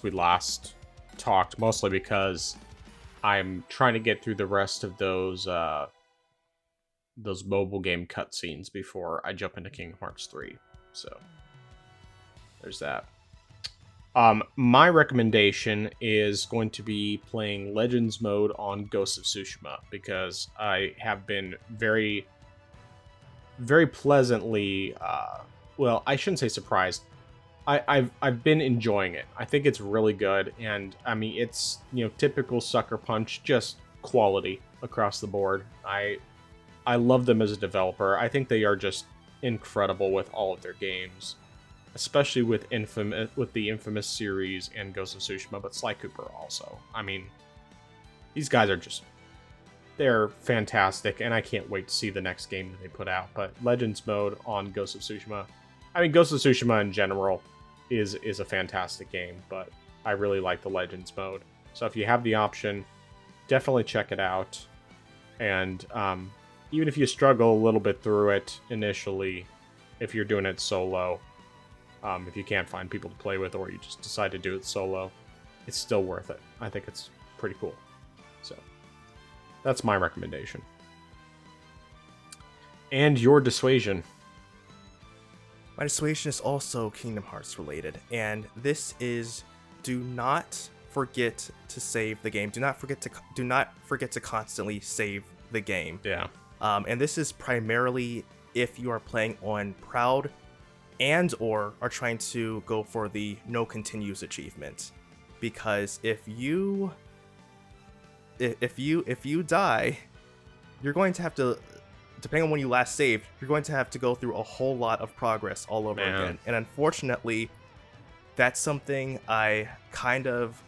S1: we last talked, mostly because I'm trying to get through the rest of those mobile game cutscenes before I jump into Kingdom Hearts 3. So there's that. My recommendation is going to be playing Legends mode on Ghost of Tsushima, because I have been very, very pleasantly, well, I shouldn't say surprised. I've been enjoying it. I think it's really good, and I mean, it's, typical Sucker Punch, just quality across the board. I love them as a developer. I think they are just incredible with all of their games, especially with the Infamous series and Ghost of Tsushima, but Sly Cooper also. I mean, these guys are they're fantastic, and I can't wait to see the next game that they put out. But Legends mode on Ghost of Tsushima, I mean, Ghost of Tsushima in general is a fantastic game, but I really like the Legends mode. So if you have the option, definitely check it out. And even if you struggle a little bit through it initially, if you're doing it solo, if you can't find people to play with, or you just decide to do it solo, it's still worth it. I think it's pretty cool. So that's my recommendation. And your dissuasion.
S2: My dissuasion is also Kingdom Hearts related, and this is do not forget to save the game. Do not forget to constantly save the game.
S1: Yeah.
S2: And this is primarily if you are playing on Proud and or are trying to go for the no continues achievement, because if you die, you're going to have to, depending on when you last saved, you're going to have to go through a whole lot of progress all over again. And unfortunately, that's something I kind of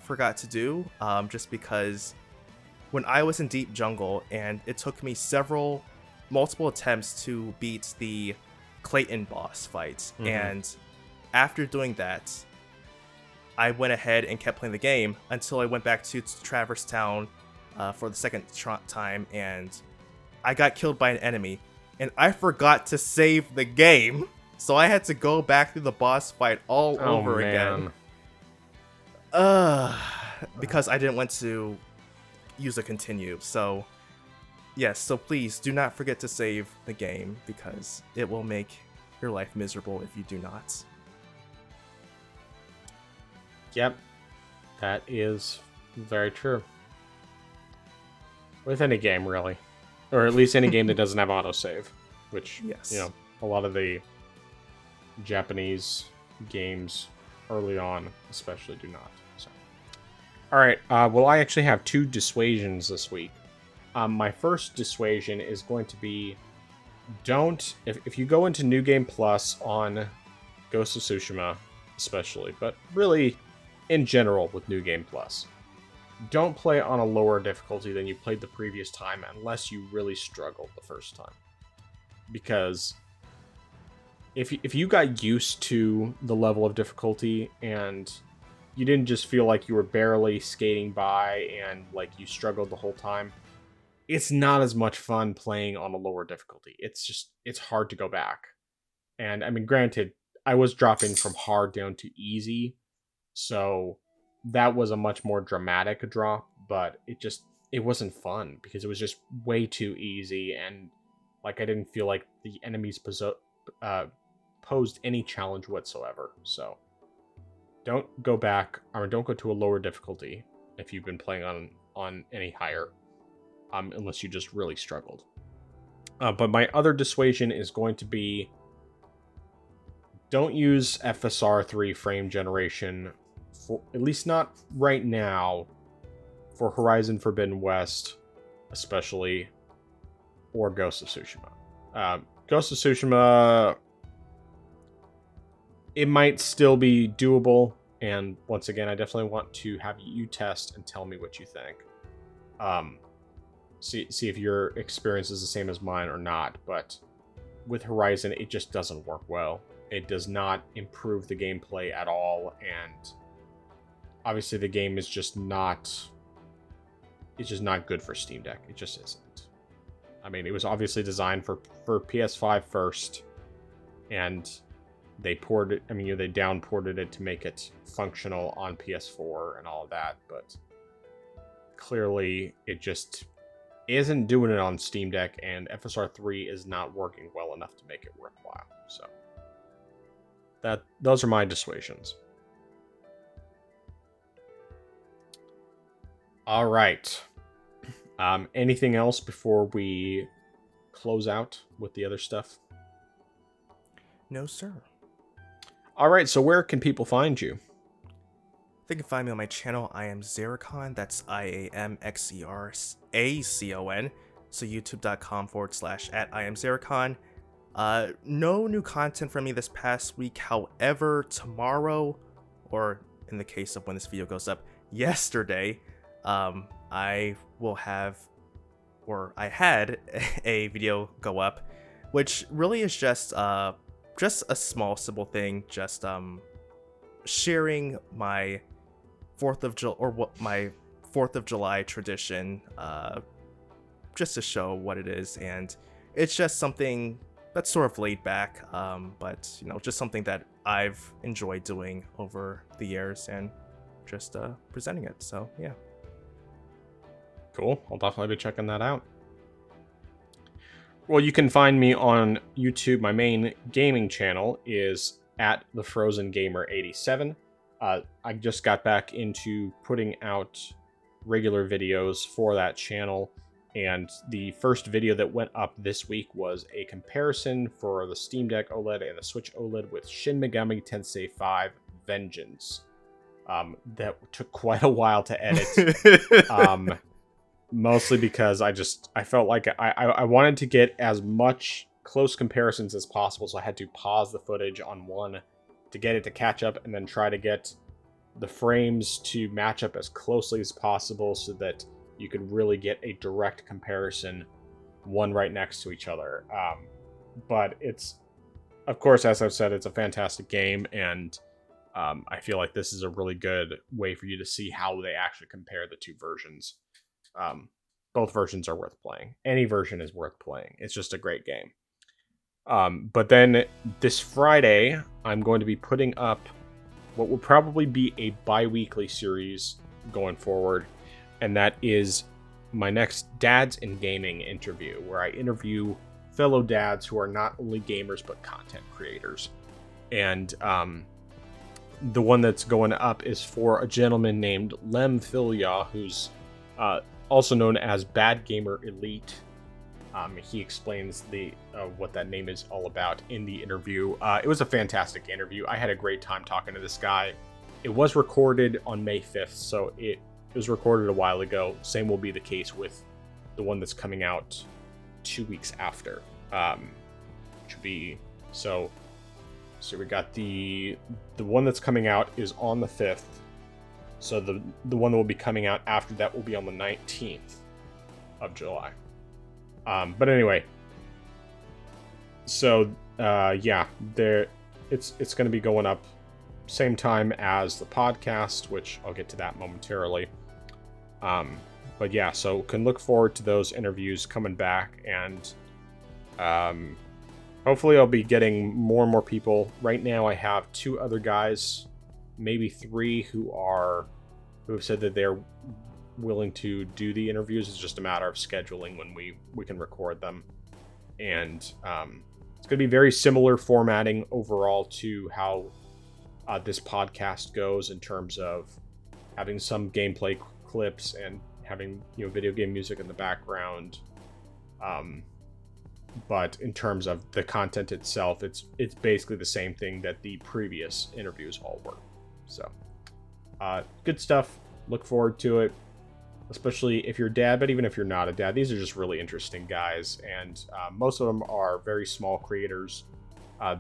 S2: forgot to do, just because when I was in Deep Jungle and it took me multiple attempts to beat the Clayton boss fight, and after doing that, I went ahead and kept playing the game until I went back to Traverse Town for the second time, and I got killed by an enemy, and I forgot to save the game, so I had to go back through the boss fight all over again. Because I didn't want to use a continue. So yes, so please do not forget to save the game, because it will make your life miserable if you do not.
S1: Yep, that is very true. With any game, really. Or at least any game that doesn't have autosave, which,
S2: yes,
S1: a lot of the Japanese games early on especially do not. So, all right, well, I actually have 2 dissuasions this week. My first dissuasion is going to be, if you go into New Game Plus on Ghost of Tsushima especially, but really in general with New Game Plus, don't play on a lower difficulty than you played the previous time unless you really struggled the first time. Because if you got used to the level of difficulty and you didn't just feel like you were barely skating by and like you struggled the whole time, it's not as much fun playing on a lower difficulty. It's hard to go back. And I mean, granted, I was dropping from hard down to easy, so that was a much more dramatic drop, but it wasn't fun because it was just way too easy, and like I didn't feel like the enemies posed any challenge whatsoever. So don't go back, or don't go to a lower difficulty if you've been playing on any higher, unless you just really struggled. But my other dissuasion is going to be, don't use FSR3 frame generation, for at least not right now, for Horizon Forbidden West, especially, or Ghost of Tsushima. Ghost of Tsushima, it might still be doable, and once again, I definitely want to have you test and tell me what you think. See if your experience is the same as mine or not, but with Horizon, it just doesn't work well. It does not improve the gameplay at all, and obviously the game is just not good for Steam Deck. It just isn't. I mean, it was obviously designed for PS5 first, and they downported it to make it functional on PS4 and all of that, but clearly it just isn't doing it on Steam Deck, and FSR3 is not working well enough to make it worthwhile. So those are my dissuasions. All right. Anything else before we close out with the other stuff?
S2: No, sir.
S1: All right, so where can people find you?
S2: They can find me on my channel. I am Xeracon. That's IAMXERACON. So youtube.com/@IamXeracon. No new content from me this past week. However, tomorrow, or in the case of when this video goes up, yesterday, I will have, or I had a video go up, which really is just a small, simple thing, just sharing my 4th of July tradition, just to show what it is, and it's just something that's sort of laid back, but just something that I've enjoyed doing over the years, and just presenting it. So yeah.
S1: Cool. I'll definitely be checking that out. Well, you can find me on YouTube. My main gaming channel is at the Frozen Gamer 87. I just got back into putting out regular videos for that channel, and the first video that went up this week was a comparison for the Steam Deck OLED and the Switch OLED with Shin Megami Tensei 5 Vengeance. That took quite a while to edit. Mostly because I felt like I wanted to get as much close comparisons as possible, so I had to pause the footage on one to get it to catch up, and then try to get the frames to match up as closely as possible so that you could really get a direct comparison, one right next to each other. But it's, of course, as I've said, it's a fantastic game, and I feel like this is a really good way for you to see how they actually compare the two versions. Both versions are worth playing. Any version is worth playing. It's just a great game. But then this Friday, I'm going to be putting up what will probably be a bi-weekly series going forward, and that is my next Dads in Gaming interview, where I interview fellow dads who are not only gamers but content creators. And the one that's going up is for a gentleman named Lem Filya, who's also known as Bad Gamer Elite. He explains what that name is all about in the interview. It was a fantastic interview. I had a great time talking to this guy. It was recorded on May 5th, so it was recorded a while ago. Same will be the case with the one that's coming out 2 weeks after. Should be so we got the one that's coming out is on the 5th. So the one that will be coming out after that will be on the 19th of July. But anyway, so yeah, it's going to be going up same time as the podcast, which I'll get to that momentarily. But yeah, so can look forward to those interviews coming back, and hopefully I'll be getting more and more people. Right now I have 2 other guys, maybe 3, who have said that they're willing to do the interviews. It's just a matter of scheduling when we can record them. And it's going to be very similar formatting overall to how this podcast goes, in terms of having some gameplay clips and having video game music in the background. But in terms of the content itself, it's basically the same thing that the previous interviews all were. So good stuff. Look forward to it, especially if you're a dad, but even if you're not a dad, these are just really interesting guys, and most of them are very small creators.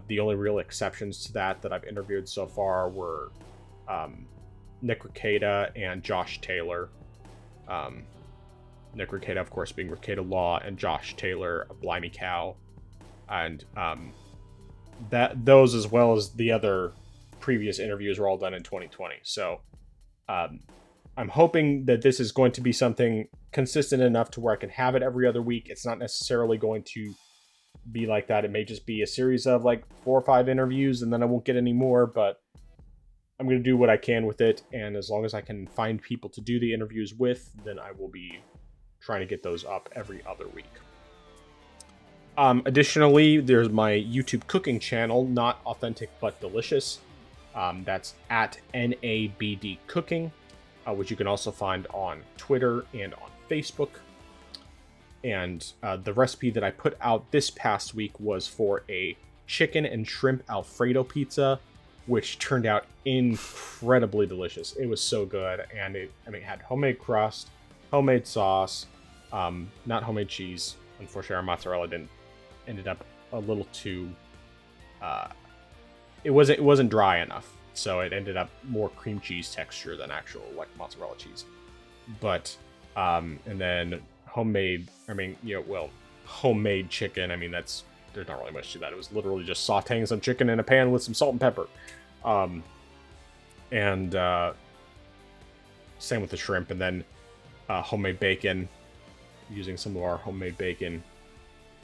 S1: The only real exceptions to that I've interviewed so far were Nick Rekieta and Josh Taylor. Nick Rekieta, of course, being Rekieta Law, and Josh Taylor, a Blimey Cow. And those, as well as the other previous interviews, were all done in 2020. So I'm hoping that this is going to be something consistent enough to where I can have it every other week. It's not necessarily going to be like that. It may just be a series of like 4 or 5 interviews, and then I won't get any more, but I'm going to do what I can with it. And as long as I can find people to do the interviews with, then I will be trying to get those up every other week. Additionally, there's my YouTube cooking channel, Not Authentic But Delicious. That's at NABD Cooking, which you can also find on Twitter and on Facebook. And the recipe that I put out this past week was for a chicken and shrimp Alfredo pizza, which turned out incredibly delicious. It was so good, and it had homemade crust, homemade sauce, not homemade cheese. Unfortunately, our mozzarella ended up a little too. It wasn't dry enough, so it ended up more cream cheese texture than actual like mozzarella cheese. But and then homemade chicken. There's not really much to that. It was literally just sauteing some chicken in a pan with some salt and pepper. And same with the shrimp, and then homemade bacon, using some of our homemade bacon,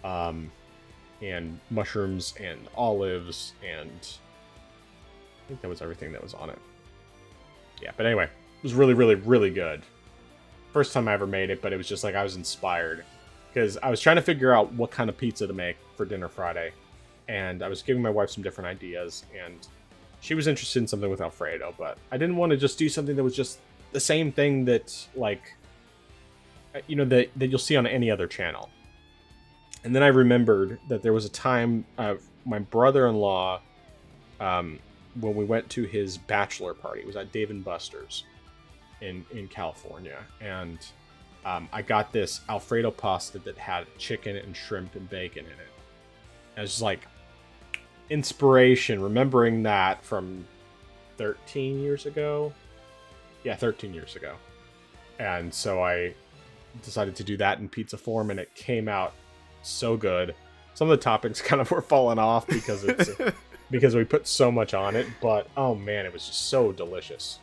S1: and mushrooms and olives, and I think that was everything that was on it. Yeah, but anyway, it was really, really, really good. First time I ever made it, but it was just like I was inspired. because I was trying to figure out what kind of pizza to make for dinner Friday, and I was giving my wife some different ideas, and she was interested in something with Alfredo, but I didn't want to just do something that was just the same thing that, like, you know, that you'll see on any other channel. And then I remembered that there was a time my brother-in-law, when we went to his bachelor party, it was at Dave & Buster's in California, and I got this Alfredo pasta that had chicken and shrimp and bacon in it. And it's just like inspiration, remembering that from 13 years ago. Yeah, 13 years ago. And so I decided to do that in pizza form, and it came out so good. Some of the toppings kind of were falling off because it's because we put so much on it, but oh man, it was just so delicious.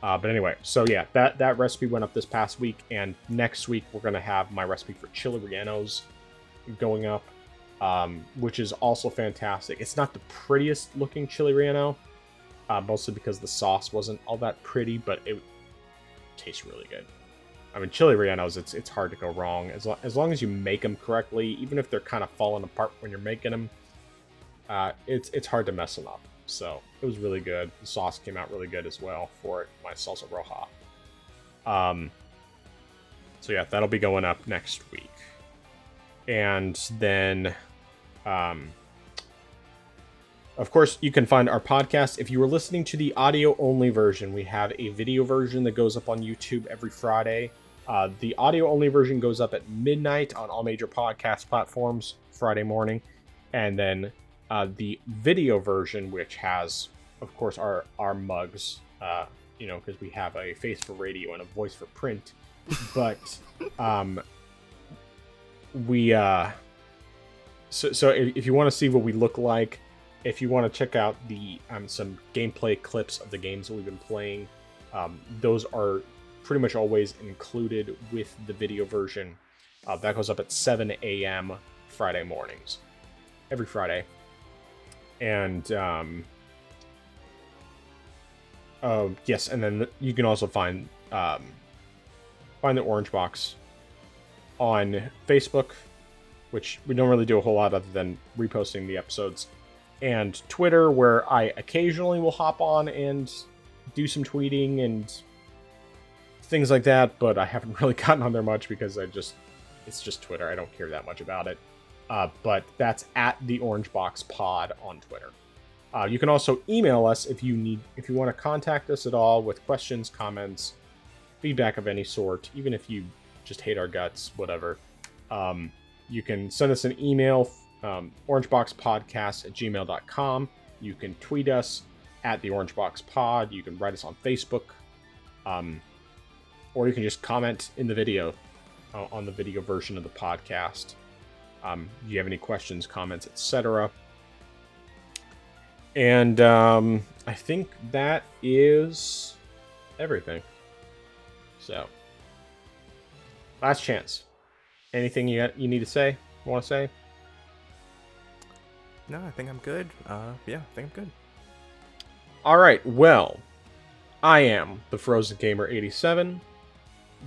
S1: But anyway, so yeah, that recipe went up this past week, and next week we're gonna have my recipe for chili rellenos going up, which is also fantastic. It's not the prettiest looking chili relleno, mostly because the sauce wasn't all that pretty, but it tastes really good. I mean, chili rellenos, it's hard to go wrong as long as you make them correctly. Even if they're kind of falling apart when you're making them, it's hard to mess them up. So it was really good. The sauce came out really good as well for it, my salsa roja. So yeah, that'll be going up next week. And then, of course, you can find our podcast. If you were listening to the audio-only version, we have a video version that goes up on YouTube every Friday. The audio-only version goes up at midnight on all major podcast platforms Friday morning. And then the video version, which has, of course, our mugs, you know, because we have a face for radio and a voice for print. But so if you want to see what we look like, if you want to check out the some gameplay clips of the games that we've been playing, those are pretty much always included with the video version. That goes up at 7 a.m. Friday mornings, every Friday. And yes, and then you can also find the Orange Box on Facebook, which we don't really do a whole lot other than reposting the episodes, and Twitter, where I occasionally will hop on and do some tweeting and things like that, but I haven't really gotten on there much because it's just Twitter. I don't care that much about it. But that's at the Orange Box Pod on Twitter. You can also email us if you want to contact us at all with questions, comments, feedback of any sort, even if you just hate our guts, whatever. You can send us an email, orangeboxpodcast@gmail.com. You can tweet us at the Orange Box Pod. You can write us on Facebook, or you can just comment in the video on the video version of the podcast. Do you have any questions, comments, etc.? And I think that is everything. So, last chance. Anything you need to say? Want to say?
S2: No, I think I'm good. Yeah, I think I'm good.
S1: All right. Well, I am the Frozen Gamer 87.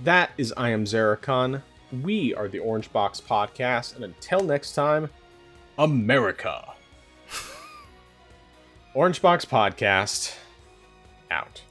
S1: That is I am Zeracon. We are the Orange Box Podcast, and until next time, America. Orange Box Podcast, out.